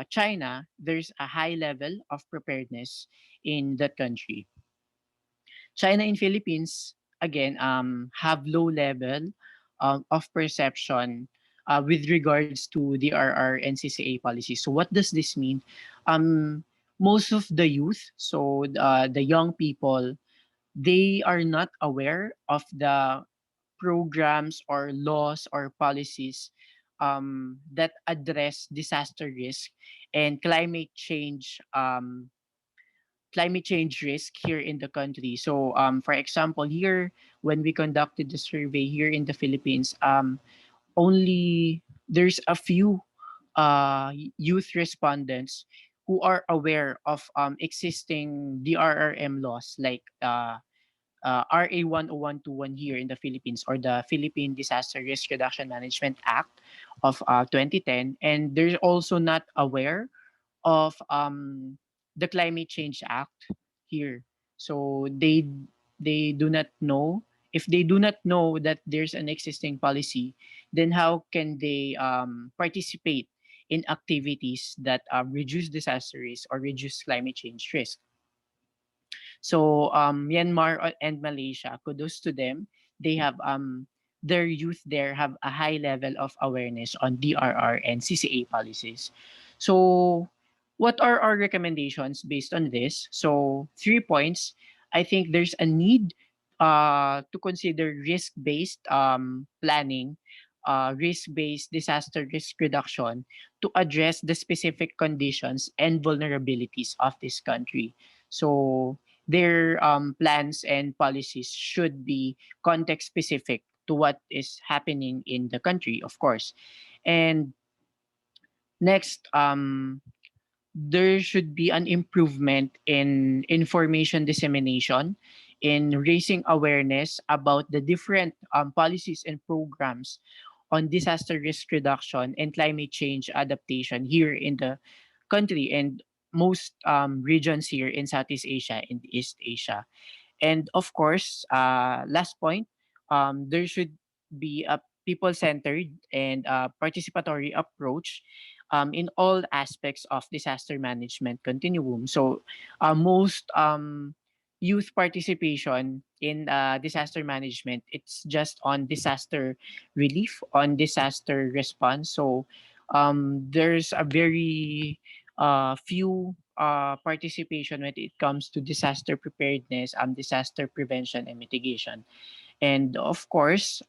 China, there's a high level of preparedness in that country. China and Philippines, again, have low level of perception with regards to the RR and CCA policy. So what does this mean? Most of the youth, so the young people, they are not aware of the programs or laws or policies that address disaster risk and climate change climate change risk here in the country. So, for example, here, when we conducted the survey here in the Philippines, only there's a few youth respondents who are aware of existing DRRM laws like RA 10121 here in the Philippines, or the Philippine Disaster Risk Reduction Management Act of 2010. And they're also not aware of the Climate Change Act here. So they do not know. If they do not know that there's an existing policy, then how can they participate in activities that reduce disaster risk or reduce climate change risk? So Myanmar and Malaysia, kudos to them. They have their youth there have a high level of awareness on DRR and CCA policies. So what are our recommendations based on this? So 3 points. I think there's a need to consider risk-based planning, risk-based disaster risk reduction to address the specific conditions and vulnerabilities of this country. So their plans and policies should be context specific to what is happening in the country, of course. And next, there should be an improvement in information dissemination, in raising awareness about the different policies and programs on disaster risk reduction and climate change adaptation here in the country and most regions here in Southeast Asia and East Asia. And of course, last point, there should be a people-centered and participatory approach in all aspects of disaster management continuum. So most youth participation in disaster management, it's just on disaster relief, on disaster response. So there's a very few participation when it comes to disaster preparedness, disaster prevention and mitigation. And of course,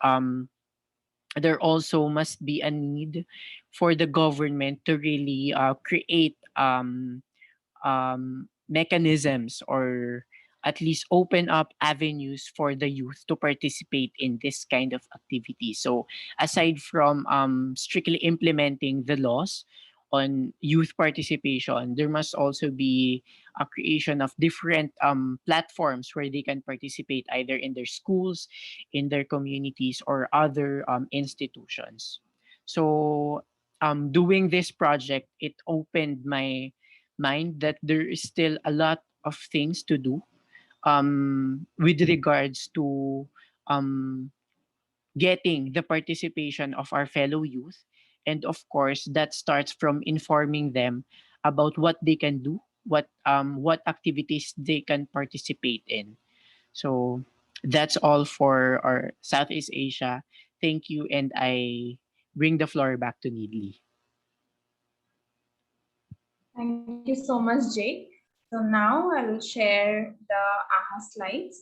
there also must be a need for the government to really create mechanisms, or at least open up avenues for the youth to participate in this kind of activity. So aside from strictly implementing the laws on youth participation, there must also be a creation of different platforms where they can participate either in their schools, in their communities, or other institutions. So doing this project, it opened my mind that there is still a lot of things to do with regards to getting the participation of our fellow youth. And of course, that starts from informing them about what they can do, what activities they can participate in. So that's all for our Southeast Asia. Thank you, and I bring the floor back to Needly. Thank you so much, Jake. So now I will share the AHA slides.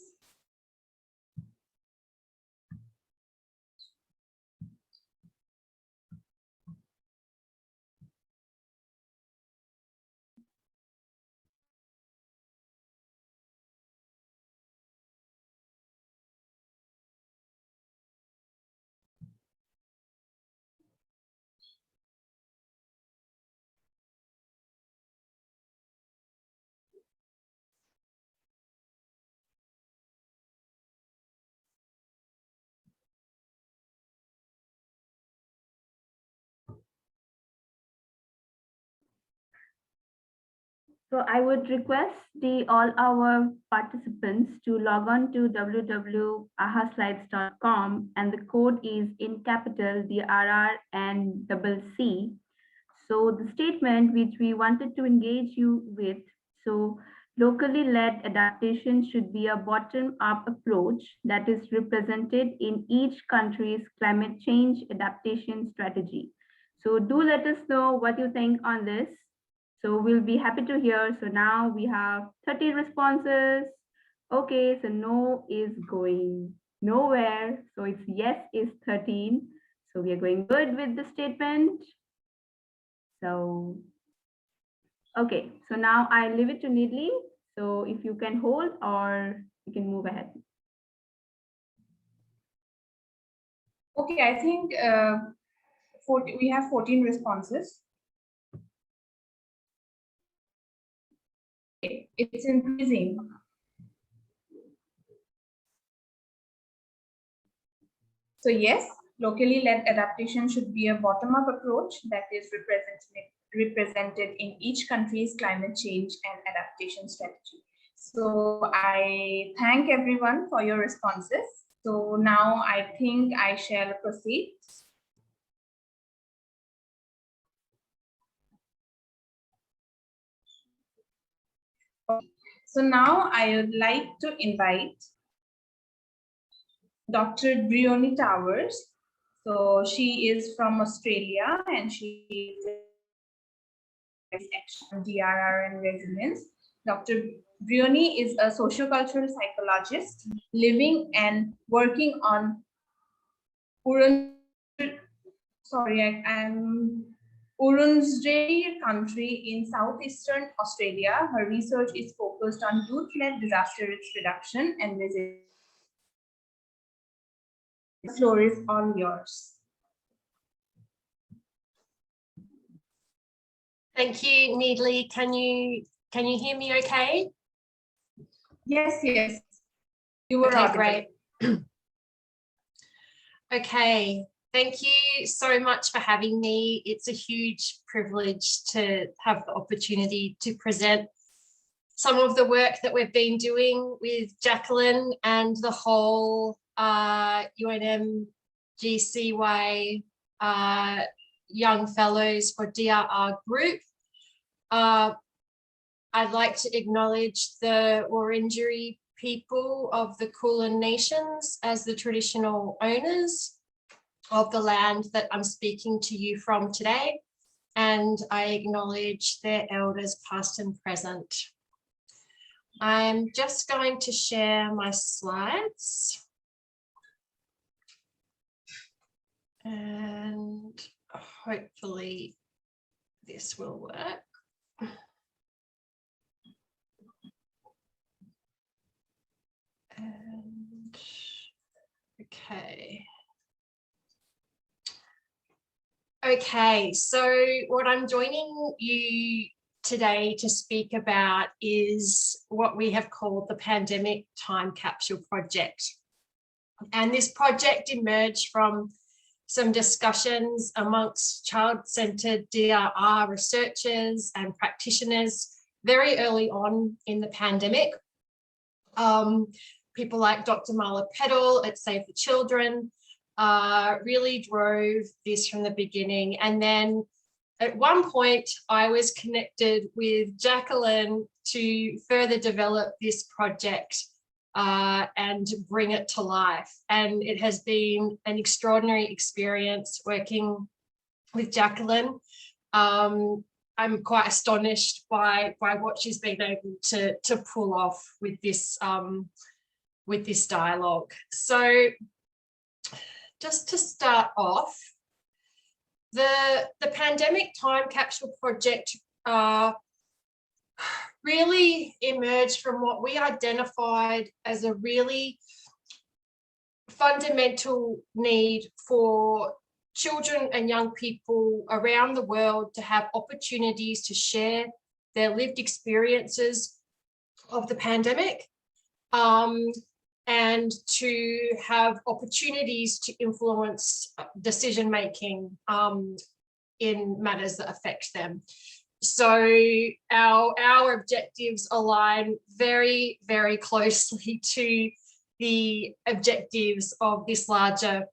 So I would request all our participants to log on to www.ahaslides.com, and the code is in capital DRR and double C. So the statement which we wanted to engage you with, so locally led adaptation should be a bottom-up approach that is represented in each country's climate change adaptation strategy. So do let us know what you think on this. So we'll be happy to hear. So now we have 30 responses. Okay, so no is going nowhere. So it's yes is 13. So we are going good with the statement. So, okay, so now I leave it to Needly. So if you can hold, or you can move ahead. Okay, I think we have 14 responses. It's increasing. So yes, locally led adaptation should be a bottom-up approach that is represented in each country's climate change and adaptation strategy. So I thank everyone for your responses. So now I think I shall proceed. So now I would like to invite Dr. Briony Towers. So she is from Australia and she is on DRR and resilience. Dr. Briony is a sociocultural psychologist living and working on Wurundjeri country in southeastern Australia. Her research is focused on youth-led disaster risk reduction and resilience. The floor is all yours. Thank you, Needley. Can you hear me okay? Yes, yes. You were okay, audible. Great. Okay, thank you so much for having me. It's a huge privilege to have the opportunity to present some of the work that we've been doing with Jacqueline and the whole UNMGCY Young Fellows for DRR group. I'd like to acknowledge the Wurundjeri people of the Kulin Nations as the traditional owners of the land that I'm speaking to you from today, and I acknowledge their elders past and present. I'm just going to share my slides and hopefully this will work. And okay. Okay, so what I'm joining you today to speak about is what we have called the Pandemic Time Capsule Project. And this project emerged from some discussions amongst child-centered DRR researchers and practitioners very early on in the pandemic. People like Dr. Marla Peddle at Save the Children really drove this from the beginning. And then at one point, I was connected with Jacqueline to further develop this project and bring it to life. And it has been an extraordinary experience working with Jacqueline. I'm quite astonished by what she's been able to pull off with this dialogue. So just to start off, the Pandemic Time Capsule Project really emerged from what we identified as a really fundamental need for children and young people around the world to have opportunities to share their lived experiences of the pandemic, and to have opportunities to influence decision-making in matters that affect them. So our objectives align very, very closely to the objectives of this larger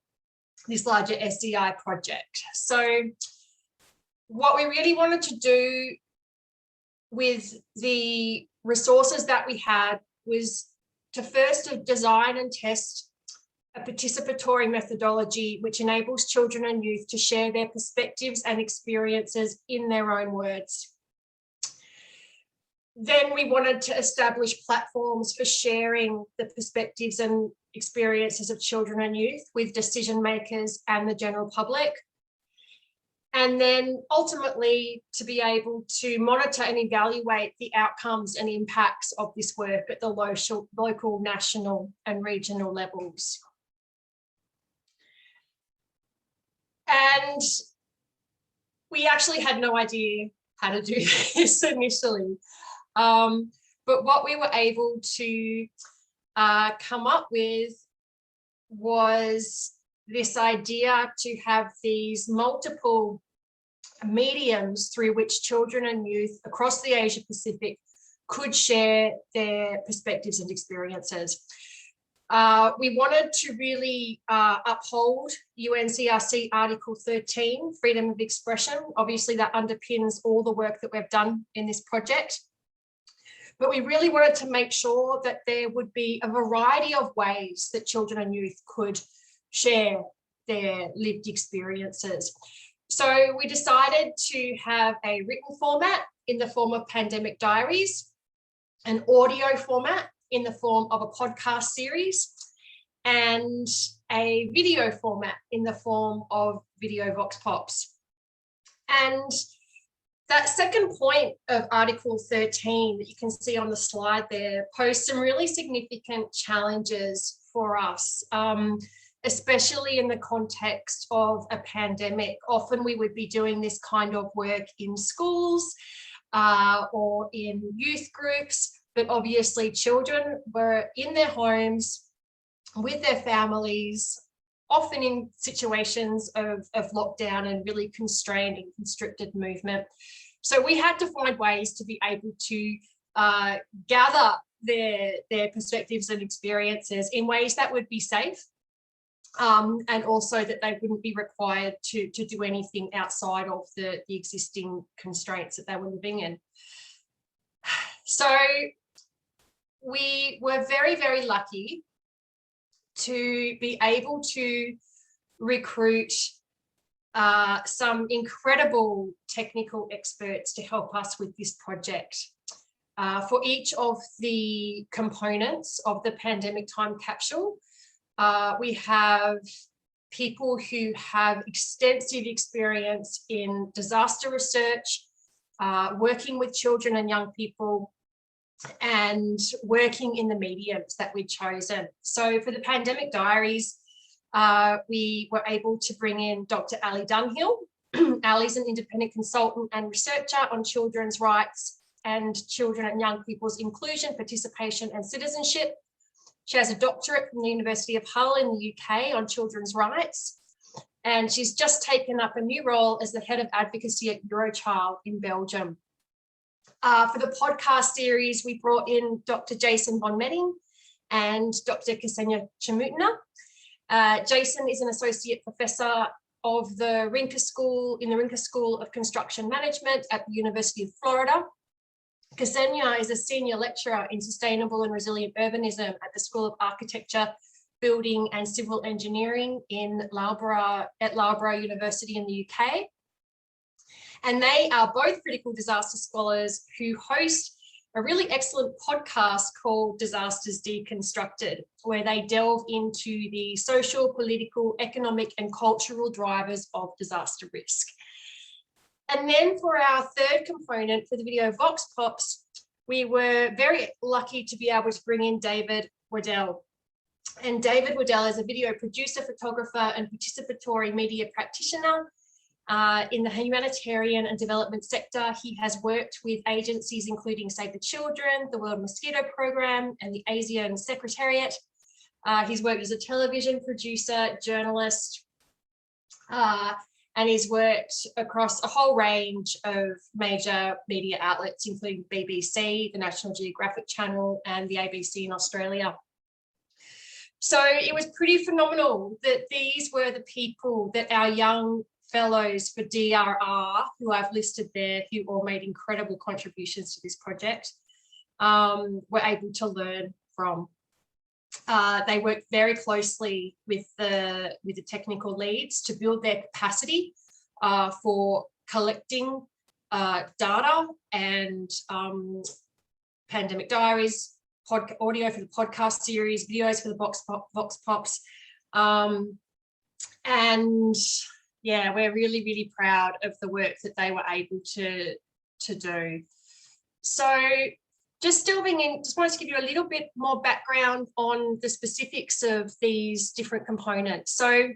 SDI project. So what we really wanted to do with the resources that we had was to first design and test a participatory methodology which enables children and youth to share their perspectives and experiences in their own words. Then we wanted to establish platforms for sharing the perspectives and experiences of children and youth with decision makers and the general public. and then ultimately to be able to monitor and evaluate the outcomes and impacts of this work at the local, national and regional levels. And we actually had no idea how to do this initially. But what we were able to come up with was this idea to have these multiple mediums through which children and youth across the Asia Pacific could share their perspectives and experiences. We wanted to really uphold UNCRC Article 13, freedom of expression. Obviously, that underpins all the work that we've done in this project. But we really wanted to make sure that there would be a variety of ways that children and youth could share their lived experiences. So we decided to have a written format in the form of pandemic diaries, an audio format in the form of a podcast series, and a video format in the form of video vox pops. And that second point of Article 13 that you can see on the slide there posed some really significant challenges for us, especially in the context of a pandemic. Often we would be doing this kind of work in schools or in youth groups, but obviously children were in their homes with their families, often in situations of lockdown and really constrained and constricted movement. So we had to find ways to be able to gather their perspectives and experiences in ways that would be safe, and also that they wouldn't be required to do anything outside of the existing constraints that they were living in. So we were very, very lucky to be able to recruit some incredible technical experts to help us with this project. For each of the components of the pandemic time capsule, we have people who have extensive experience in disaster research, working with children and young people, and working in the mediums that we'd chosen. So for the pandemic diaries, we were able to bring in Dr. Ali Dunhill. Ali's an independent consultant and researcher on children's rights and children and young people's inclusion, participation and citizenship. She has a doctorate from the University of Hull in the UK on children's rights. And she's just taken up a new role as the head of advocacy at Eurochild in Belgium. For the podcast series, we brought in Dr. Jason von Metting and Dr. Ksenia Chamutna. Jason is an associate professor of the Rinker School in the Rinker School of Construction Management at the University of Florida. Ksenia is a senior lecturer in sustainable and resilient urbanism at the School of Architecture, Building and Civil Engineering at Loughborough University in the UK. And they are both critical disaster scholars who host a really excellent podcast called Disasters Deconstructed, where they delve into the social, political, economic and cultural drivers of disaster risk. And then for our third component, for the video Vox Pops, we were very lucky to be able to bring in David Waddell. And David Waddell is a video producer, photographer and participatory media practitioner in the humanitarian and development sector. He has worked with agencies including Save the Children, the World Mosquito Programme and the ASEAN Secretariat. He's worked as a television producer, journalist, and he's worked across a whole range of major media outlets, including BBC, the National Geographic Channel and the ABC in Australia. So it was pretty phenomenal that these were the people that our young fellows for DRR, who I've listed there, who all made incredible contributions to this project, were able to learn from. They worked very closely with the technical leads to build their capacity for collecting data and pandemic diaries, audio for the podcast series, videos for the Vox Pops, and yeah, we're really, really proud of the work that they were able to do. So just delving in, just wanted to give you a little bit more background on the specifics of these different components. So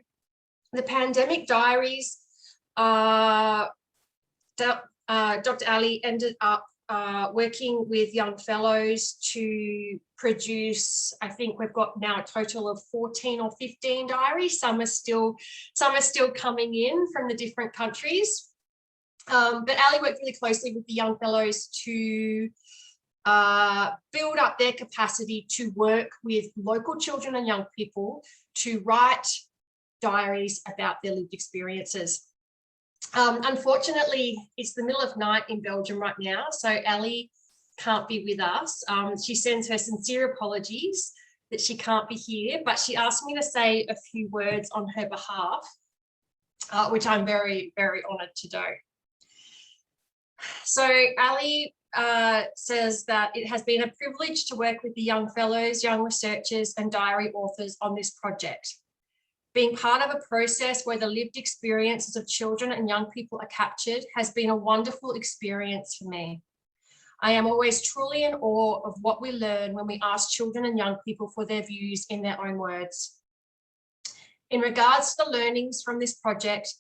the pandemic diaries, Dr. Ali ended up working with young fellows to produce, I think we've got now a total of 14 or 15 diaries. Some are still coming in from the different countries. But Ali worked really closely with the young fellows to build up their capacity to work with local children and young people to write diaries about their lived experiences. Unfortunately, it's the middle of night in Belgium right now, so Ali can't be with us. She sends her sincere apologies that she can't be here, but she asked me to say a few words on her behalf, which I'm very, very honoured to do. So Ali says that it has been a privilege to work with the young fellows, young researchers and diary authors on this project. Being part of a process where the lived experiences of children and young people are captured has been a wonderful experience for me. I am always truly in awe of what we learn when we ask children and young people for their views in their own words. In regards to the learnings from this project,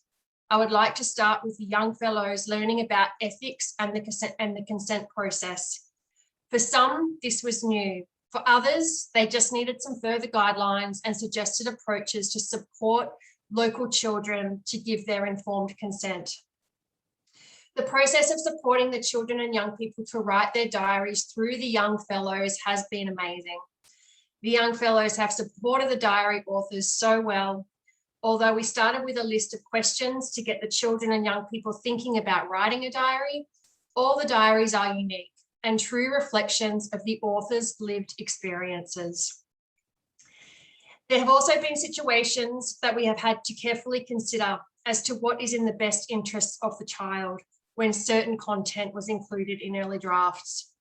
I would like to start with the young fellows learning about ethics and the consent process. For some, this was new. For others, they just needed some further guidelines and suggested approaches to support local children to give their informed consent. The process of supporting the children and young people to write their diaries through the young fellows has been amazing. The young fellows have supported the diary authors so well. Although we started with a list of questions to get the children and young people thinking about writing a diary, all the diaries are unique and true reflections of the author's lived experiences. There have also been situations that we have had to carefully consider as to what is in the best interests of the child when certain content was included in early drafts.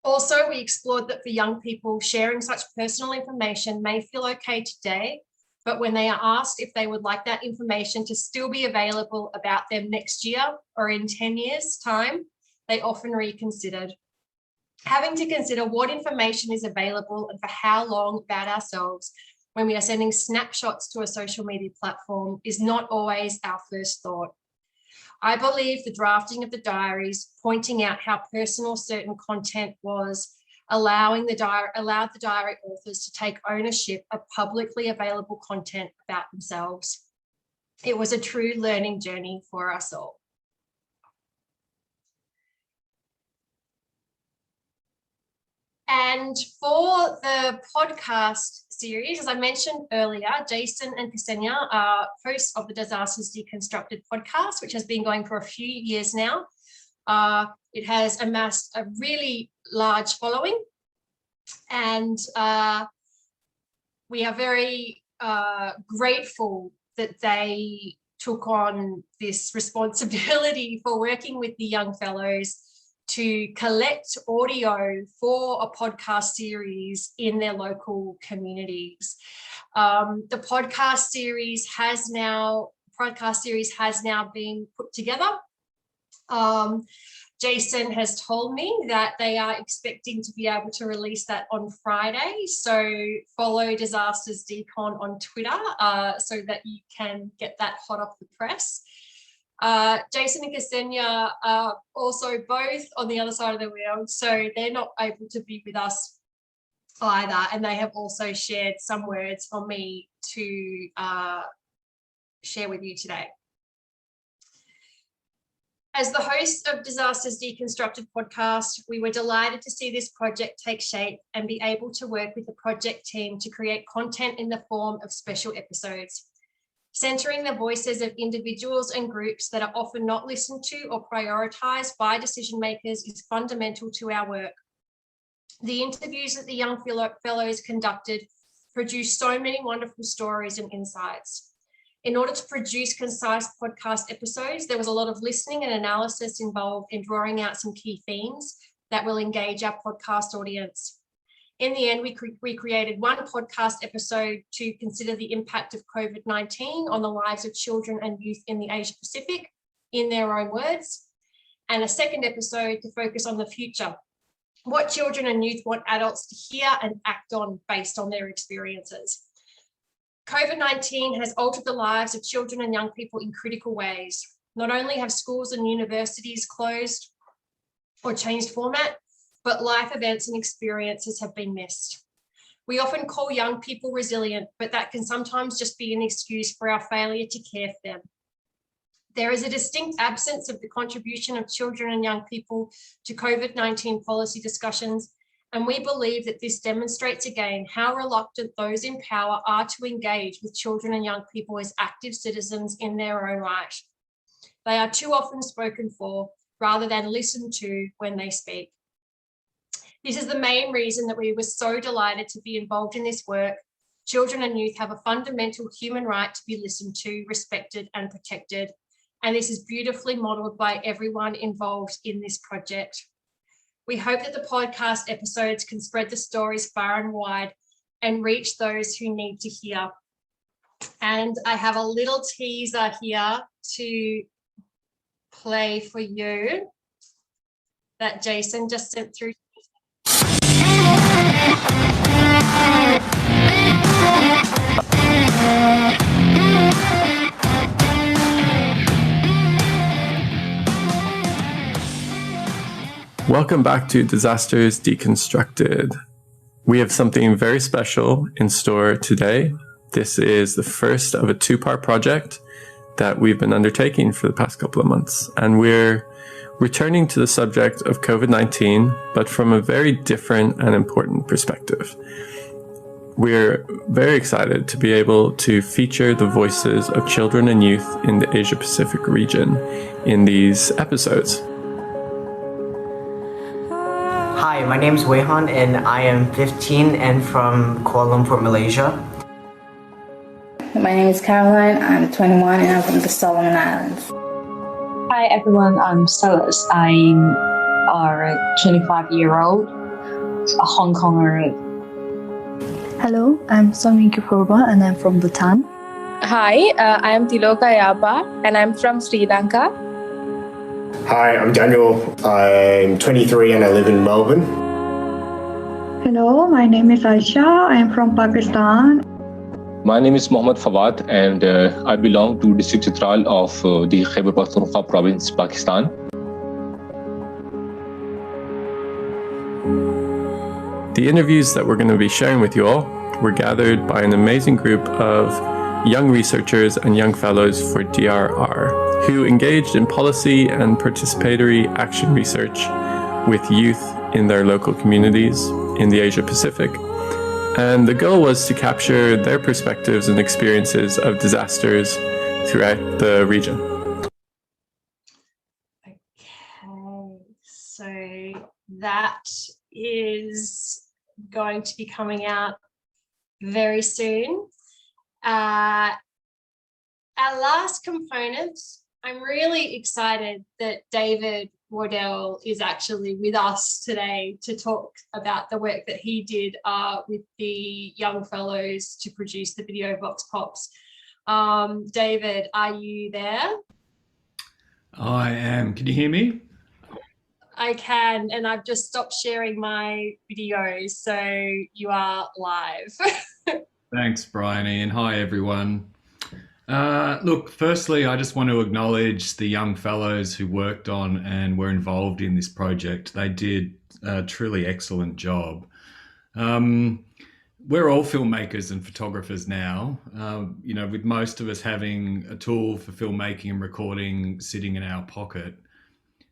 Also, we explored that for young people, sharing such personal information may feel okay today, but when they are asked if they would like that information to still be available about them next year or in 10 years' time, they often reconsidered. Having to consider what information is available and for how long about ourselves when we are sending snapshots to a social media platform is not always our first thought. I believe the drafting of the diaries, pointing out how personal certain content was, allowed the diary authors to take ownership of publicly available content about themselves. It was a true learning journey for us all. And for the podcast series, as I mentioned earlier, Jason and Ksenia are hosts of the Disasters Deconstructed podcast, which has been going for a few years now. It has amassed a really large following, and we are very grateful that they took on this responsibility for working with the young fellows to collect audio for a podcast series in their local communities. The podcast series has now been put together. Jason has told me that they are expecting to be able to release that on Friday. So follow Disasters Decon on Twitter so that you can get that hot off the press. Jason and Ksenia are also both on the other side of the world, so they're not able to be with us either. And they have also shared some words for me to share with you today. As the host of Disasters Deconstructed podcast, we were delighted to see this project take shape and be able to work with the project team to create content in the form of special episodes. Centering the voices of individuals and groups that are often not listened to or prioritised by decision makers is fundamental to our work. The interviews that the young fellows conducted produced so many wonderful stories and insights. In order to produce concise podcast episodes, there was a lot of listening and analysis involved in drawing out some key themes that will engage our podcast audience. In the end, we created one podcast episode to consider the impact of COVID-19 on the lives of children and youth in the Asia Pacific, in their own words, and a second episode to focus on the future, what children and youth want adults to hear and act on based on their experiences. COVID-19 has altered the lives of children and young people in critical ways. Not only have schools and universities closed or changed format, but life events and experiences have been missed. We often call young people resilient, but that can sometimes just be an excuse for our failure to care for them. There is a distinct absence of the contribution of children and young people to COVID-19 policy discussions, and we believe that this demonstrates again how reluctant those in power are to engage with children and young people as active citizens in their own right. They are too often spoken for rather than listened to when they speak. This is the main reason that we were so delighted to be involved in this work. Children and youth have a fundamental human right to be listened to, respected and protected. And this is beautifully modelled by everyone involved in this project. We hope that the podcast episodes can spread the stories far and wide and reach those who need to hear. And I have a little teaser here to play for you that Jason just sent through. Welcome back to Disasters Deconstructed. We have something very special in store today. This is the first of a two-part project that we've been undertaking for the past couple of months. And we're returning to the subject of COVID-19, but from a very different and important perspective. We're very excited to be able to feature the voices of children and youth in the Asia Pacific region in these episodes. Hi, my name is Weihan and I am 15 and from Kuala Lumpur, Malaysia. My name is Caroline, I'm 21 and I'm from the Solomon Islands. Hi everyone, I'm Stelis. I'm a 25-year-old, a Hong Konger. Hello, I'm Samiki Purba and I'm from Bhutan. Hi, I am Tiloka Yapa and I'm from Sri Lanka. Hi, I'm Daniel. I'm 23 and I live in Melbourne. Hello, my name is Aisha. I am from Pakistan. My name is Mohammad Fawad and I belong to District Chitral of the Khyber Pakhtunkhwa province, Pakistan. The interviews that we're going to be sharing with you all were gathered by an amazing group of young researchers and young fellows for DRR who engaged in policy and participatory action research with youth in their local communities in the Asia Pacific. And the goal was to capture their perspectives and experiences of disasters throughout the region. Okay, so that is going to be coming out very soon. Our last component, I'm really excited that David Wardell is actually with us today to talk about the work that he did with the young fellows to produce the video Vox Pops. David, are you there? I am. Can you hear me? I can, and I've just stopped sharing my videos, so you are live. Thanks, Bryony, and hi, everyone. Look, firstly, I just want to acknowledge the young fellows who worked on and were involved in this project. They did a truly excellent job. We're all filmmakers and photographers now, you know, with most of us having a tool for filmmaking and recording sitting in our pocket.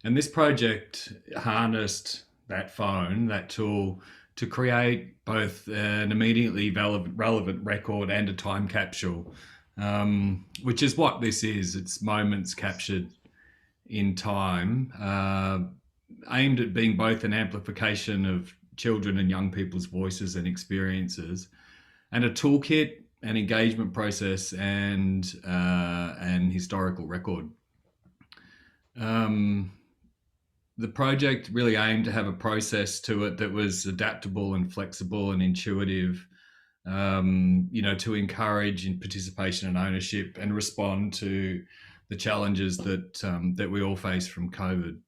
And this project harnessed that phone, that tool, to create both an immediately relevant record and a time capsule, which is what this is. It's moments captured in time, aimed at being both an amplification of children and young people's voices and experiences, and a toolkit, an engagement process, and an historical record. the project really aimed to have a process to it that was adaptable and flexible and intuitive, to encourage participation and ownership and respond to the challenges that we all face from COVID.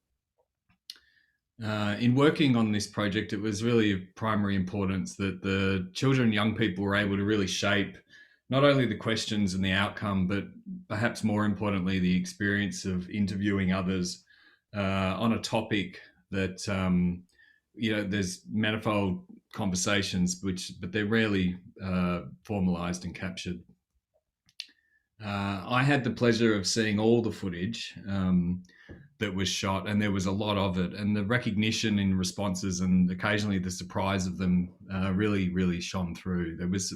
In working on this project, it was really of primary importance that the children and young people were able to really shape not only the questions and the outcome, but perhaps more importantly, the experience of interviewing others on a topic that, there's manifold conversations, but they're rarely formalized and captured. I had the pleasure of seeing all the footage that was shot, and there was a lot of it, and the recognition in responses and occasionally the surprise of them really shone through. There was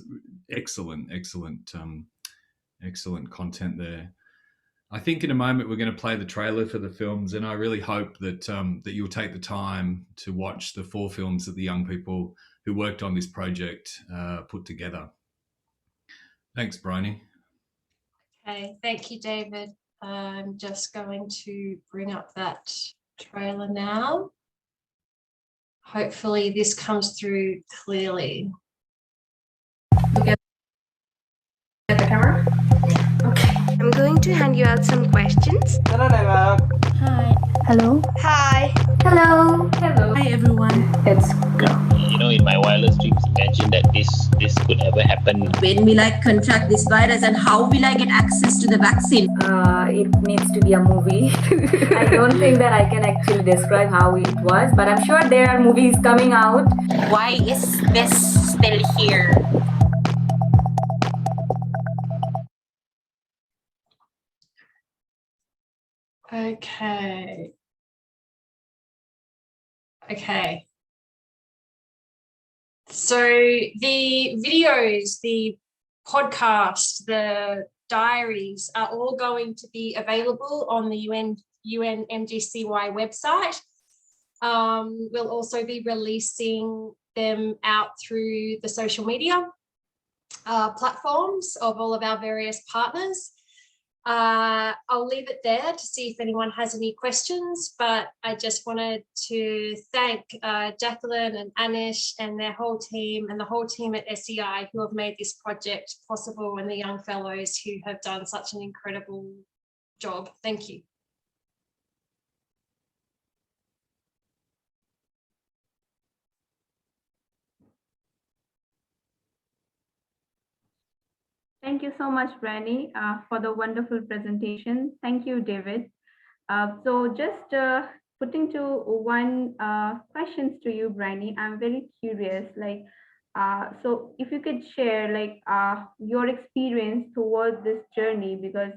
excellent content there. I think in a moment we're going to play the trailer for the films, and I really hope that that you'll take the time to watch the 4 films that the young people who worked on this project put together. Thanks, Bryony. Okay, thank you, David. I'm just going to bring up that trailer now. Hopefully this comes through clearly. Look at the camera. Okay. I'm going to hand you out some questions. Hi. Hello. Hi. Hello. Hello. Hi, everyone. Let's go. In my wildest dreams, imagine that this could ever happen. When will I contract this virus and how will I get access to the vaccine? It needs to be a movie. I don't think that I can actually describe how it was, but I'm sure there are movies coming out. Why is this still here? Okay. So the videos, the podcast, the diaries are all going to be available on the UN MGCY website. We'll also be releasing them out through the social media platforms of all of our various partners. I'll leave it there to see if anyone has any questions, but I just wanted to thank Jacqueline and Anish and their whole team and the whole team at SEI who have made this project possible, and the young fellows who have done such an incredible job. Thank you. Thank you so much, Brandy, for the wonderful presentation. Thank you, David. So just putting to one questions to you, Brandy, I'm very curious, so if you could share your experience towards this journey, because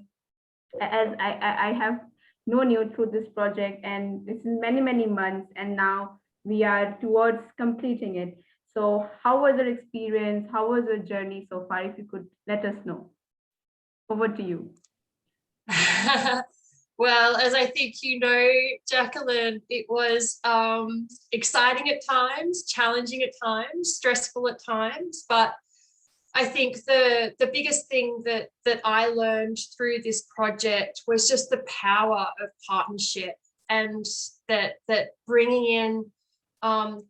as I have known you through this project, and this is many months, and now we are towards completing it. So how was your experience? How was your journey so far? If you could let us know. Over to you. Well, as I think you know, Jacqueline, it was exciting at times, challenging at times, stressful at times, but I think the biggest thing that I learned through this project was just the power of partnership, and that bringing in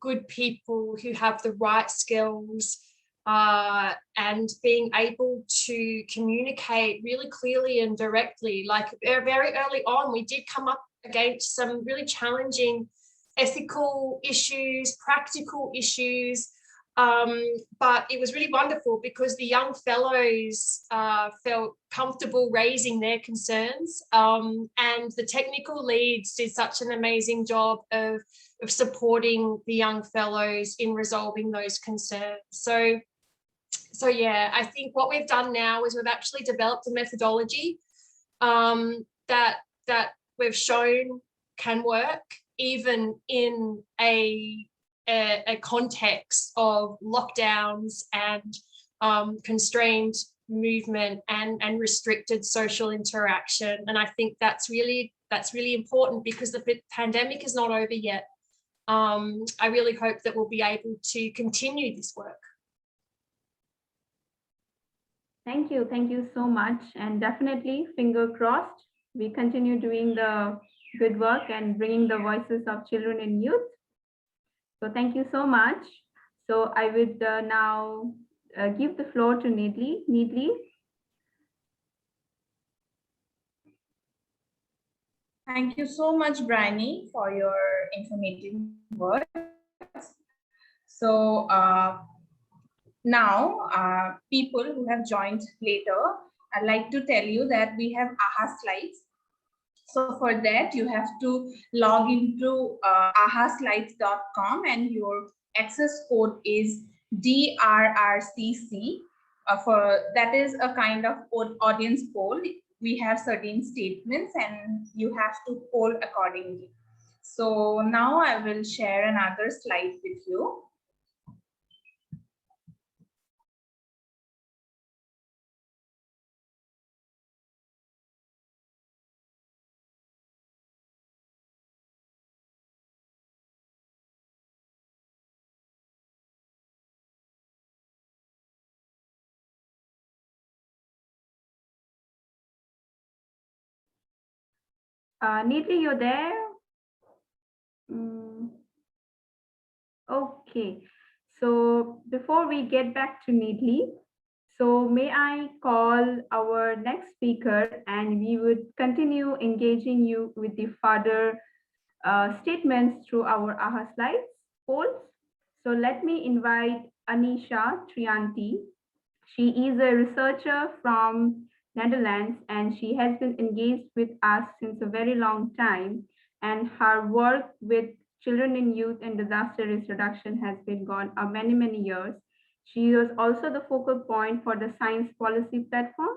good people who have the right skills and being able to communicate really clearly and directly. Like very early on, we did come up against some really challenging ethical issues, practical issues, but it was really wonderful because the young fellows felt comfortable raising their concerns, and the technical leads did such an amazing job of supporting the young fellows in resolving those concerns. So yeah, I think what we've done now is we've actually developed a methodology that we've shown can work even in a context of lockdowns and constrained movement and restricted social interaction. And I think that's really important because the pandemic is not over yet. I really hope that we'll be able to continue this work. Thank you so much, and definitely finger crossed we continue doing the good work and bringing the voices of children and youth. So thank you so much. So I would now give the floor to Needly. Needly. Thank you so much, Bryony, for your informative words. So now, people who have joined later, I'd like to tell you that we have AHA slides. So for that, you have to log into ahaslides.com and your access code is DRRCC. That is a kind of audience poll. We have certain statements and you have to poll accordingly. So now I will share another slide with you. Needly, you're there? Okay. So before we get back to Needly, so may I call our next speaker and we would continue engaging you with the further statements through our AHA slides polls. So let me invite Anisha Trianti. She is a researcher from Netherlands and she has been engaged with us since a very long time, and her work with children and youth and disaster risk reduction has been gone many, many years. She was also the focal point for the science policy platform.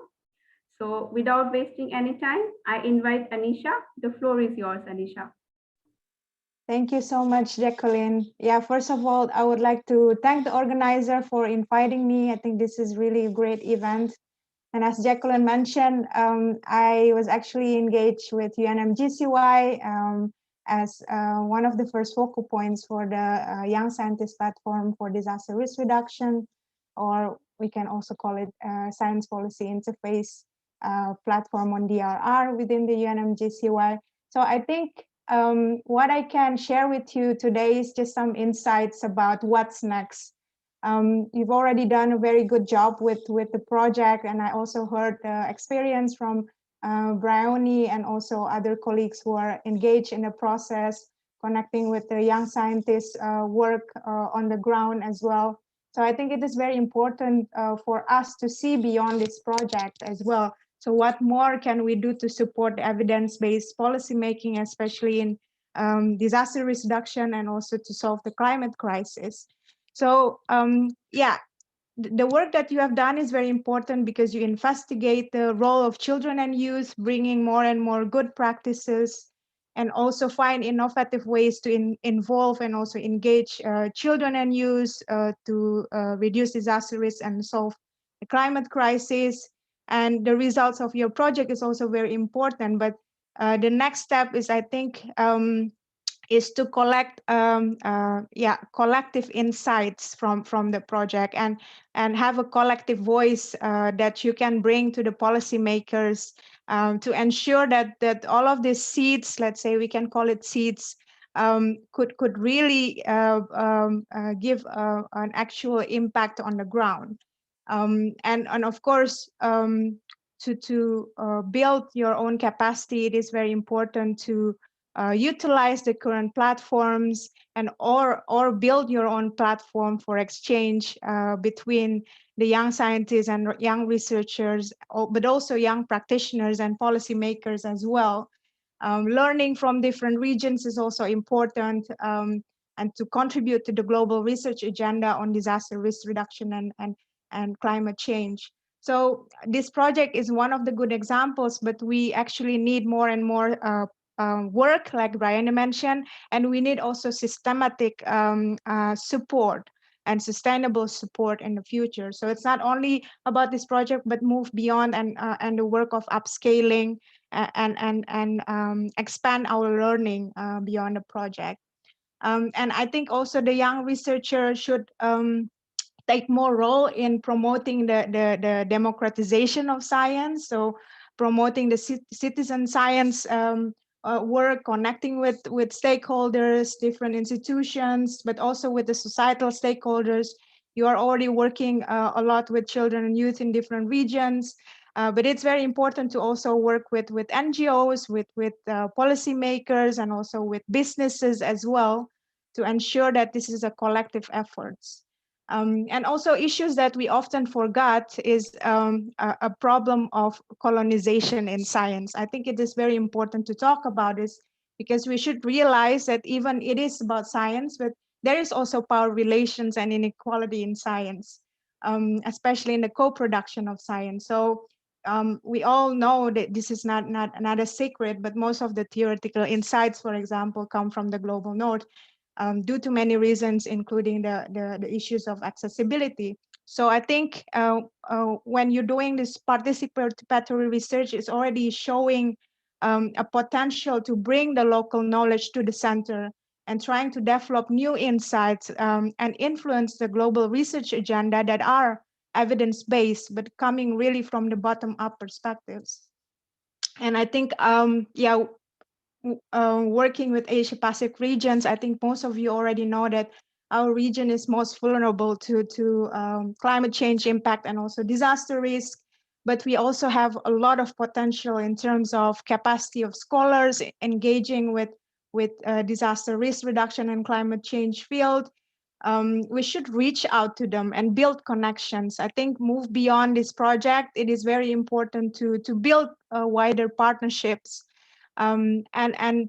So without wasting any time, I invite Anisha. The floor is yours, Anisha. Thank you so much, Jacqueline. Yeah, first of all, I would like to thank the organizer for inviting me. I think this is really a great event. And as Jacqueline mentioned, I was actually engaged with MGCY as one of the first focal points for the Young Scientist Platform for Disaster Risk Reduction, or we can also call it Science Policy Interface Platform on DRR within the UNMGCY. So I think what I can share with you today is just some insights about what's next. You've already done a very good job with the project, and I also heard the experience from Bryony and also other colleagues who are engaged in the process, connecting with the young scientists work on the ground as well. So I think it is very important for us to see beyond this project as well. So what more can we do to support evidence-based policymaking, especially in disaster risk reduction and also to solve the climate crisis? So yeah, the work that you have done is very important because you investigate the role of children and youth, bringing more and more good practices, and also find innovative ways to involve and also engage children and youth to reduce disaster risk and solve the climate crisis. And the results of your project is also very important. But the next step is, I think, is to collect collective insights from the project and have a collective voice that you can bring to the policymakers to ensure that all of these seeds, let's say we can call it seeds, could really give an actual impact on the ground. And of course, to build your own capacity, it is very important to utilize the current platforms and or build your own platform for exchange between the young scientists and young researchers, but also young practitioners and policymakers as well. Learning from different regions is also important, and to contribute to the global research agenda on disaster risk reduction and climate change. So this project is one of the good examples, but we actually need more and more work, like Brian mentioned, and we need also systematic support and sustainable support in the future. So it's not only about this project, but move beyond and the work of upscaling and expand our learning beyond the project. And I think also the young researcher should take more role in promoting the democratization of science. So promoting the citizen science work connecting with stakeholders, different institutions, but also with the societal stakeholders. You are already working a lot with children and youth in different regions, but it's very important to also work with NGOs, with policymakers, and also with businesses as well, to ensure that this is a collective effort. And also issues that we often forgot is a problem of colonization in science. I think it is very important to talk about this, because we should realize that even it is about science, but there is also power relations and inequality in science, especially in the co-production of science. So we all know that this is not a secret, but most of the theoretical insights, for example, come from the global north. Due to many reasons, including the issues of accessibility. So I think when you're doing this participatory research, it's already showing a potential to bring the local knowledge to the center and trying to develop new insights and influence the global research agenda that are evidence-based, but coming really from the bottom-up perspectives. And I think, yeah, working with Asia Pacific regions, I think most of you already know that our region is most vulnerable to climate change impact and also disaster risk. But we also have a lot of potential in terms of capacity of scholars engaging with disaster risk reduction and climate change field. We should reach out to them and build connections. I think move beyond this project. It is very important to build wider partnerships. And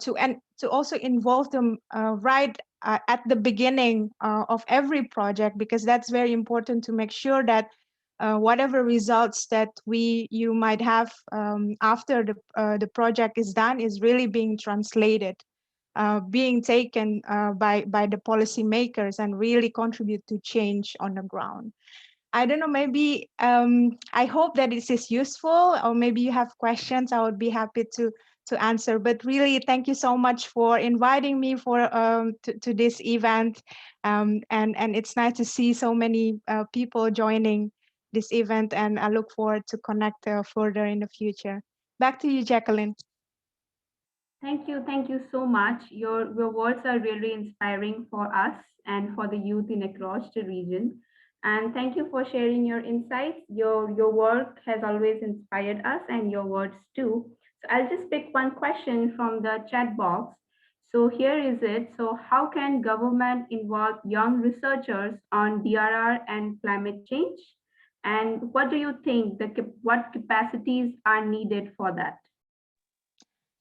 to also involve them right at the beginning of every project, because that's very important to make sure that whatever results that you might have after the project is done is really being translated, being taken by the policymakers and really contribute to change on the ground. I don't know, maybe I hope that this is useful, or maybe you have questions. I would be happy to answer. But really, thank you so much for inviting me to this event. And it's nice to see so many people joining this event, and I look forward to connect further in the future. Back to you, Jacqueline. Thank you so much. Your words are really inspiring for us and for the youth in across the region. And thank you for sharing your insights. Your work has always inspired us, and your words too. So I'll just pick one question from the chat box. So here is it. So how can government involve young researchers on DRR and climate change? And what do you think, what capacities are needed for that?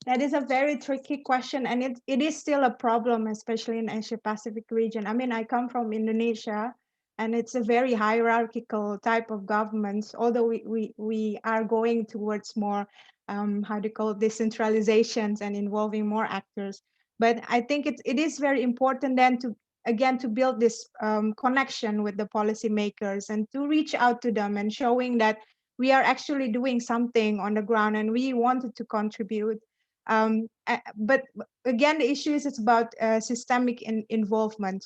That is a very tricky question, and it is still a problem, especially in Asia Pacific region. I mean, I come from Indonesia, and it's a very hierarchical type of government, although we are going towards more, how do you call it, decentralizations and involving more actors. But I think it is very important then to build this connection with the policymakers and to reach out to them and showing that we are actually doing something on the ground and we wanted to contribute. But again, the issue is it's about systemic involvement.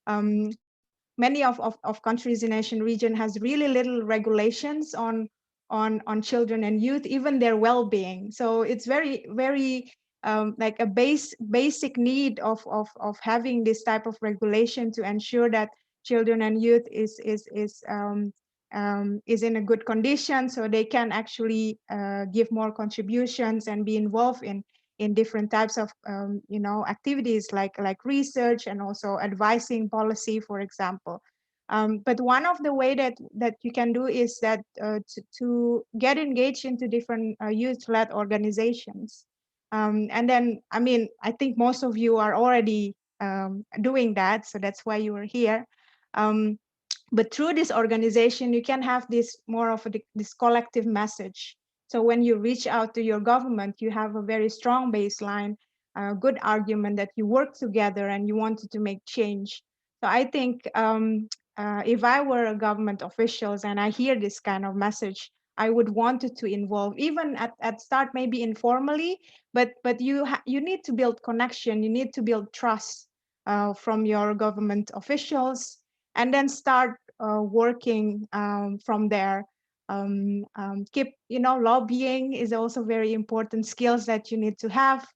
Many of countries in Asian region has really little regulations on children and youth, even their well-being. So it's very like a basic need of having this type of regulation to ensure that children and youth is in a good condition, so they can actually give more contributions and be involved in different types of activities like research and also advising policy, for example. But one of the way that you can do is that to get engaged into different youth-led organizations. And then, I mean, I think most of you are already doing that, so that's why you are here. But through this organization, you can have this more of this collective message. So when you reach out to your government, you have a very strong baseline, a good argument that you work together and you wanted to make change. So I think if I were a government officials and I hear this kind of message, I would want to involve, even at start, maybe informally, but you need to build connection, you need to build trust from your government officials, and then start working from there. Keep, lobbying is also very important skills that you need to have.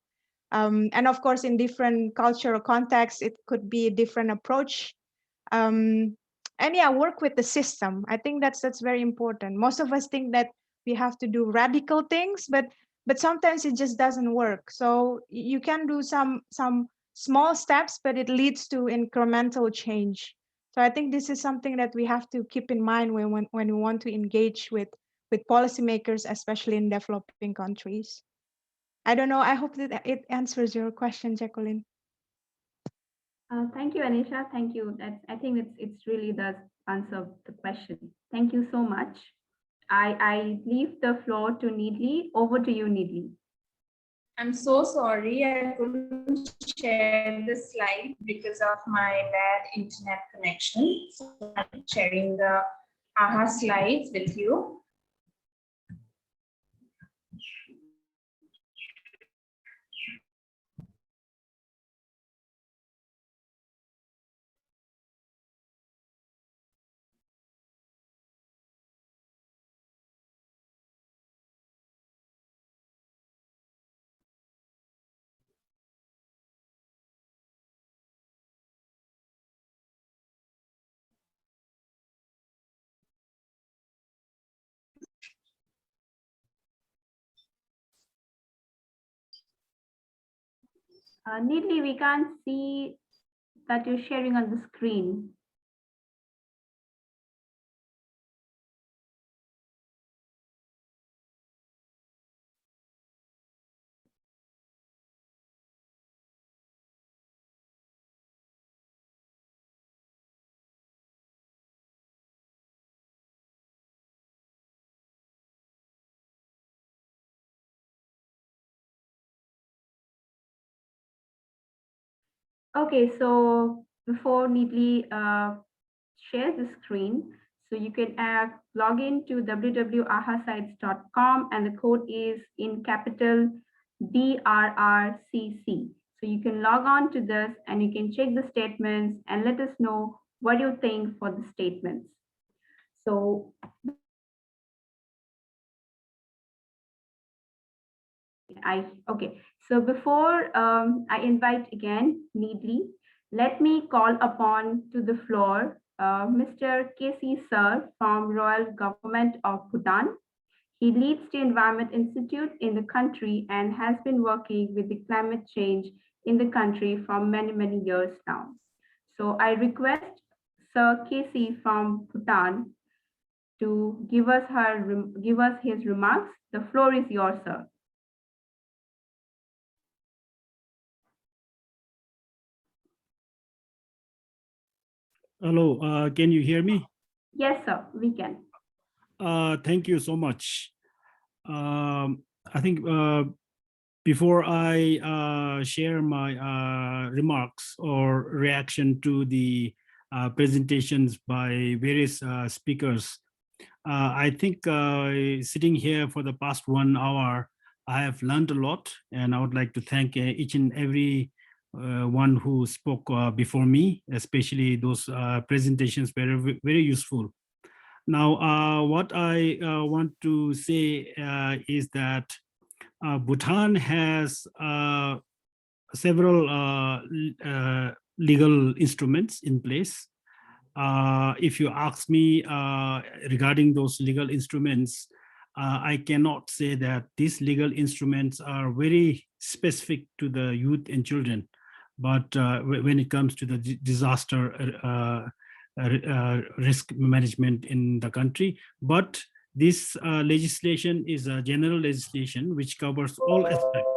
And of course, in different cultural contexts, it could be a different approach. And yeah, work with the system. I think that's very important. Most of us think that we have to do radical things, but sometimes it just doesn't work. So you can do some small steps, but it leads to incremental change. So I think this is something that we have to keep in mind when we want to engage with policymakers, especially in developing countries. I don't know. I hope that it answers your question, Jacqueline. Thank you, Anisha. Thank you. I think it's really does answer the question. Thank you so much. I leave the floor to Needly. Over to you, Needly. I'm so sorry I couldn't share the slide because of my bad internet connection. So I'm sharing the AHA slides with you. Needly, we can't see that you're sharing on the screen. Okay, so before Needly shares the screen, so you can log in to www.ahasites.com and the code is in capital DRRCC. So you can log on to this and you can check the statements and let us know what you think for the statements. So okay. So before I invite again Needly, let me call upon to the floor Mr. KC Sir from Royal Government of Bhutan. He leads the Environment Institute in the country and has been working with the climate change in the country for many, many years now. So I request Sir KC from Bhutan to give us his remarks. The floor is yours, sir. Hello, can you hear me? Yes, sir, we can. Thank you so much. I think before I share my remarks or reaction to the presentations by various speakers, I think sitting here for the past 1 hour, I have learned a lot, and I would like to thank each and every one who spoke before me, especially those presentations were very useful. Now, what I want to say is that Bhutan has several legal instruments in place. If you ask me regarding those legal instruments, I cannot say that these legal instruments are very specific to the youth and children. But when it comes to the disaster risk management in the country, but this legislation is a general legislation which covers all aspects.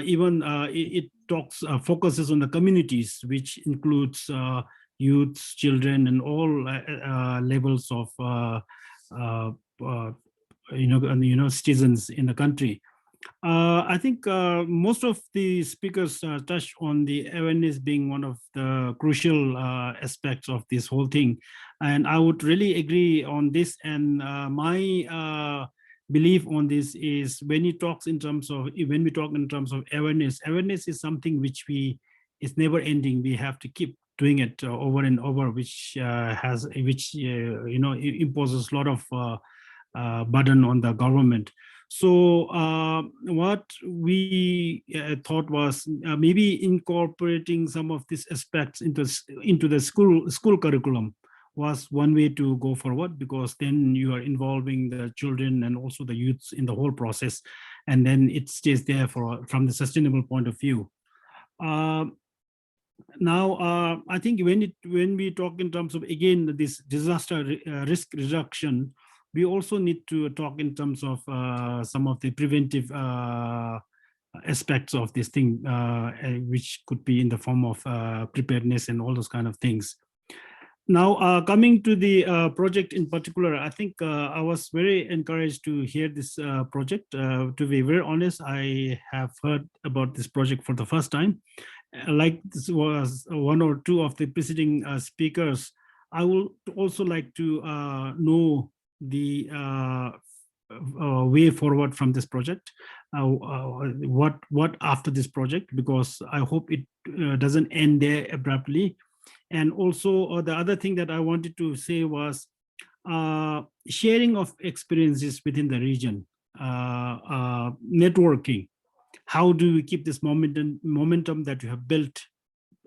Even it talks focuses on the communities, which includes youths, children, and all levels of citizens in the country. I think most of the speakers touched on the awareness being one of the crucial aspects of this whole thing, and I would really agree on this. And my belief on this is when we talk in terms of awareness, awareness is something which is never ending. We have to keep doing it over and over, which imposes a lot of burden on the government. So what we thought was maybe incorporating some of these aspects into the school curriculum was one way to go forward, because then you are involving the children and also the youths in the whole process, and then it stays there from the sustainable point of view. Now, I think when we talk in terms of, again, this disaster risk reduction, we also need to talk in terms of some of the preventive aspects of this thing, which could be in the form of preparedness and all those kind of things. Now, coming to the project in particular, I think I was very encouraged to hear this project. To be very honest, I have heard about this project for the first time. Like this was one or two of the preceding speakers, I would also like to know the way forward from this project. What after this project, because I hope it doesn't end there abruptly. And also the other thing that I wanted to say was sharing of experiences within the region, networking. How do we keep this momentum that you have built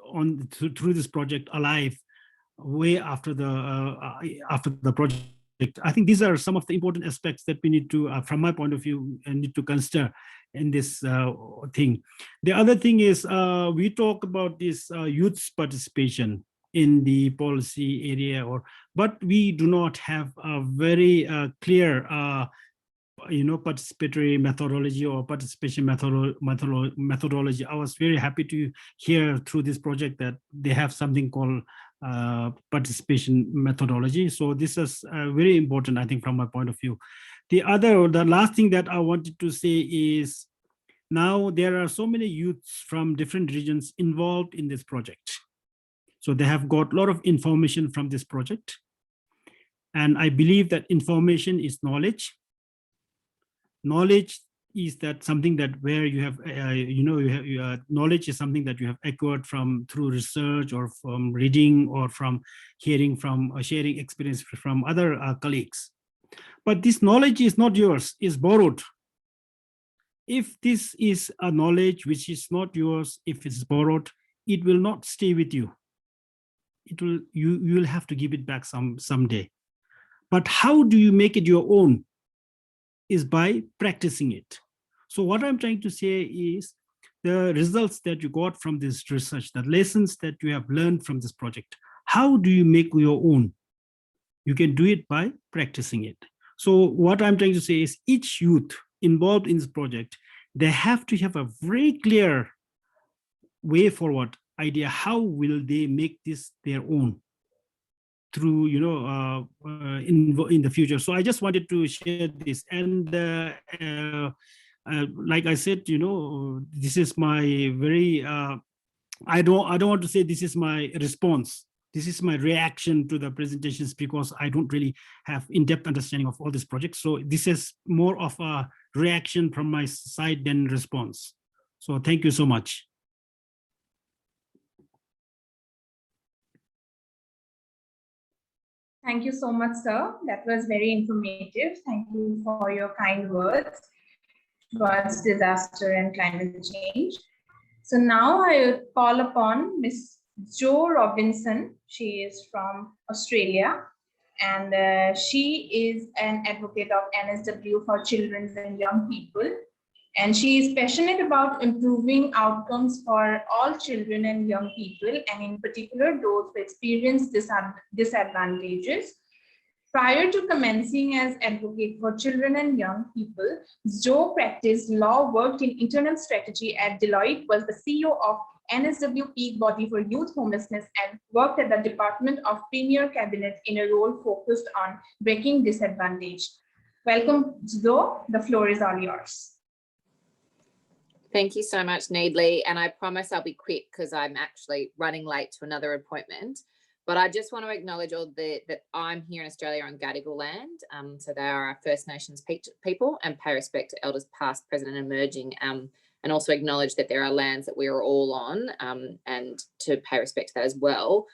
on through this project alive way after the project? I think these are some of the important aspects that we need to, from my point of view, need to consider in this thing. The other thing is we talk about this youth's participation in the policy area, but we do not have a very clear participatory methodology or participation methodology. I was very happy to hear through this project that they have something called participation methodology. So this is very important, I think, from my point of view. The last thing that I wanted to say is, now there are so many youths from different regions involved in this project. So they have got a lot of information from this project. And I believe that information is knowledge. Knowledge is that something that where you have, knowledge is something that you have acquired through research or from reading or from hearing from sharing experience from other colleagues. But this knowledge is not yours, it's borrowed. If this is a knowledge which is not yours, if it's borrowed, it will not stay with you. You will have to give it back someday. But how do you make it your own? Is by practicing it. So what I'm trying to say is the results that you got from this research, the lessons that you have learned from this project, how do you make your own? You can do it by practicing it. So what I'm trying to say is each youth involved in this project, they have to have a very clear way forward idea. How will they make this their own through, in the future? So I just wanted to share this. And like I said, this is my very, I don't want to say this is my response. This is my reaction to the presentations, because I don't really have in-depth understanding of all these projects. So this is more of a reaction from my side than response. So thank you so much. Thank you so much, sir. That was very informative. Thank you for your kind words towards disaster and climate change. So now I will call upon Ms. Jo Robinson. She is from Australia, and she is an advocate of NSW for children and young people. And she is passionate about improving outcomes for all children and young people, and in particular those who experience disadvantages. Prior to commencing as advocate for children and young people, Jo practiced law, worked in internal strategy at Deloitte, was the CEO of NSW peak body for youth homelessness, and worked at the Department of Premier Cabinet in a role focused on breaking disadvantage. Welcome, Jo. The floor is all yours. Thank you so much, Needley. And I promise I'll be quick because I'm actually running late to another appointment. But I just want to acknowledge all that I'm here in Australia on Gadigal land. So they are our First Nations people, and pay respect to elders past, present and emerging. And also acknowledge that there are lands that we are all on, and to pay respect to that as well.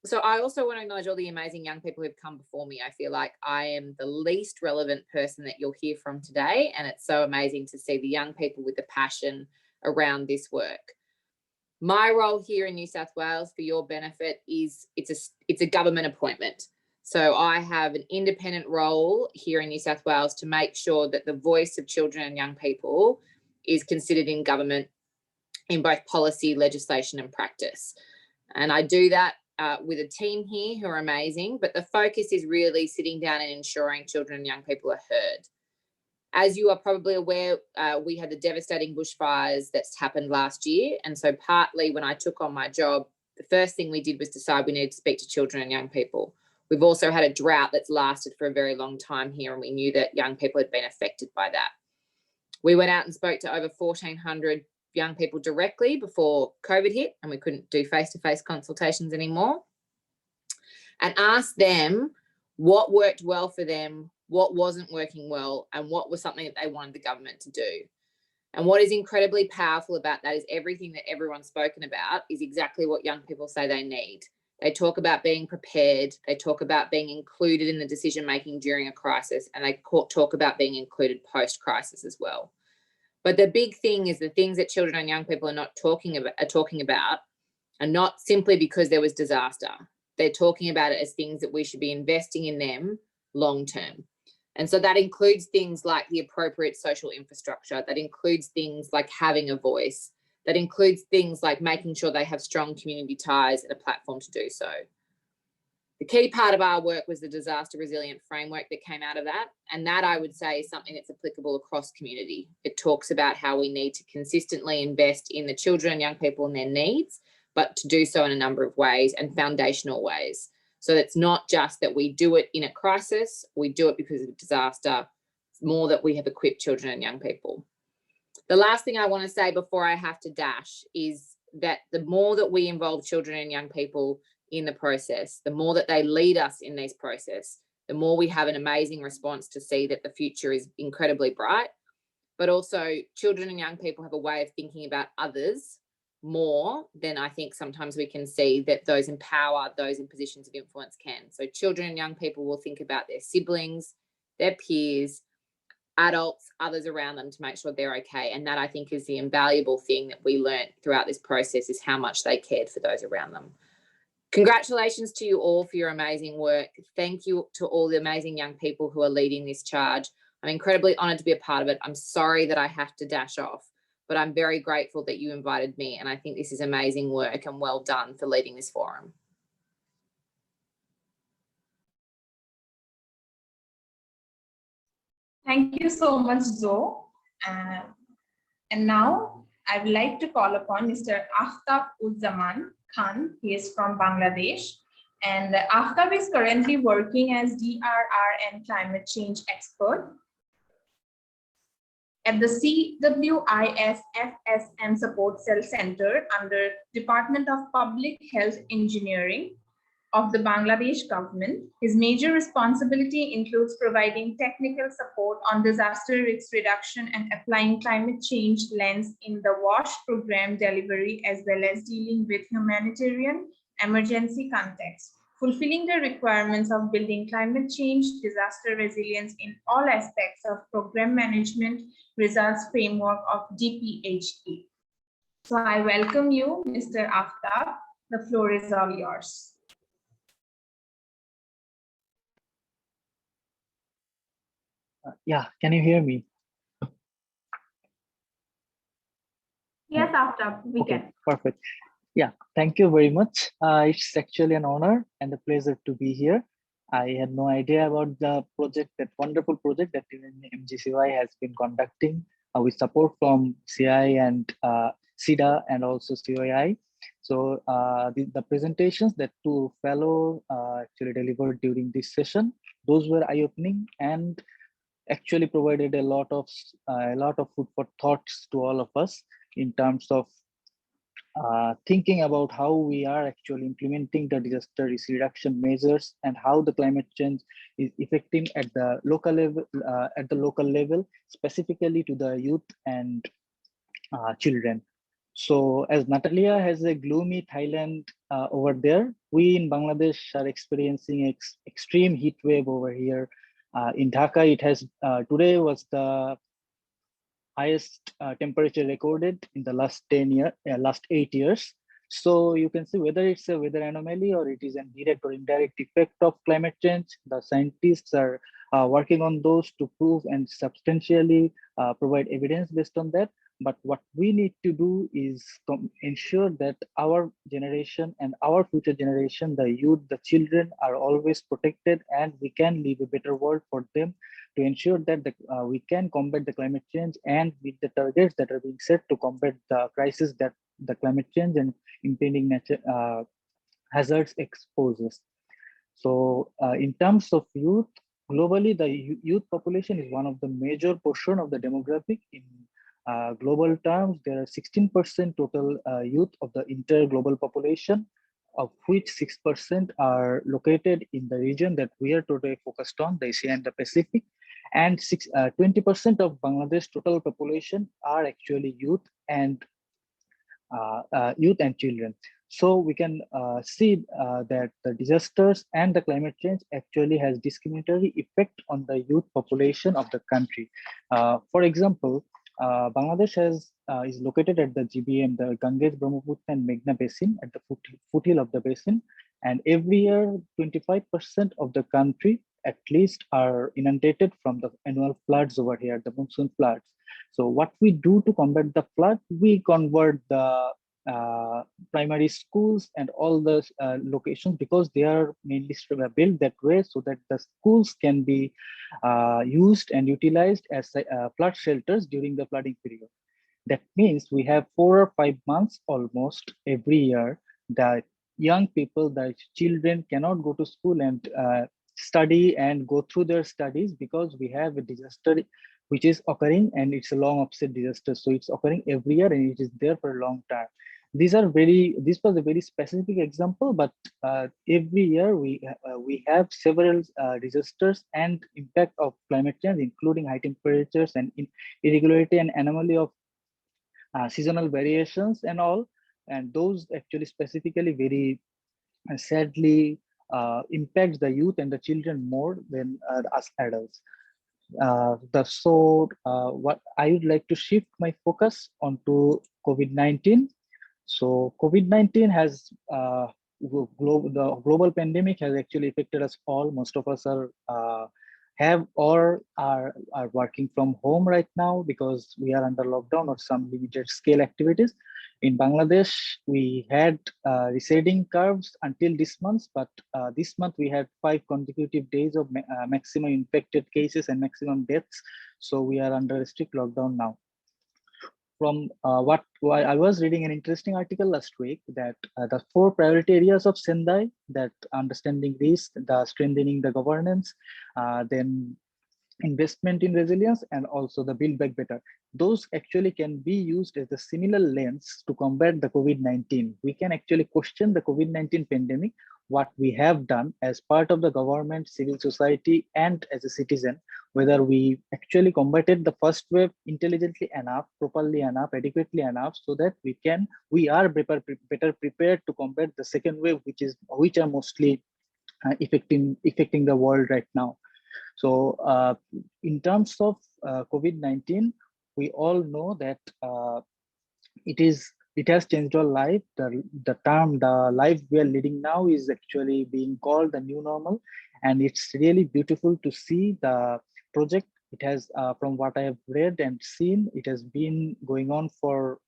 So I also want to acknowledge all the amazing young people who've come before me. I feel like I am the least relevant person that you'll hear from today, and it's so amazing to see the young people with the passion around this work. My role here in New South Wales, for your benefit, is it's a government appointment. So I have an independent role here in New South Wales to make sure that the voice of children and young people is considered in government in both policy, legislation and practice. And I do that with a team here who are amazing, but the focus is really sitting down and ensuring children and young people are heard. As you are probably aware, we had the devastating bushfires that's happened last year. And so partly when I took on my job, the first thing we did was decide we needed to speak to children and young people. We've also had a drought that's lasted for a very long time here, and we knew that young people had been affected by that. We went out and spoke to over 1,400 young people directly before COVID hit, and we couldn't do face-to-face consultations anymore, and asked them what worked well for them, what wasn't working well, and what was something that they wanted the government to do. And what is incredibly powerful about that is everything that everyone's spoken about is exactly what young people say they need. They talk about being prepared, they talk about being included in the decision-making during a crisis, and they talk about being included post-crisis as well. But the big thing is the things that children and young people are talking about are not simply because there was disaster. They're talking about it as things that we should be investing in them long term. And so that includes things like the appropriate social infrastructure, that includes things like having a voice, that includes things like making sure they have strong community ties and a platform to do so. The key part of our work was the disaster resilient framework that came out of that. And that, I would say, is something that's applicable across community. It talks about how we need to consistently invest in the children and young people and their needs, but to do so in a number of ways and foundational ways. So it's not just that we do it in a crisis, we do it because of a disaster. It's more that we have equipped children and young people. The last thing I want to say before I have to dash is that the more that we involve children and young people in the process, the more that they lead us in this process, the more we have an amazing response to see that the future is incredibly bright. But also children and young people have a way of thinking about others more than I think sometimes we can see that those empower those in positions of influence can. So children and young people will think about their siblings, their peers, adults, others around them to make sure they're okay. And that, I think, is the invaluable thing that we learned throughout this process, is how much they cared for those around them. Congratulations to you all for your amazing work. Thank you to all the amazing young people who are leading this charge. I'm incredibly honoured to be a part of it. I'm sorry that I have to dash off, but I'm very grateful that you invited me, and I think this is amazing work, and well done for leading this forum. Thank you so much, Zoe. And now I would like to call upon Mr. Aftab-Uz-Zaman Khan. He is from Bangladesh. And Aftab is currently working as DRR and climate change expert at the CWIS FSM Support Cell Center under Department of Public Health Engineering of the Bangladesh government. His major responsibility includes providing technical support on disaster risk reduction and applying climate change lens in the WASH program delivery, as well as dealing with humanitarian emergency context, fulfilling the requirements of building climate change, disaster resilience in all aspects of program management results framework of DPHE. So I welcome you, Mr. Aftab. The floor is all yours. Yeah, can you hear me? Yes, Aftab, we can. Perfect. Yeah, thank you very much. It's actually an honor and a pleasure to be here. I had no idea about the project, that wonderful project that MGCY has been conducting with support from CI and SIDA and also COI. So the presentations that two fellow actually delivered during this session, those were eye-opening and actually provided a lot of food for thoughts to all of us in terms of thinking about how we are actually implementing the disaster risk reduction measures and how the climate change is affecting at the local level, specifically to the youth and children. So as Natalia has a gloomy Thailand over there. We in Bangladesh are experiencing extreme heat wave over here. In Dhaka, it has today was the highest temperature recorded in the last 8 years. So you can see whether it's a weather anomaly or it is a direct or indirect effect of climate change. The scientists are working on those to prove and substantially provide evidence based on that. But what we need to do is ensure that our generation and our future generation, the youth, the children, are always protected, and we can leave a better world for them, to ensure that we can combat the climate change and meet the targets that are being set to combat the crisis that the climate change and impending nature hazards exposes. So in terms of youth, globally, the youth population is one of the major portion of the demographic. In global terms, there are 16% total youth of the entire global population, of which 6% are located in the region that we are today focused on, the Asia and the Pacific. And 20% of Bangladesh total population are actually youth and children. So we can see that the disasters and the climate change actually has discriminatory effect on the youth population of the country. For example, Bangladesh is located at the GBM, the Ganges, Brahmaputra, and Meghna basin, at the foothill of the basin. And every year, 25% of the country at least are inundated from the annual floods over here, the monsoon floods. So what we do to combat the flood, we convert the primary schools and all the locations, because they are mainly built that way so that the schools can be used and utilized as flood shelters during the flooding period. That means we have 4 or 5 months almost every year that young people, the children cannot go to school and study and go through their studies, because we have a disaster which is occurring, and it's a long offset disaster. So it's occurring every year and it is there for a long time. This was a very specific example, but every year we have several disasters and impact of climate change, including high temperatures and irregularity and anomaly of seasonal variations and all. And those actually specifically very sadly impacts the youth and the children more than us adults. What I would like to shift my focus onto COVID-19. So COVID-19 has the global pandemic has actually affected us all. Most of us are have or are working from home right now because we are under lockdown or some limited scale activities. In Bangladesh, we had receding curves until this month, but this month we had 5 consecutive days of maximum infected cases and maximum deaths. So we are under a strict lockdown now. From I was reading an interesting article last week that the 4 priority areas of Sendai, that understanding risk, the strengthening the governance, then investment in resilience, and also the build back better, those actually can be used as a similar lens to combat the COVID-19. We can actually question the COVID-19 pandemic, what we have done as part of the government, civil society, and as a citizen, whether we actually combated the first wave intelligently enough, properly enough, adequately enough, so that we are better prepared to combat the second wave, which are mostly affecting the world right now. So in terms of COVID-19, we all know that it has changed our life. The life we are leading now is actually being called the new normal, and it's really beautiful to see the project. It has, from what I have read and seen, it has been going on for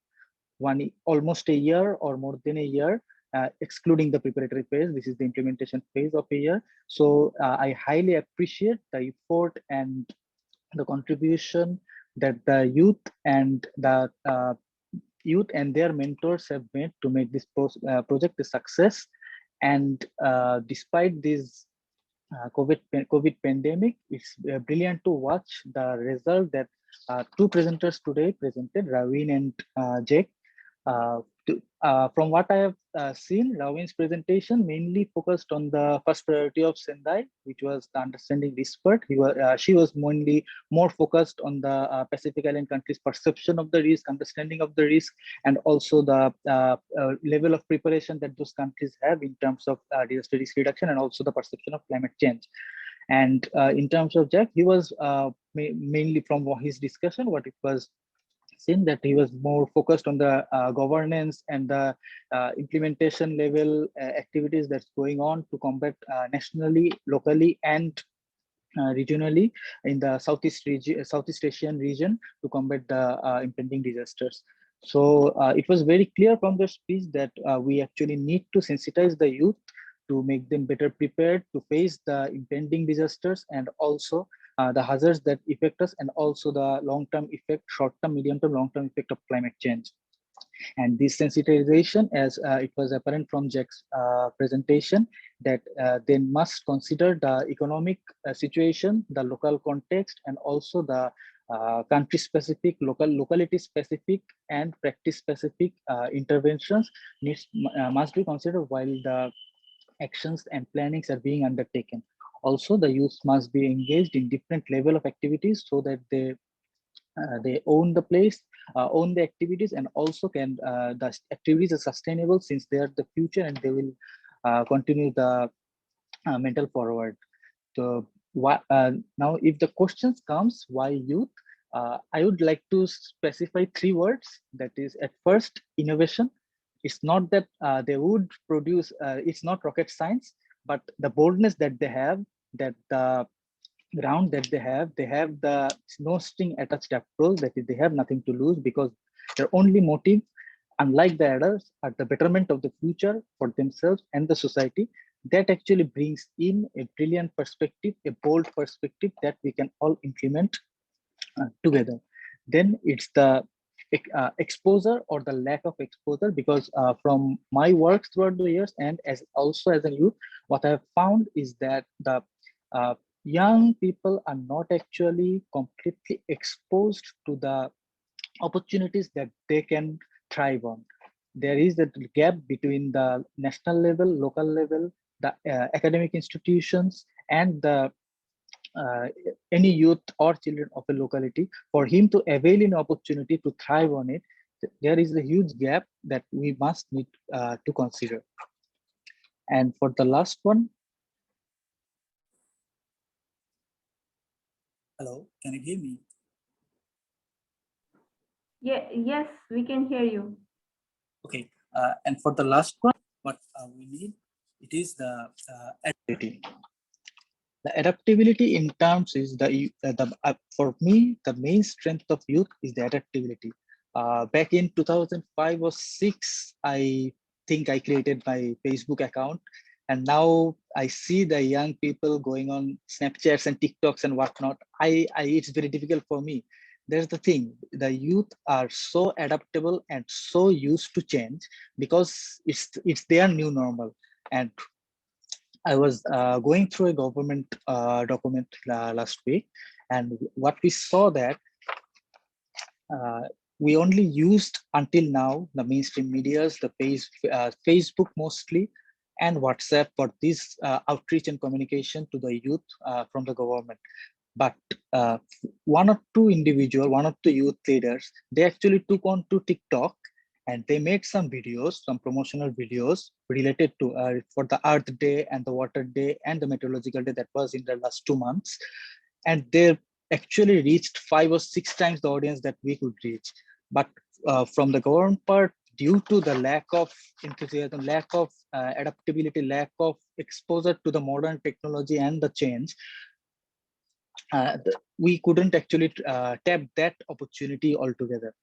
almost a year or more than a year. Excluding the preparatory phase, this is the implementation phase of a year. So I highly appreciate the effort and the contribution that the youth and their mentors have made to make this project a success. And despite this COVID pandemic, it's brilliant to watch the result that 2 presenters today presented, Ravin and Jake. From what I have seen, Rawin's presentation mainly focused on the first priority of Sendai, which was the understanding risk part. She was mainly more focused on the Pacific Island countries' perception of the risk, understanding of the risk, and also the level of preparation that those countries have in terms of disaster risk reduction and also the perception of climate change. And in terms of Jack, he was mainly from his discussion, what it was seen that he was more focused on the governance and the implementation level activities that's going on to combat nationally, locally, and regionally in the Southeast Asian region to combat the impending disasters. So it was very clear from the speech that we actually need to sensitize the youth to make them better prepared to face the impending disasters and also the hazards that affect us, and also the long-term effect, short-term, medium-term, long-term effect of climate change. And this sensitization, as it was apparent from Jack's presentation, that they must consider the economic situation, the local context, and also the country-specific, locality-specific, and practice-specific interventions must be considered while the actions and plannings are being undertaken. Also, the youth must be engaged in different level of activities so that they own the place, own the activities, and also can the activities are sustainable since they are the future and they will continue the mental forward. So now, if the questions comes, why youth? I would like to specify 3 words. That is, at first, innovation. It's not that they would produce. It's not rocket science, but the boldness that they have, that the ground that they have the no string attached approach, that is, they have nothing to lose because their only motive, unlike the others, are the betterment of the future for themselves and the society. That actually brings in a brilliant perspective, a bold perspective that we can all implement together. Then it's the exposure or the lack of exposure, because from my work throughout the years and as also as a youth, what I have found is that the young people are not actually completely exposed to the opportunities that they can thrive on. There is a gap between the national level, local level, the academic institutions, and the any youth or children of a locality. For him to avail an opportunity to thrive on it, there is a huge gap that we must need to consider. And for the last one, hello, can you hear me? Yeah, yes, we can hear you. Okay, and for the last one, what we need, it is the adaptability. The adaptability in terms is for me, the main strength of youth is the adaptability. Back in 2005 or 6, I think I created my Facebook account, and now I see the young people going on Snapchats and TikToks and whatnot. It's very difficult for me. There's the thing, the youth are so adaptable and so used to change because it's their new normal. And I was going through a government document last week, and what we saw that we only used until now the mainstream medias, the Facebook mostly, and WhatsApp for this outreach and communication to the youth from the government. But one or two youth leaders, they actually took on to TikTok, and they made some videos, some promotional videos related to for the Earth Day and the Water Day and the Meteorological Day that was in the last 2 months. And they actually reached 5 or 6 times the audience that we could reach. But from the government part, due to the lack of enthusiasm, lack of adaptability, lack of exposure to the modern technology and the change, we couldn't actually tap that opportunity altogether.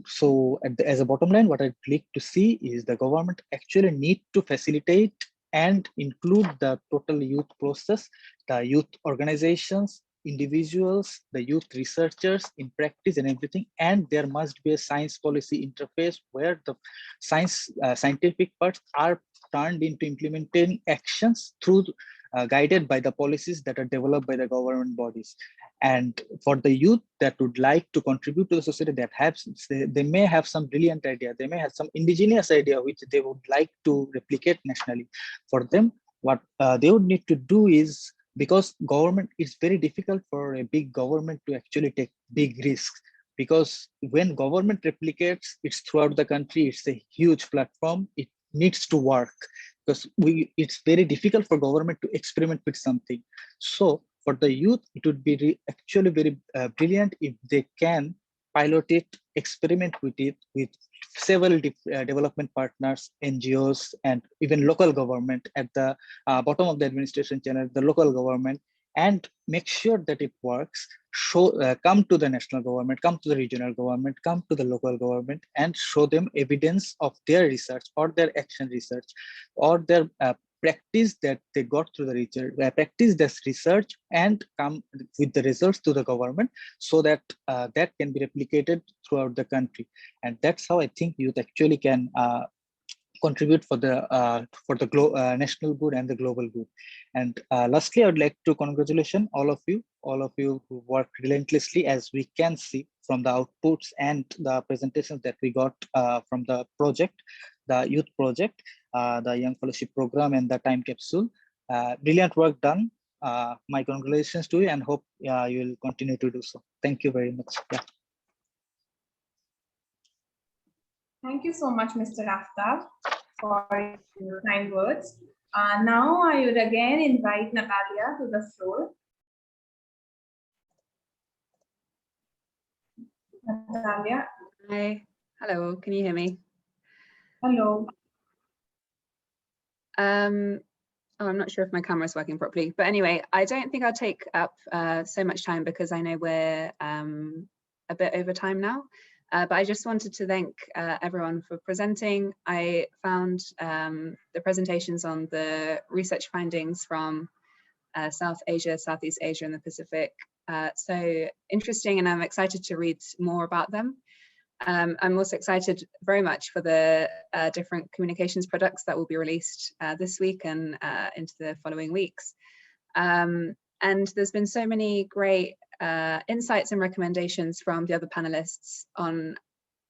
So as a bottom line, what I'd like to see is the government actually need to facilitate and include the total youth process, the youth organizations, individuals, the youth researchers in practice and everything. And there must be a science policy interface where the scientific parts are turned into implementing actions through guided by the policies that are developed by the government bodies. And for the youth that would like to contribute to the society, that they may have some brilliant idea, they may have some indigenous idea which they would like to replicate nationally. For them, what they would need to do is, because government, it's very difficult for a big government to actually take big risks, because when government replicates, it's throughout the country, it's a huge platform, it needs to work, because it's very difficult for government to experiment with something. So for the youth, it would be actually very brilliant if they can pilot it, experiment with it with several development partners, NGOs, and even local government at the bottom of the administration channel, the local government, and make sure that it works. Come to the national government, come to the regional government, come to the local government, and show them evidence of their research or their action research or their practice that they got through the research, practice this research and come with the results to the government, so that that can be replicated throughout the country. And that's how I think youth actually can contribute for the national good and the global good. And lastly, I would like to congratulate all of you who worked relentlessly, as we can see from the outputs and the presentations that we got from the project, the youth project, the Young Fellowship Program, and the time capsule. Brilliant work done. My congratulations to you, and hope you will continue to do so. Thank you very much. Yeah. Thank you so much, Mr. Aftab, for your kind words. Now I would again invite Natalia to the floor. Natalia. Hi. Hello. Can you hear me? Hello. Oh, I'm not sure if my camera is working properly, but anyway, I don't think I'll take up so much time because I know we're a bit over time now. But I just wanted to thank everyone for presenting. I found the presentations on the research findings from South Asia, Southeast Asia, and the Pacific so interesting, and I'm excited to read more about them. I'm also excited very much for the different communications products that will be released this week and into the following weeks. And there's been so many great insights and recommendations from the other panelists on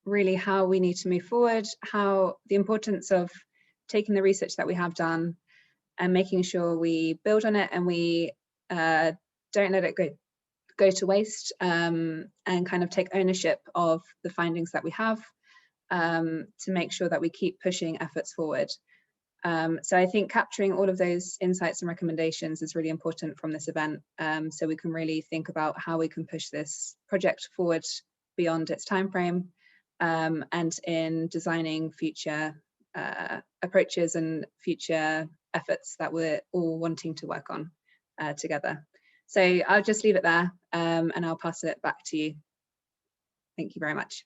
really how we need to move forward, how the importance of taking the research that we have done and making sure we build on it and we don't let it go to waste, and kind of take ownership of the findings that we have to make sure that we keep pushing efforts forward. So I think capturing all of those insights and recommendations is really important from this event, so we can really think about how we can push this project forward beyond its timeframe, and in designing future approaches and future efforts that we're all wanting to work on together. So I'll just leave it there, and I'll pass it back to you. Thank you very much.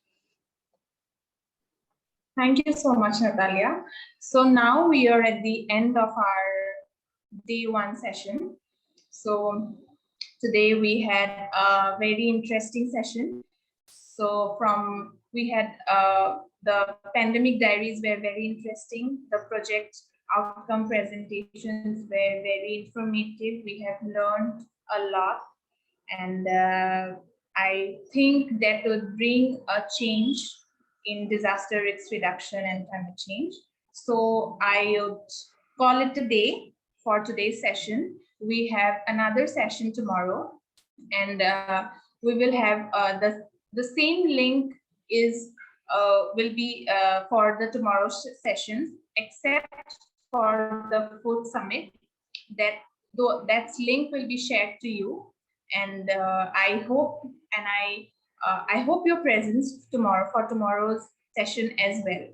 Thank you so much, Natalia. So now we are at the end of our day one session. So today we had a very interesting session. So we had the pandemic diaries were very interesting. The project outcome presentations were very informative. We have learned a lot, and I think that would bring a change in disaster risk reduction and climate change. So I would call it a day for today's session. We have another session tomorrow, and we will have the same link will be for the tomorrow's sessions, except for the food summit. That link will be shared to you, and I hope your presence tomorrow for tomorrow's session as well.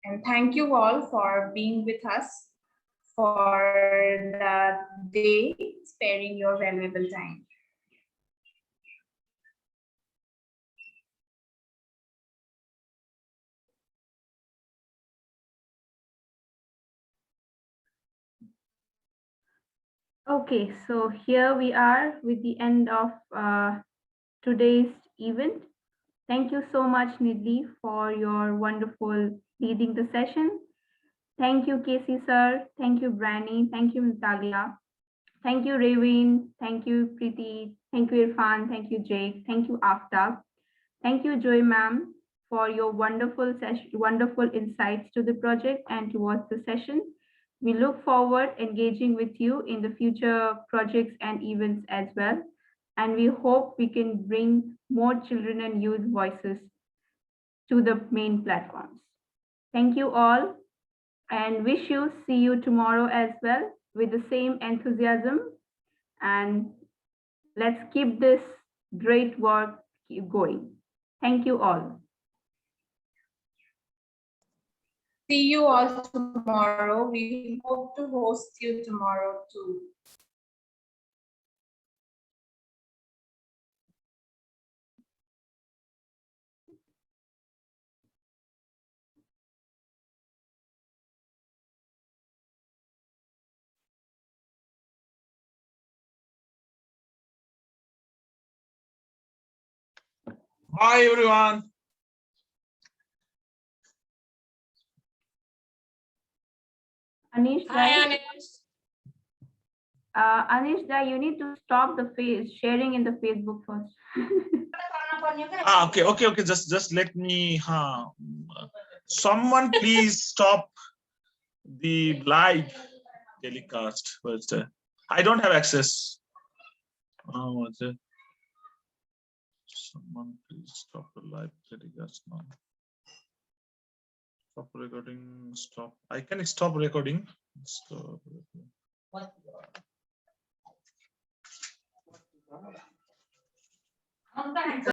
And thank you all for being with us for the day, sparing your valuable time. Okay, so here we are with the end of today's event. Thank you so much, Nidhi, for your wonderful leading the session. Thank you, Casey sir. Thank you, Branny. Thank you, Ms. Dalia. Thank you, Ravin. Thank you, Preeti. Thank you, Irfan. Thank you, Jake. Thank you, Aftab. Thank you, Joy ma'am, for your wonderful insights to the project and towards the session. We look forward engaging with you in the future projects and events as well. And we hope we can bring more children and youth voices to the main platforms. Thank you all and see you tomorrow as well with the same enthusiasm. And let's keep this great work going. Thank you all. See you all tomorrow. We hope to host you tomorrow too. Bye, everyone. Anish, Hi, right? Anish. Anish, you need to stop the sharing in the Facebook first. Okay. Just let me. Someone please stop the live telecast. I don't have access. What's it? Someone please stop the live telecast now. Stop recording. Stop. I can stop recording. Stop. What?